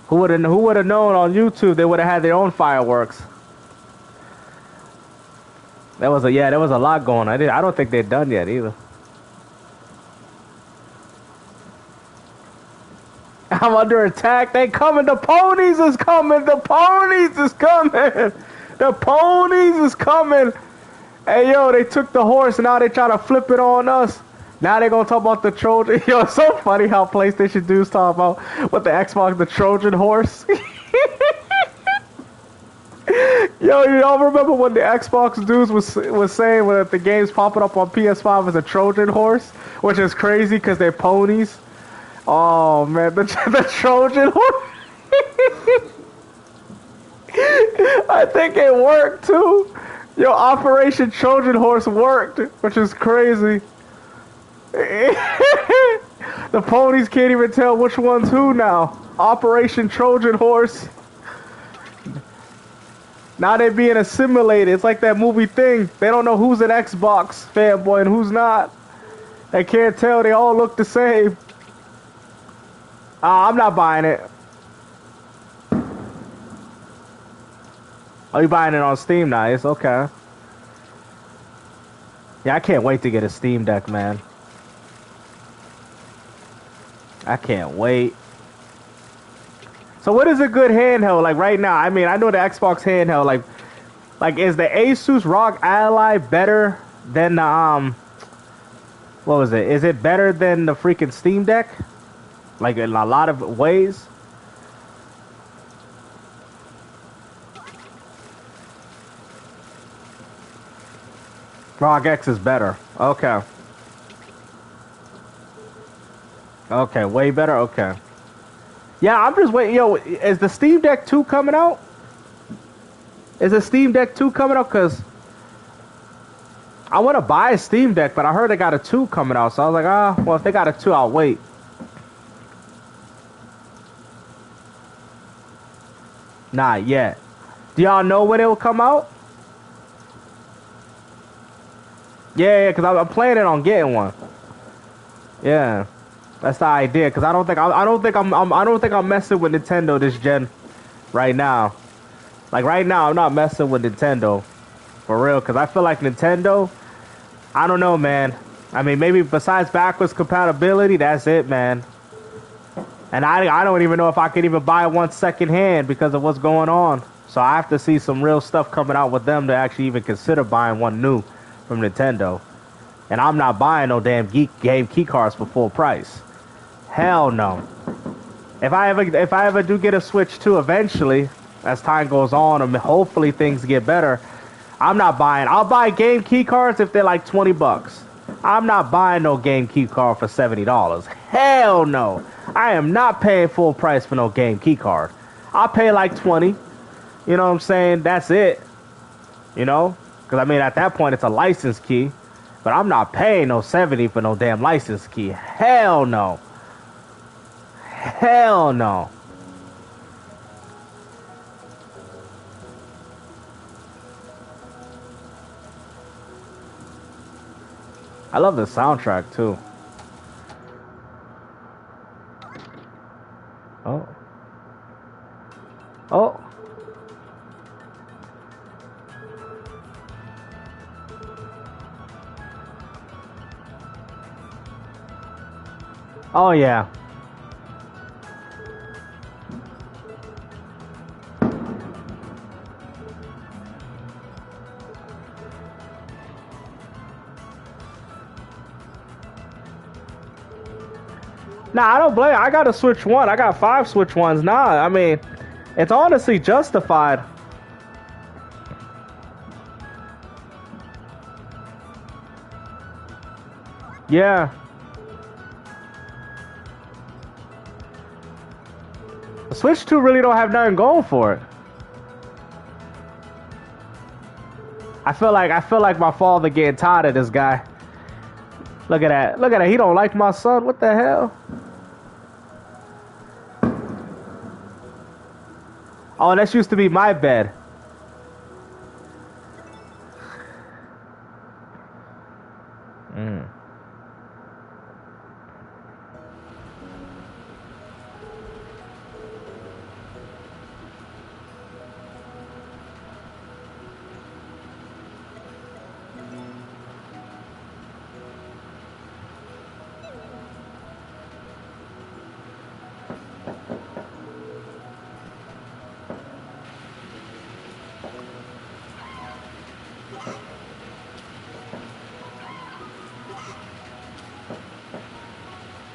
Who would have known on YouTube they would have had their own fireworks? There was a lot going on. I don't think they're done yet either. I'm under attack. They coming. The ponies is coming. The ponies is coming. The ponies is coming. Hey yo, they took the horse and now they try to flip it on us. Now they're gonna talk about the Trojan. Yo, it's so funny how PlayStation dudes talk about what the Xbox, the Trojan horse. Yo, you all remember when the Xbox dudes was saying when the game's popping up on PS5 as a Trojan horse, which is crazy because they're ponies. Oh man, the Trojan horse. I think it worked too. Yo, Operation Trojan Horse worked, which is crazy. The ponies can't even tell which one's who now. Operation Trojan Horse. Now they're being assimilated. It's like that movie Thing. They don't know who's an Xbox fanboy and who's not. They can't tell. They all look the same. I'm not buying it. Oh, you buying it on Steam? Nice. Okay. Yeah, I can't wait to get a Steam Deck, man. I can't wait. So what is a good handheld like right now? I mean, I know the Xbox handheld like is the Asus ROG Ally better than the what was it? Is it better than the freaking Steam Deck? Like in a lot of ways. ROG X is better. Okay. Okay, way better. Okay. Yeah, I'm just waiting. Yo, is the Steam Deck 2 coming out? Is the Steam Deck 2 coming out? Because I want to buy a Steam Deck, but I heard they got a 2 coming out. So I was like, well, if they got a 2, I'll wait. Not yet. Do y'all know when it will come out? Yeah, because I'm planning on getting one. Yeah, that's the idea. Because I don't think I'm messing with Nintendo this gen right now. Like right now, I'm not messing with Nintendo for real. Because I feel like Nintendo, I don't know, man. I mean, maybe besides backwards compatibility, that's it, man. And I don't even know if I could even buy one second hand because of what's going on. So I have to see some real stuff coming out with them to actually even consider buying one new from Nintendo. And I'm not buying no damn game key cards for full price. Hell no. If I ever do get a Switch 2 eventually, as time goes on and hopefully things get better, I'm not buying. I'll buy game key cards if they're like 20 bucks. I'm not buying no game key card for $70. Hell no. I am not paying full price for no game key card. I'll pay like 20. You know what I'm saying? That's it. You know? Because, I mean, at that point, it's a license key. But I'm not paying no 70 for no damn license key. Hell no. Hell no. I love the soundtrack, too. Oh. Oh. Oh, yeah. Nah, I don't blame. I got a Switch 1. I got 5 Switch 1s. Nah, I mean, it's honestly justified. Yeah. The Switch 2 really don't have nothing going for it. I feel like my father getting tired of this guy. Look at that. Look at that. He don't like my son. What the hell? Oh, that used to be my bed.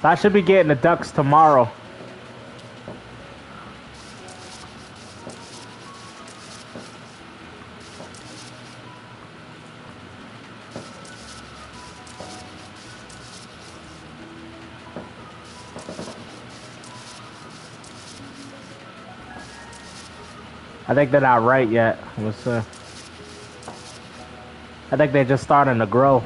I should be getting the ducks tomorrow. I think they're not right yet. Let's see. I think they're just starting to grow.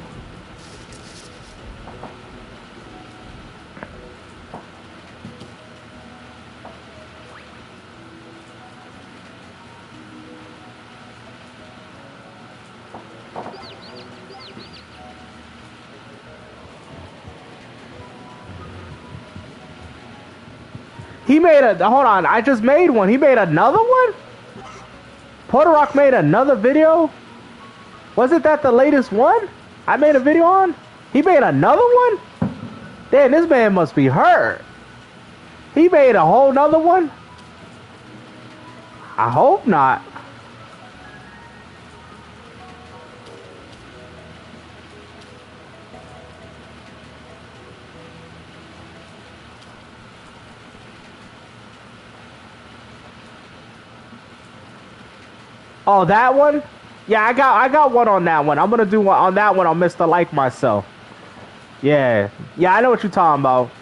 He made a, hold on, I just made one. He made another one? Porter Rock made another video? Wasn't that the latest one I made a video on? He made another one? Damn, this man must be hurt. He made a whole nother one? I hope not. Oh, that one? Yeah, I got one on that one. I'm gonna do one on that one on Mr. Like Myself. Yeah. Yeah, I know what you're talking about.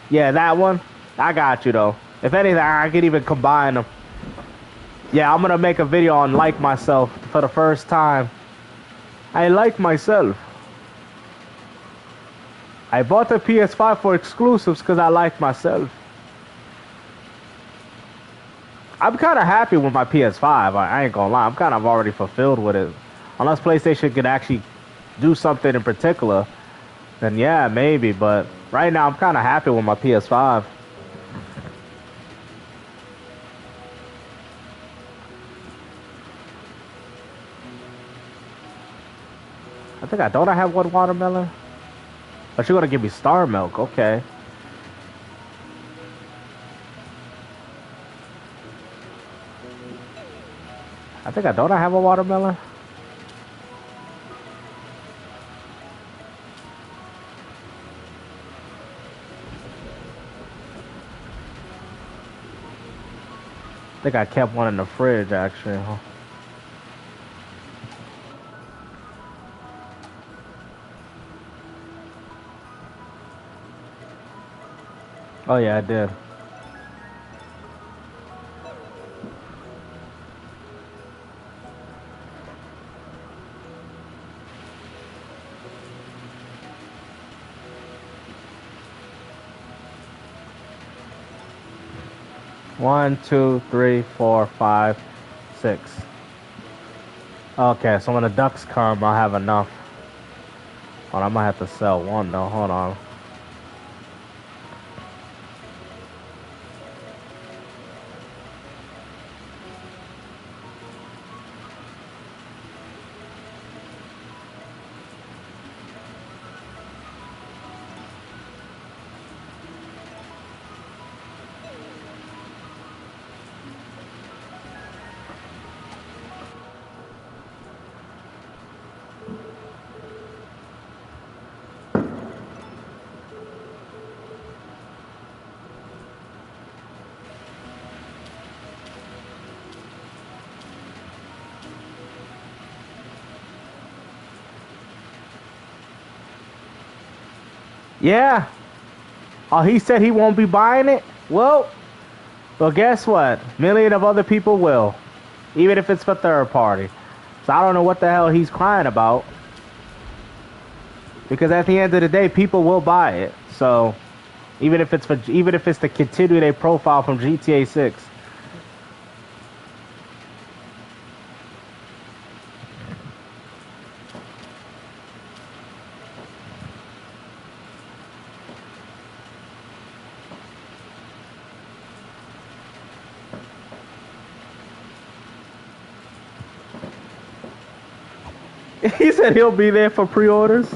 Yeah, that one. I got you though. If anything, I could even combine them. Yeah, I'm gonna make a video on Like Myself for the first time. I like myself. I bought the PS5 for exclusives because I like myself. I'm kind of happy with my PS5. I ain't gonna lie. I'm kind of already fulfilled with it. Unless PlayStation could actually do something in particular, then yeah, maybe. But right now, I'm kind of happy with my PS5. I think I don't. I have one watermelon. But you're gonna give me star milk, okay? I think I don't. I have a watermelon. I think I kept one in the fridge actually. Huh? Oh yeah, I did. One, two, three, four, five, six. Okay, so when the ducks come, I'll have enough. Hold on, I might have to sell one though. Hold on. Yeah. Oh, he said he won't be buying it? Well, guess what? Million of other people will. Even if it's for third party. So I don't know what the hell he's crying about. Because at the end of the day, people will buy it. So even if it's to continue their profile from GTA 6. He said he'll be there for pre-orders.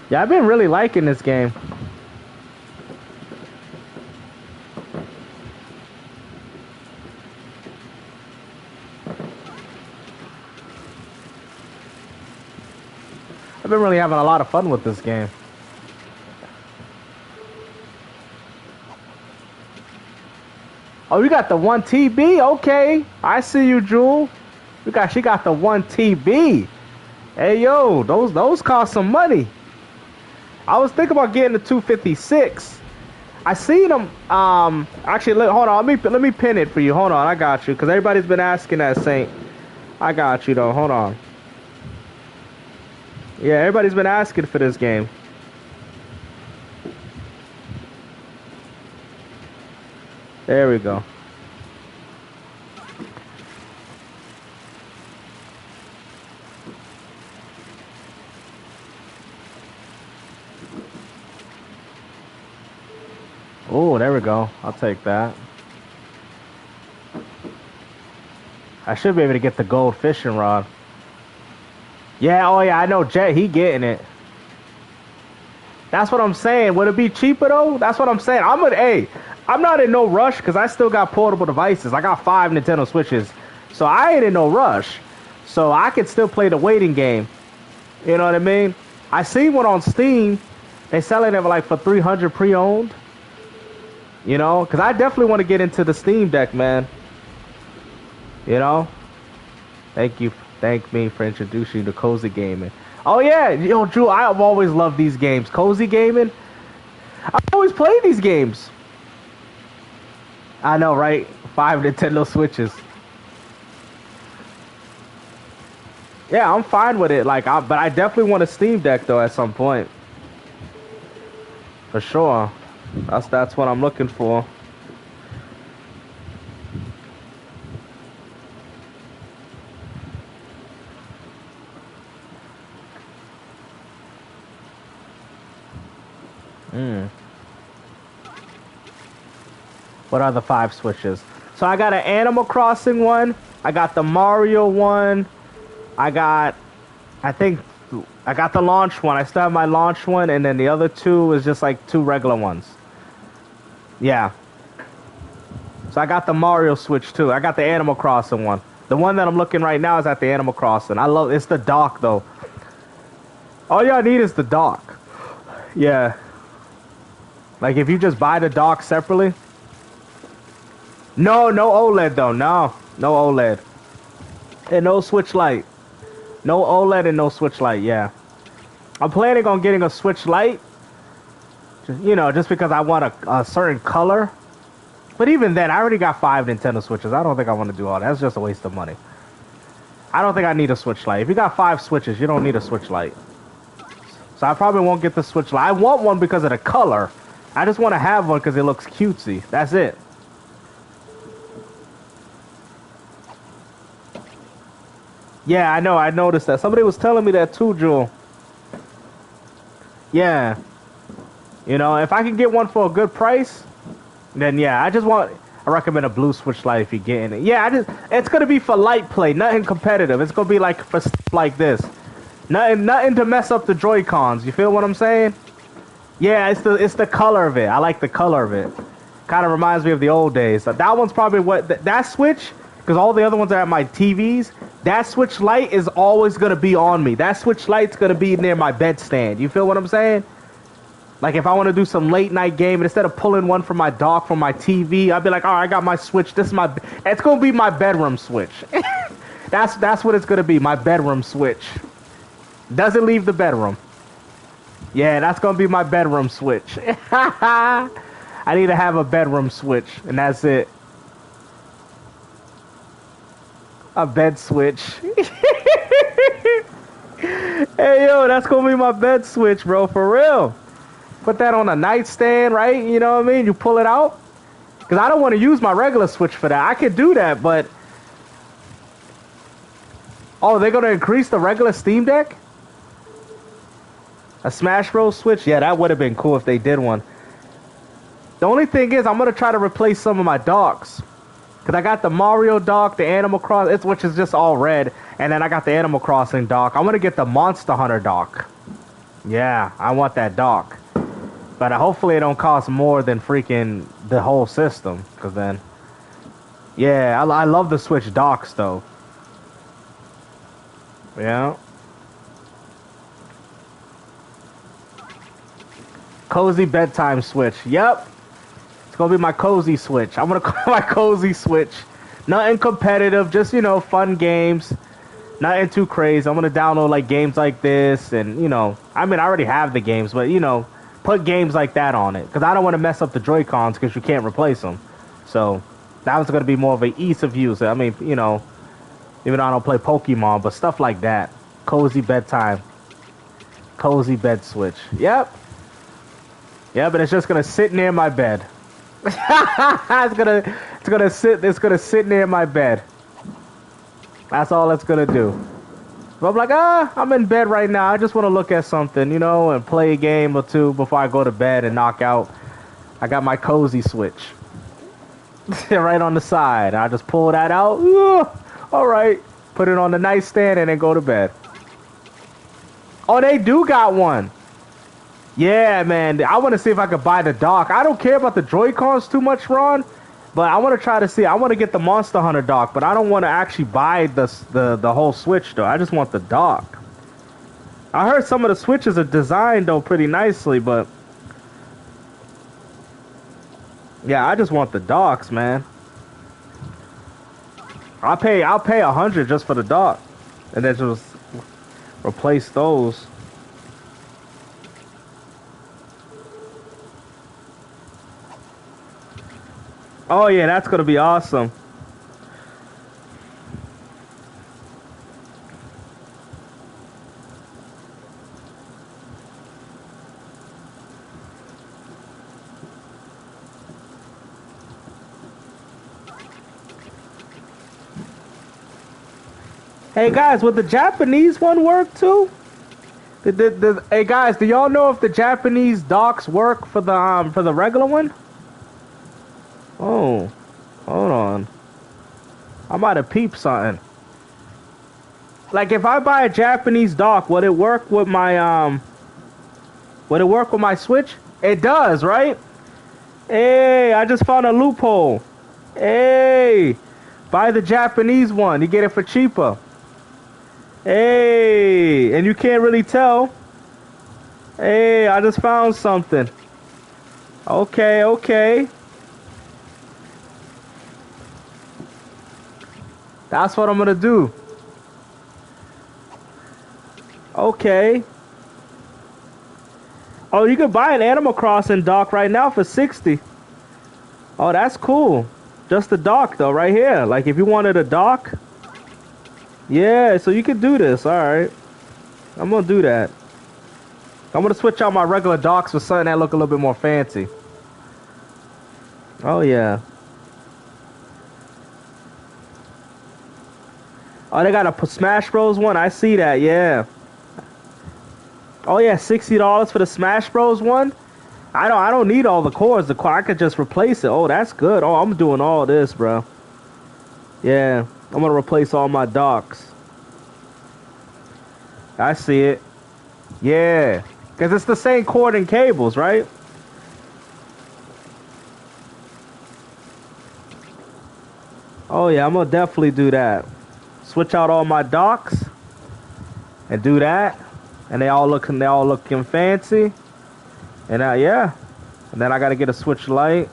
Yeah, I've been really liking this game. I've been really having a lot of fun with this game. Oh, you got the 1 TB? Okay. I see you, Jewel. She got the 1 TB. Hey yo, those cost some money. I was thinking about getting the 256. I seen them. Actually, hold on. Let me pin it for you. Hold on, I got you. Cause everybody's been asking that, Saint. I got you though. Hold on. Yeah, everybody's been asking for this game. There we go. Oh, there we go. I'll take that. I should be able to get the gold fishing rod. Yeah, oh yeah, I know Jet, he getting it. That's what I'm saying. Would it be cheaper though? That's what I'm saying. I'm not in no rush because I still got portable devices. I got 5 Nintendo Switches. So I ain't in no rush. So I could still play the waiting game. You know what I mean? I seen one on Steam. They selling it like for 300 pre-owned. You know, because I definitely want to get into the Steam Deck, man. You know? Thank me for introducing you to Cozy Gaming. Oh yeah, yo, Drew, I've always loved these games. Cozy Gaming. I always play these games. I know, right? 5 Nintendo Switches. Yeah, I'm fine with it. But I definitely want a Steam Deck though at some point. For sure. That's what I'm looking for. What are the 5 Switches? So I got an Animal Crossing one. I got the Mario one. I got the launch one. I still have my launch one, and then the other 2 is just like 2 regular ones. Yeah. So I got the Mario Switch too. I got the Animal Crossing one. The one that I'm looking right now is at the Animal Crossing. It's the dock though. All y'all need is the dock. Yeah. Like if you just buy the dock separately. No OLED though. No OLED. And no Switch Lite. No OLED and no Switch Lite, yeah. I'm planning on getting a Switch Lite. Just because I want a certain color. But even then, I already got 5 Nintendo Switches. I don't think I want to do all that. That's just a waste of money. I don't think I need a Switch Lite. If you got 5 Switches, you don't need a Switch Lite. So I probably won't get the Switch Lite. I want one because of the color. I just want to have one because it looks cutesy. That's it. Yeah, I know. I noticed that. Somebody was telling me that too, Jewel. Yeah. If I can get one for a good price, then yeah, I recommend a blue Switch Lite if you're getting it. Yeah, it's going to be for light play, nothing competitive. It's going to be like for stuff like this. Nothing to mess up the Joy-Cons. You feel what I'm saying? Yeah, it's the color of it. I like the color of it. Kind of reminds me of the old days. So that one's probably that Switch, because all the other ones are at my TVs. That Switch Lite is always going to be on me. That Switch Lite's going to be near my bedstand. You feel what I'm saying? Like if I want to do some late night game, and instead of pulling one from my dock from my TV, I'd be like, all right, I got my Switch. It's going to be my bedroom Switch. That's what it's going to be, my bedroom Switch. Doesn't leave the bedroom. Yeah, that's going to be my bedroom Switch. I need to have a bedroom Switch, and that's it. A bed Switch. Hey, yo, that's going to be my bed Switch, bro, for real. Put that on a nightstand, right? You know what I mean? You pull it out. Because I don't want to use my regular Switch for that. I could do that, but... Oh, they're going to increase the regular Steam Deck? A Smash Bros. Switch? Yeah, that would have been cool if they did one. The only thing is, I'm going to try to replace some of my docks. Because I got the Mario dock, the Animal Crossing, which is just all red. And then I got the Animal Crossing dock. I want to get the Monster Hunter dock. Yeah, I want that dock. But hopefully it don't cost more than freaking the whole system. Because then... Yeah, I love the Switch docks, though. Yeah. Cozy bedtime Switch. Yep. It's going to be my cozy Switch. I'm going to call my cozy Switch. Nothing competitive. Just, fun games. Nothing too crazy. I'm going to download, like, games like this. And, I mean, I already have the games. But, put games like that on it. Because I don't want to mess up the Joy-Cons because you can't replace them. So, that was going to be more of an ease of use. I mean, even though I don't play Pokemon. But stuff like that. Cozy bedtime. Cozy bed Switch. Yep. Yeah, but it's just gonna sit near my bed. it's gonna sit near my bed. That's all it's gonna do. But I'm like, I'm in bed right now. I just want to look at something, and play a game or two before I go to bed and knock out. I got my cozy switch. Right on the side. I just pull that out. Ooh, all right. Put it on the nightstand and then go to bed. Oh, they do got one. Yeah, man. I want to see if I could buy the dock. I don't care about the Joy-Cons too much, Ron. But I want to try to see. I want to get the Monster Hunter dock. But I don't want to actually buy the whole Switch, though. I just want the dock. I heard some of the Switches are designed, though, pretty nicely. But yeah, I just want the docks, man. I'll pay 100 just for the dock. And then just replace those. Oh yeah, that's gonna be awesome. Hey guys, would the Japanese one work too? Hey guys, do y'all know if the Japanese docks work for the regular one? Oh, hold on. I might have peeped something. Like if I buy a Japanese dock, would it work with my Switch? It does, right? Hey, I just found a loophole. Hey, buy the Japanese one. You get it for cheaper. Hey, and you can't really tell. Hey, I just found something. Okay, okay. That's what I'm gonna do. Okay. Oh, you can buy an Animal Crossing dock right now for 60. Oh, that's cool. Just the dock though, right here. Like if you wanted a dock. Yeah, so you can do this. All right. I'm gonna do that. I'm gonna switch out my regular docks for something that look a little bit more fancy. Oh yeah. Oh, they got a Smash Bros. One. I see that. Yeah. Oh yeah, $60 for the Smash Bros. One. I don't need all the cores. I could just replace it. Oh, that's good. Oh, I'm doing all this, bro. Yeah, I'm gonna replace all my docks. I see it. Yeah, because it's the same cord and cables, right? Oh yeah, I'm gonna definitely do that. Switch out all my docks and do that, and they all looking fancy. And yeah, and then I gotta get a Switch Lite.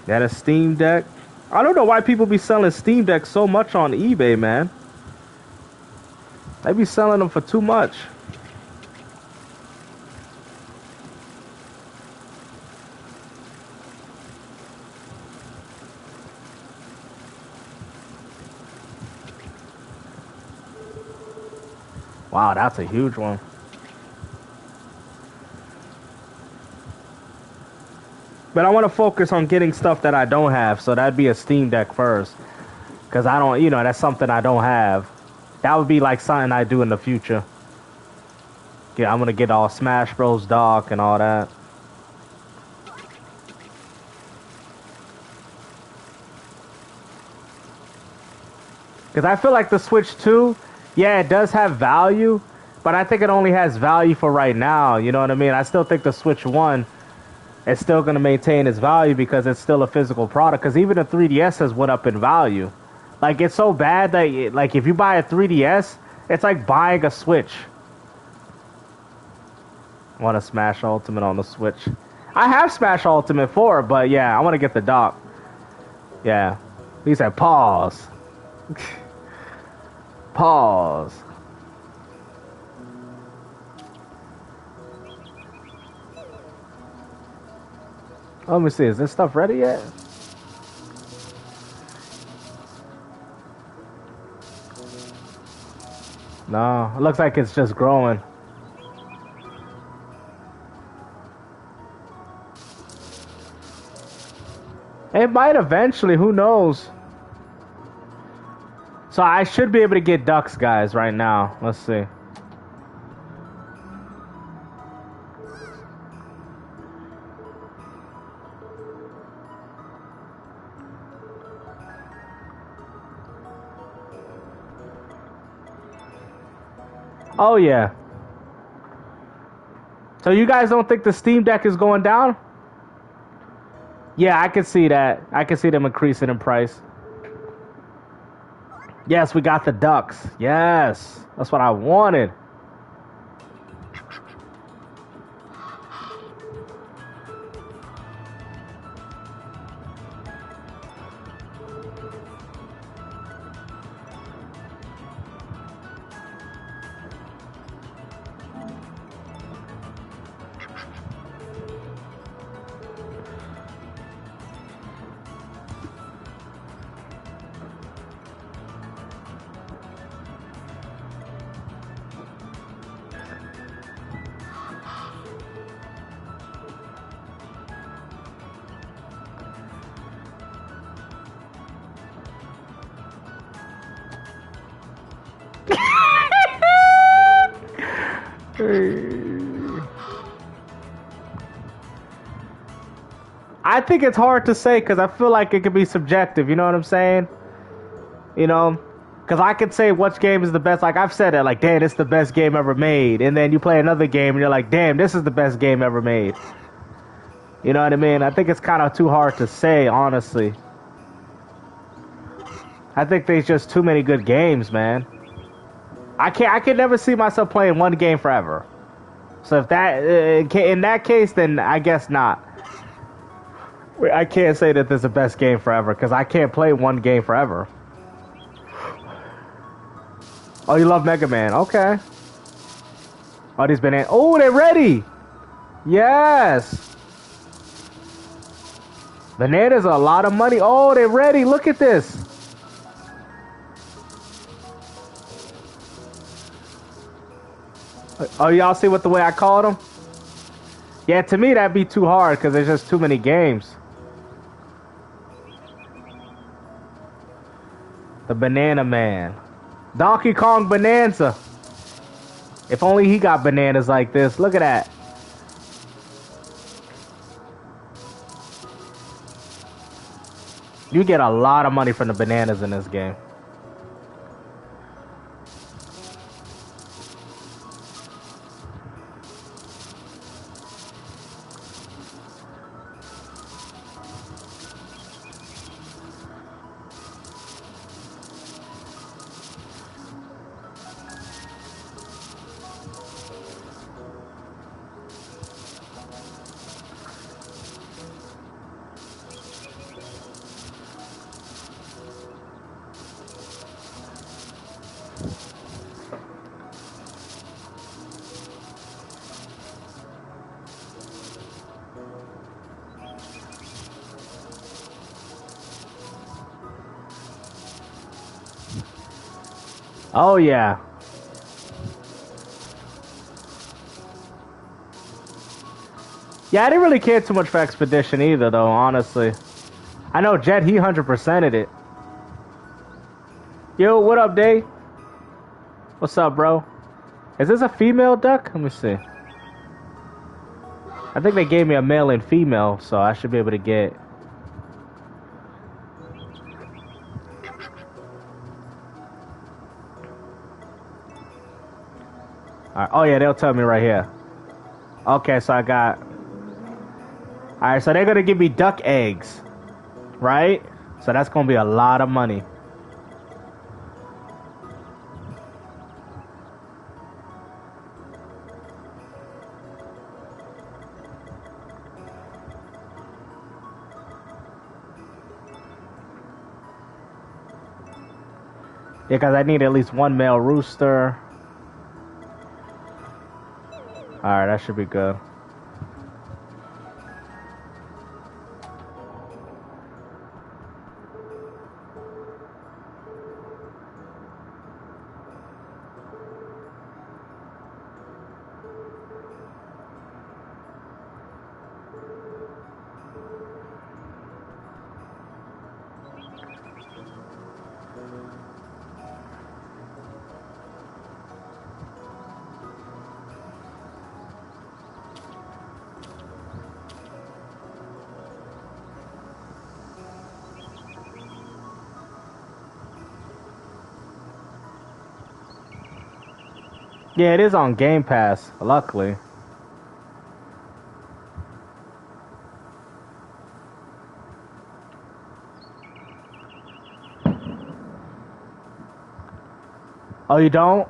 Got a Steam Deck. I don't know why people be selling Steam Decks so much on eBay, man. They be selling them for too much. Wow, that's a huge one. But I want to focus on getting stuff that I don't have, so that'd be a Steam Deck first. Because I don't, that's something I don't have. That would be like something I do in the future. Yeah, I'm going to get all Smash Bros. Dock and all that. Because I feel like the Switch 2, yeah, it does have value. But I think it only has value for right now, you know what I mean? I still think the Switch 1... it's still going to maintain its value because it's still a physical product. Because even the 3DS has went up in value. Like, it's so bad that, like, if you buy a 3DS, it's like buying a Switch. I want to Smash Ultimate on the Switch. I have Smash Ultimate 4, but yeah, I want to get the dock. Yeah. He said, pause. Pause. Let me see, is this stuff ready yet? No, it looks like it's just growing. It might eventually, who knows? So I should be able to get ducks, guys, right now. Let's see. Oh yeah. So you guys don't think the Steam Deck is going down? Yeah, I can see that. I can see them increasing in price. Yes, we got the ducks. Yes, that's what I wanted. I think it's hard to say because I feel like it could be subjective. You know what I'm saying? You know, because I could say which game is the best. Like I've said it, like damn, it's the best game ever made, and then you play another game and you're like, damn, this is the best game ever made. You know what I mean? I think it's kind of too hard to say, honestly. I think there's just too many good games, man. I can never see myself playing one game forever. So if that in that case, then I guess not. I can't say that this is the best game forever because I can't play one game forever. Oh, you love Mega Man? Okay. Oh, these bananas. Oh, they're ready. Yes. Bananas are a lot of money. Oh, they're ready. Look at this. Oh, y'all see what the way I called them? Yeah, to me that'd be too hard because there's just too many games. The Banana Man. Donkey Kong Bonanza. If only he got bananas like this. Look at that. You get a lot of money from the bananas in this game. Oh yeah. Yeah, I didn't really care too much for Expedition either, though, honestly. I know Jet, he 100%ed it. Yo, what up, Dave? What's up, bro? Is this a female duck? Let me see. I think they gave me a male and female, so I should be able to get... Alright. Oh, yeah, they'll tell me right here. Okay, so I got... Alright, so they're going to give me duck eggs. Right? So that's going to be a lot of money. Yeah, because I need at least one male rooster. Alright, that should be good. Yeah, it is on Game Pass, luckily. Oh, you don't?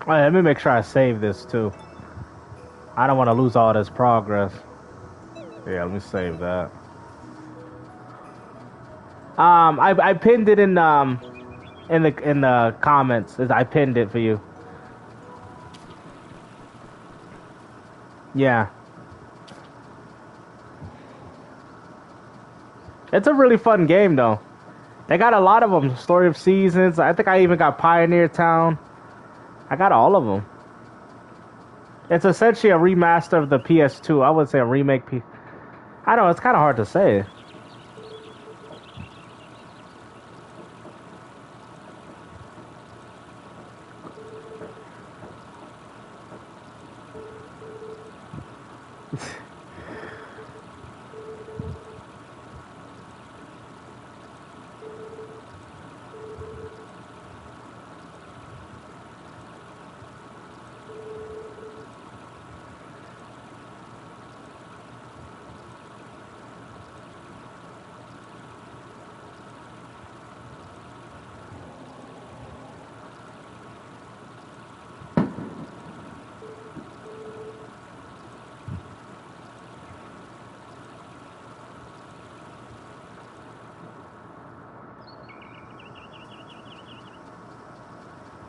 Oh, yeah, let me make sure I save this too. I don't want to lose all this progress. Yeah, let me save that. I pinned it in the comments. I pinned it for you. Yeah. It's a really fun game though. They got a lot of them. Story of Seasons. I think I even got Pioneer Town. I got all of them. It's essentially a remaster of the PS2. I would say a remake. I don't know. It's kind of hard to say.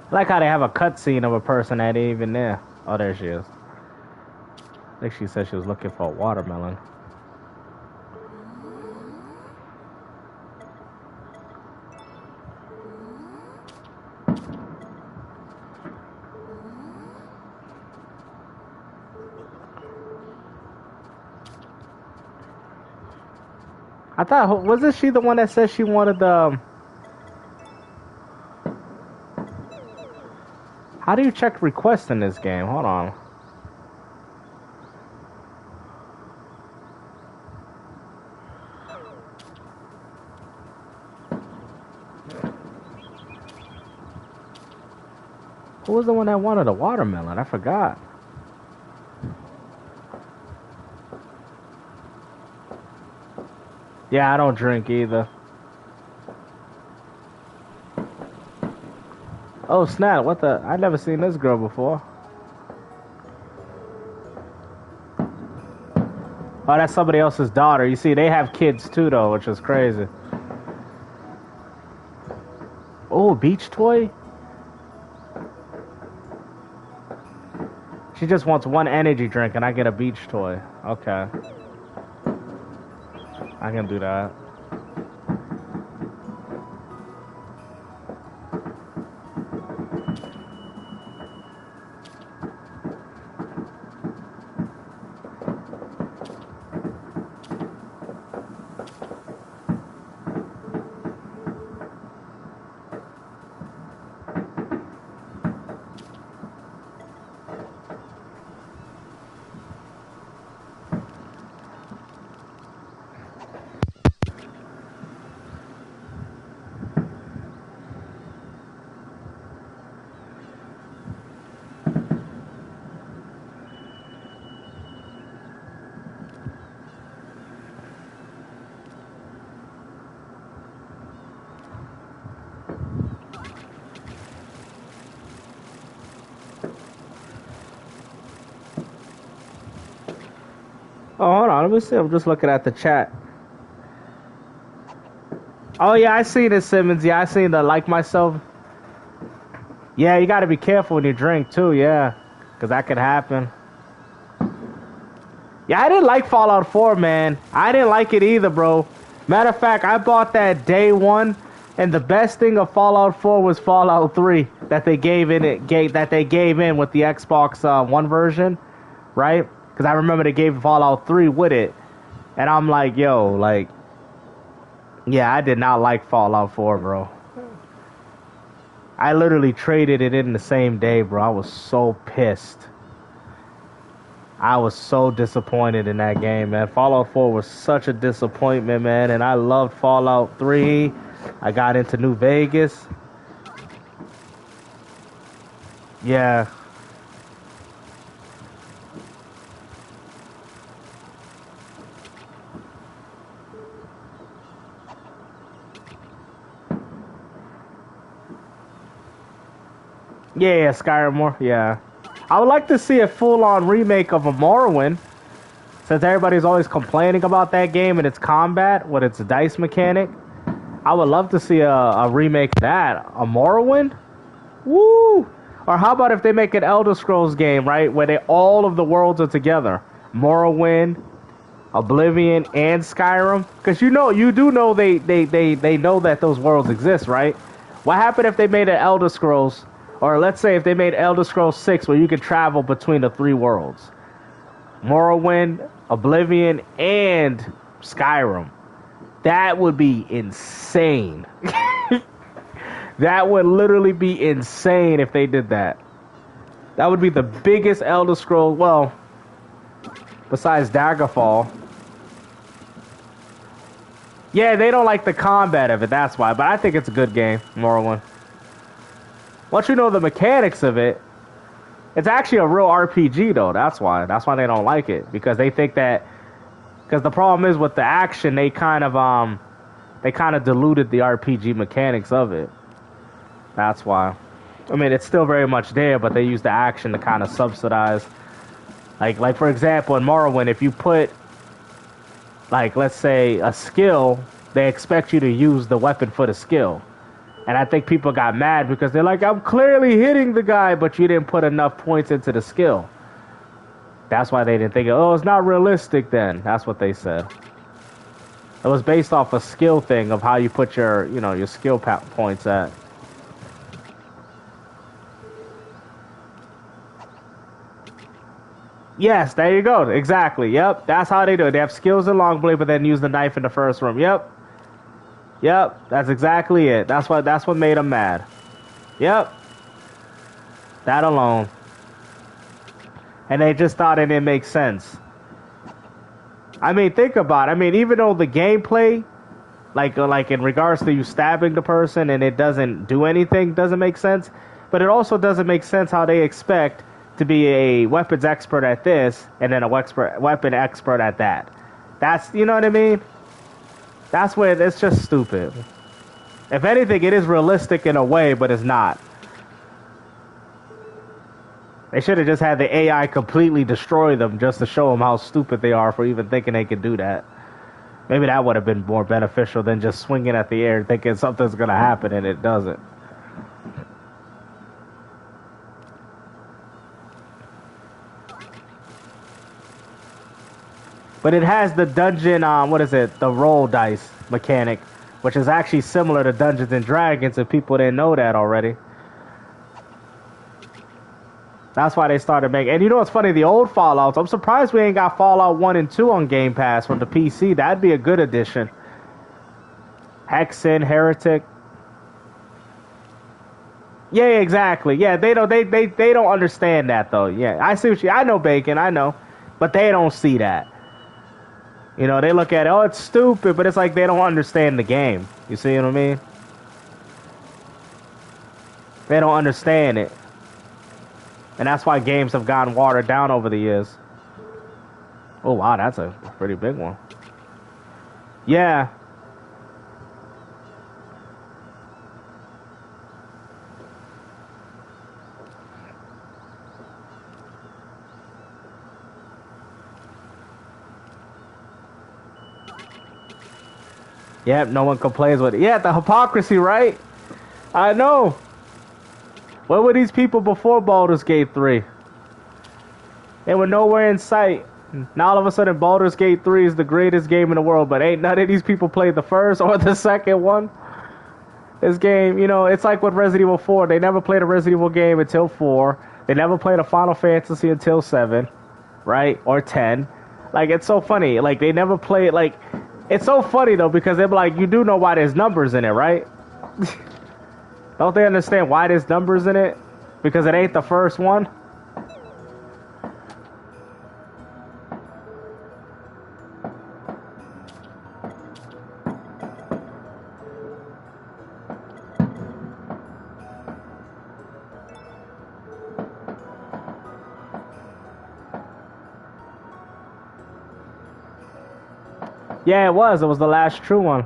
I like how they have a cutscene of a person that ain't even there. Oh, there she is. I think she said she was looking for a watermelon. I thought, wasn't she the one that said she wanted the... How do you check requests in this game? Hold on. Who was the one that wanted a watermelon? I forgot. Yeah, I don't drink either. Oh, snap. What the? I've never seen this girl before. Oh, that's somebody else's daughter. You see, they have kids too, though, which is crazy. Oh, beach toy? She just wants one energy drink and I get a beach toy. Okay. I can do that. Oh, hold on. Let me see. I'm just looking at the chat. Oh yeah, I seen it, Simmons. Yeah, I seen the like myself. Yeah, you got to be careful when you drink too. Yeah, because that could happen. Yeah, I didn't like Fallout 4, man. I didn't like it either, bro. Matter of fact, I bought that day one, and the best thing of Fallout 4 was Fallout 3 that they gave in with the Xbox One version, right? Because I remember they gave Fallout 3 with it, and I'm like, yo, like, yeah, I did not like Fallout 4, bro. I literally traded it in the same day, bro. I was so pissed. I was so disappointed in that game, man. Fallout 4 was such a disappointment, man. And I loved Fallout 3. I got into New Vegas. Yeah. Yeah, Skyrim more. Yeah. I would like to see a full-on remake of a Morrowind. Since everybody's always complaining about that game and its combat with its dice mechanic. I would love to see a remake of that. A Morrowind? Woo! Or how about if they make an Elder Scrolls game, right? Where all of the worlds are together. Morrowind, Oblivion, and Skyrim. Because you do know they know that those worlds exist, right? What happened if they made an Elder Scrolls, or let's say if they made Elder Scrolls 6 where you could travel between the three worlds? Morrowind, Oblivion, and Skyrim. That would be insane. That would literally be insane if they did that. That would be the biggest Elder Scrolls, well, besides Daggerfall. Yeah, they don't like the combat of it, that's why. But I think it's a good game, Morrowind. Once you know the mechanics of it, it's actually a real RPG, though. That's why. That's why they don't like it. Because they think that... Because the problem is with the action, they kind of diluted the RPG mechanics of it. That's why. I mean, it's still very much there, but they use the action to kind of subsidize. Like for example, in Morrowind, if you put, like, let's say, a skill, they expect you to use the weapon for the skill. And I think people got mad because they're like, I'm clearly hitting the guy, but you didn't put enough points into the skill. That's why they didn't think, oh, it's not realistic then. That's what they said. It was based off a skill thing of how you put your, your skill points at. Yes, there you go. Exactly. Yep. That's how they do it. They have skills in Longblade, but then use the knife in the first room. Yep. Yep. That's exactly it. That's what made them mad. Yep. That alone. And they just thought it didn't make sense. I mean, think about it. I mean, even though the gameplay, like in regards to you stabbing the person and it doesn't do anything, doesn't make sense. But it also doesn't make sense how they expect to be a weapons expert at this and then a weapon expert at that. That's, you know what I mean? That's where it's just stupid. If anything, it is realistic in a way, but it's not. They should have just had the AI completely destroy them just to show them how stupid they are for even thinking they could do that. Maybe that would have been more beneficial than just swinging at the air thinking something's going to happen and it doesn't. But it has the dungeon, the roll dice mechanic, which is actually similar to Dungeons and Dragons if people didn't know that already. That's why they started making... And you know what's funny? The old Fallouts, I'm surprised we ain't got Fallout 1 and 2 on Game Pass from the PC. That'd be a good addition. Hexen, Heretic. Yeah, exactly. Yeah, they don't understand that, though. Yeah, I see what I know, Bacon, I know. But they don't see that. You know, they look at it, oh, it's stupid, but it's like they don't understand the game. You see what I mean? They don't understand it. And that's why games have gotten watered down over the years. Oh, wow, that's a pretty big one. Yeah. Yep, no one complains with it. Yeah, the hypocrisy, right? I know. Where were these people before Baldur's Gate 3? They were nowhere in sight. Now all of a sudden Baldur's Gate 3 is the greatest game in the world, but ain't none of these people played the first or the second one. This game, you know, it's like with Resident Evil 4. They never played a Resident Evil game until 4. They never played a Final Fantasy until 7, right? Or 10. Like, it's so funny. Like, they never played, like, it's so funny, though, because they're like, you do know why there's numbers in it, right? Don't they understand why there's numbers in it? Because it ain't the first one? Yeah, it was. It was the last true one.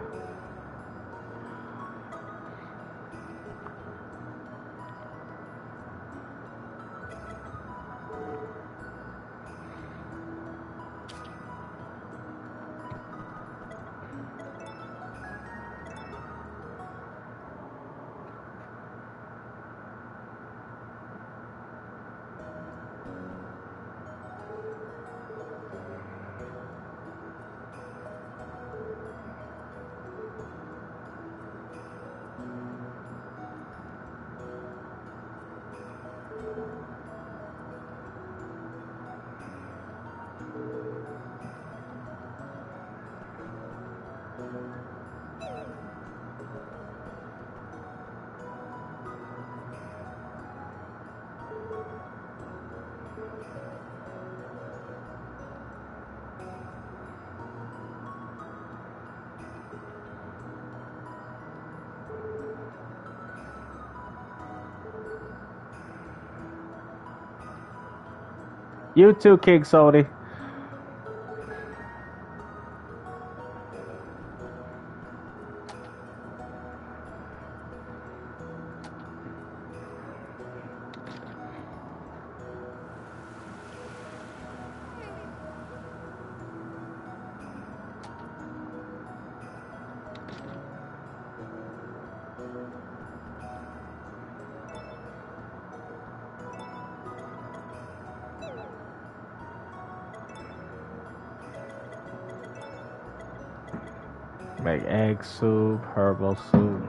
You too, King Sony. Make egg soup, herbal soup.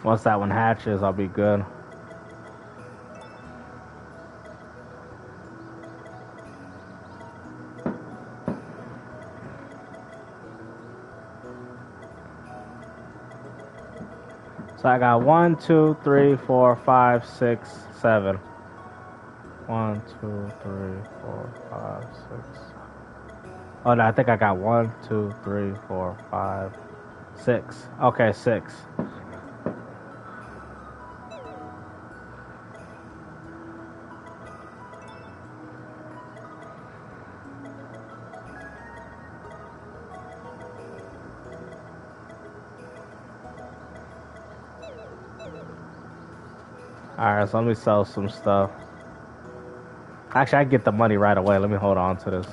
Once that one hatches, I'll be good. So I got 1, 2, 3, 4, 5, 6, 7. 1, 2, 3, 4, 5, 6. Oh no, I think I got 1, 2, 3, 4, 5, 6. Okay, 6. Alright, so let me sell some stuff. Actually, I can get the money right away. Let me hold on to this.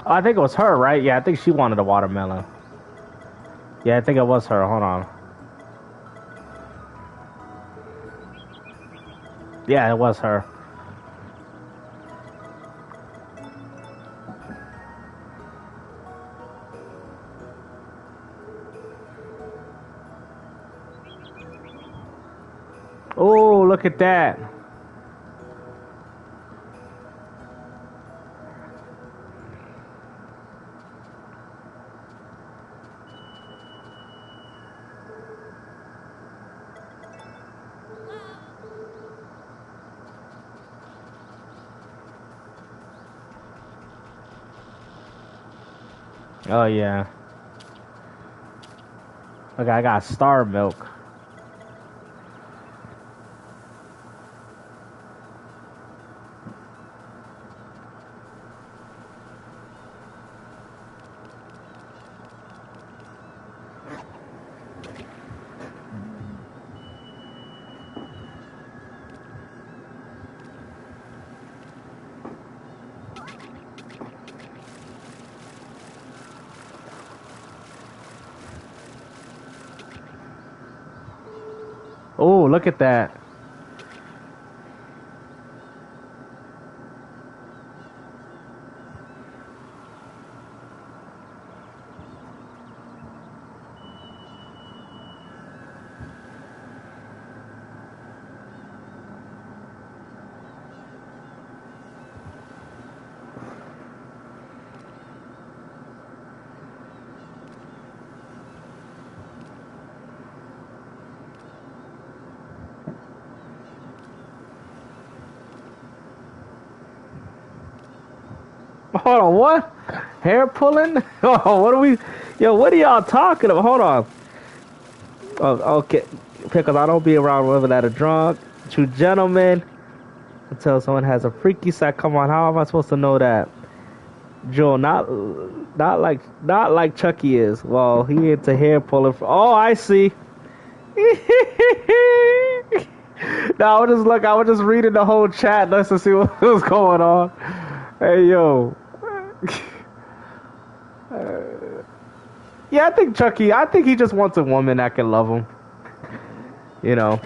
Oh, I think it was her, right? Yeah, I think she wanted a watermelon. Yeah, I think it was her. Hold on. Yeah, it was her. Oh, look at that. Oh, yeah. Look, I got star milk. Oh, look at that. Hold on, what? Hair pulling? Oh, what are we? Yo, what are y'all talking about? Hold on. Oh, okay, because I don't be around women that are drunk. True gentlemen. Until someone has a freaky side. Come on, how am I supposed to know that? Joe, not like Chucky is. Well, he into hair pulling. Oh, I see. No, I was just reading the whole chat just to see what was going on. Hey, yo. Yeah, I think Chucky, I think he just wants a woman that can love him. You know,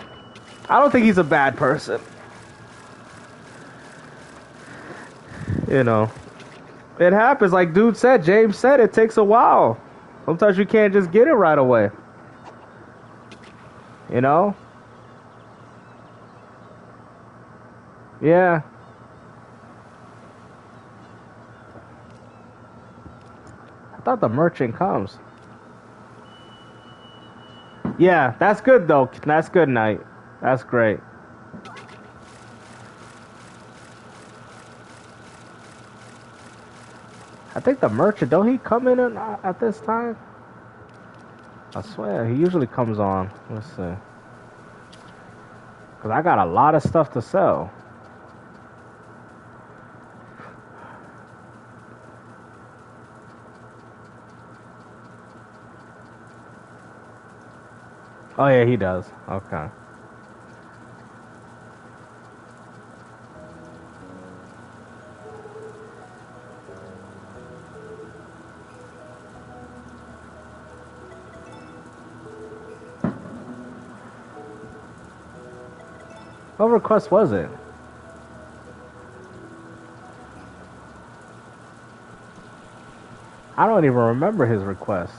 I don't think he's a bad person. You know, it happens. Like dude said, James said, it takes a while. Sometimes you can't just get it right away. You know? Yeah. I thought the merchant comes. Yeah, that's good though. That's good night. That's great. I think the merchant, don't he come in at this time? I swear, he usually comes on. Let's see. Because I got a lot of stuff to sell. Oh, yeah, he does. Okay. What request was it? I don't even remember his request.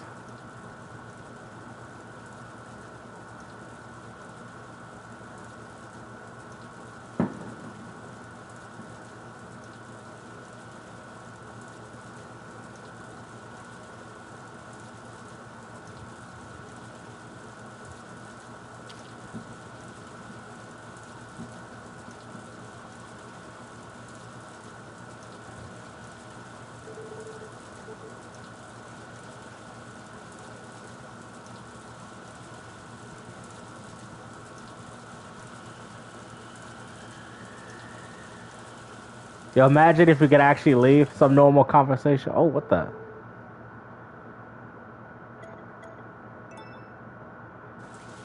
Yo, imagine if we could actually leave some normal conversation. Oh, what the?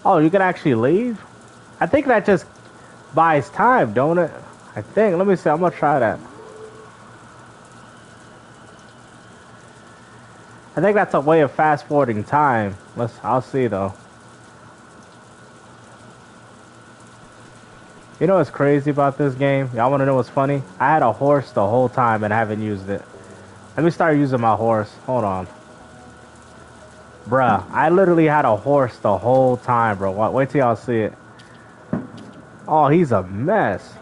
Oh, you can actually leave? I think that just buys time, don't it? I think. Let me see. I'm gonna try that. I think that's a way of fast forwarding time. I'll see though. You know what's crazy about this game? Y'all want to know what's funny? I had a horse the whole time and I haven't used it. Let me start using my horse. Hold on. Bruh, I literally had a horse the whole time, bro. Wait till y'all see it. Oh, he's a mess.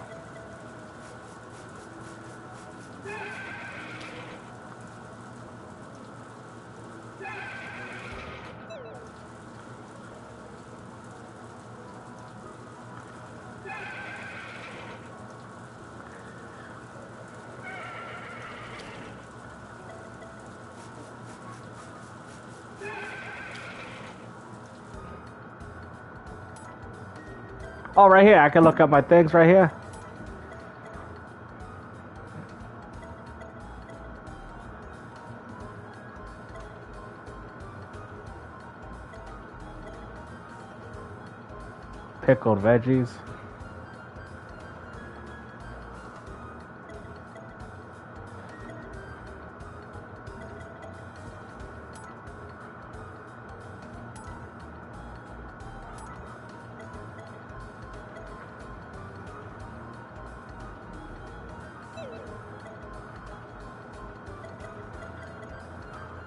Oh, right here. I can look up my things right here. Pickled veggies.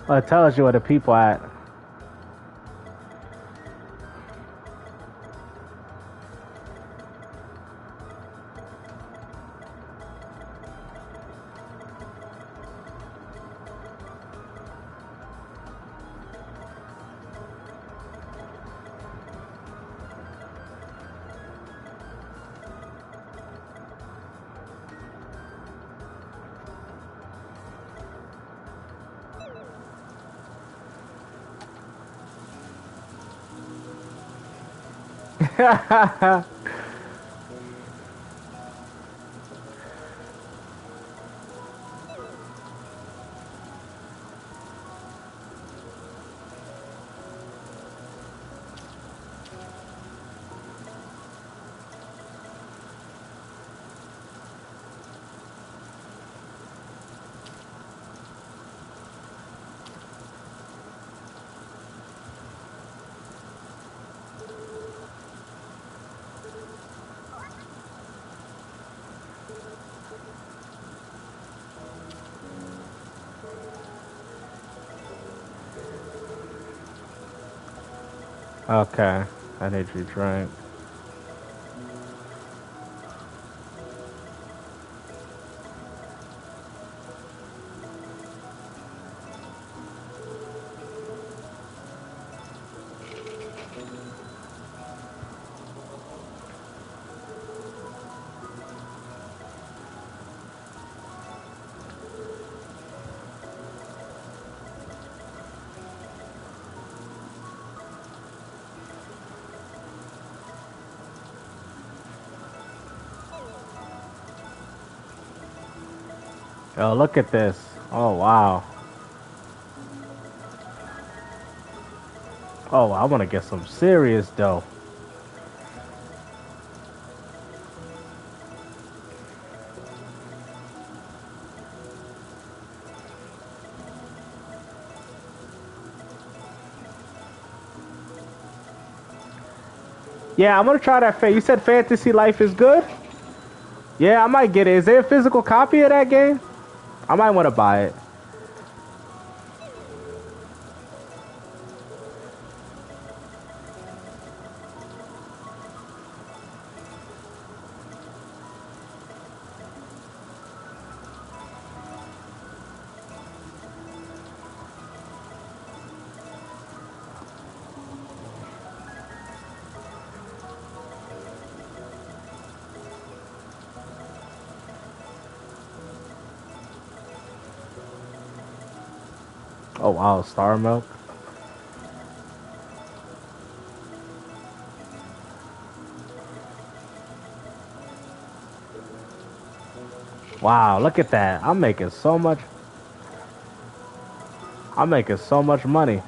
Well, it tells you where the people at. Okay, energy drink. Oh, look at this. Oh, wow. Oh, I want to get some serious dough. Yeah, I'm gonna try that. You said Fantasy Life is good? Yeah, I might get it. Is there a physical copy of that game? I might want to buy it. Oh wow, Star Milk. Wow, look at that. I'm making so much. I'm making so much money.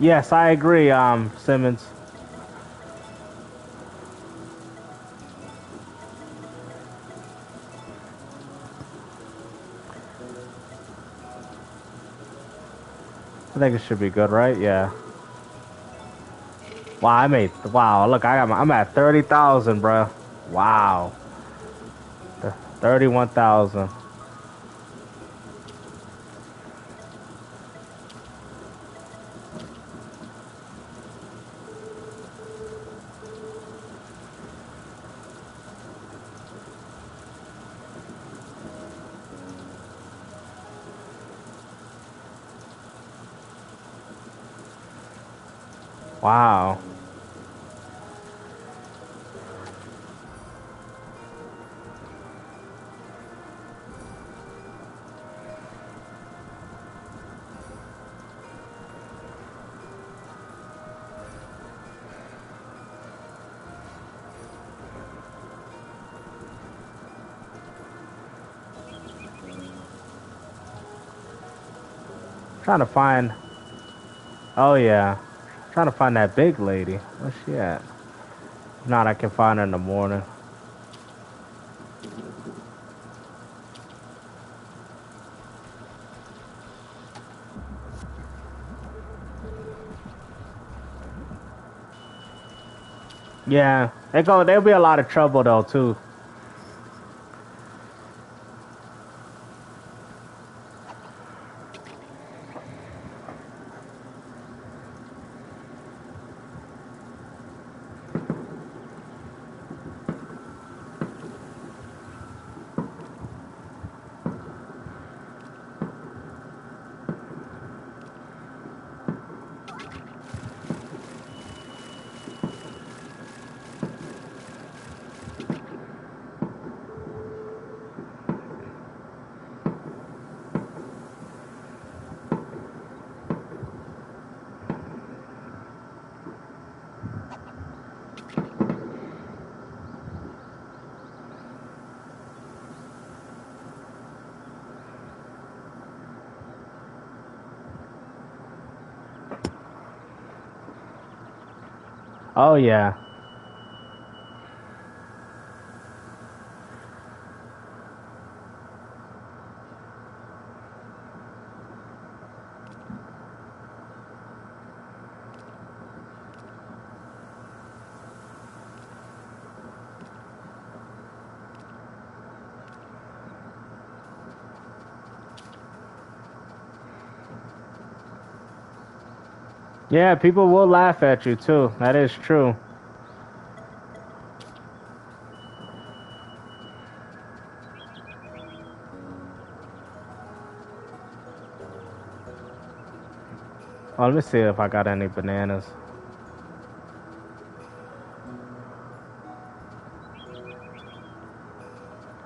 Yes, I agree, Simmons. I think it should be good, right? Yeah. Wow, wow, look, I'm at 30,000, bro. Wow. 31,000. Wow. Trying to find. Oh yeah. Trying to find that big lady. Where's she at? If not, I can find her in the morning. Yeah. There'll be a lot of trouble though too. Oh yeah. Yeah, people will laugh at you too. That is true. Oh, let me see if I got any bananas.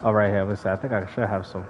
Oh, right here. Let's see. I think I should have some.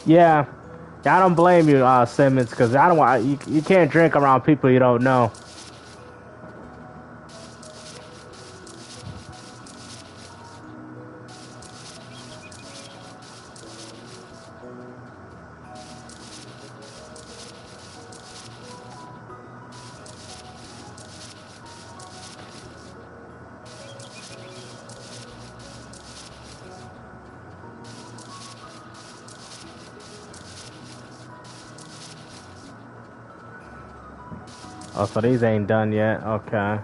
Yeah. I don't blame you, Simmons, because I don't want you can't drink around people you don't know. Oh, so these ain't done yet. Okay.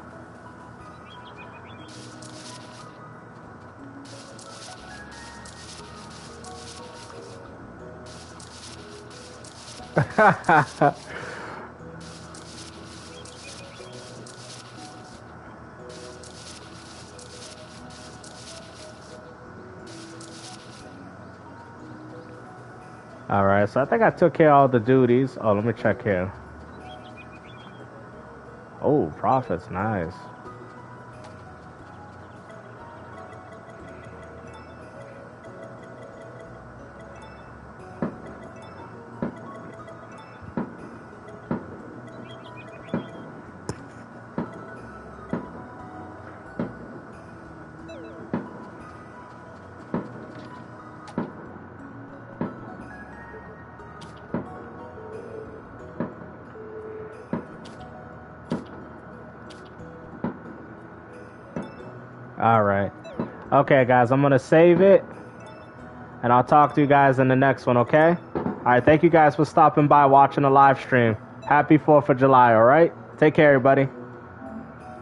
All right, so I think I took care of all the duties. Oh, let me check here. Oh, profits, nice. All right. Okay, guys, I'm going to save it, and I'll talk to you guys in the next one, okay? All right, thank you guys for stopping by watching the live stream. Happy 4th of July, all right? Take care, everybody.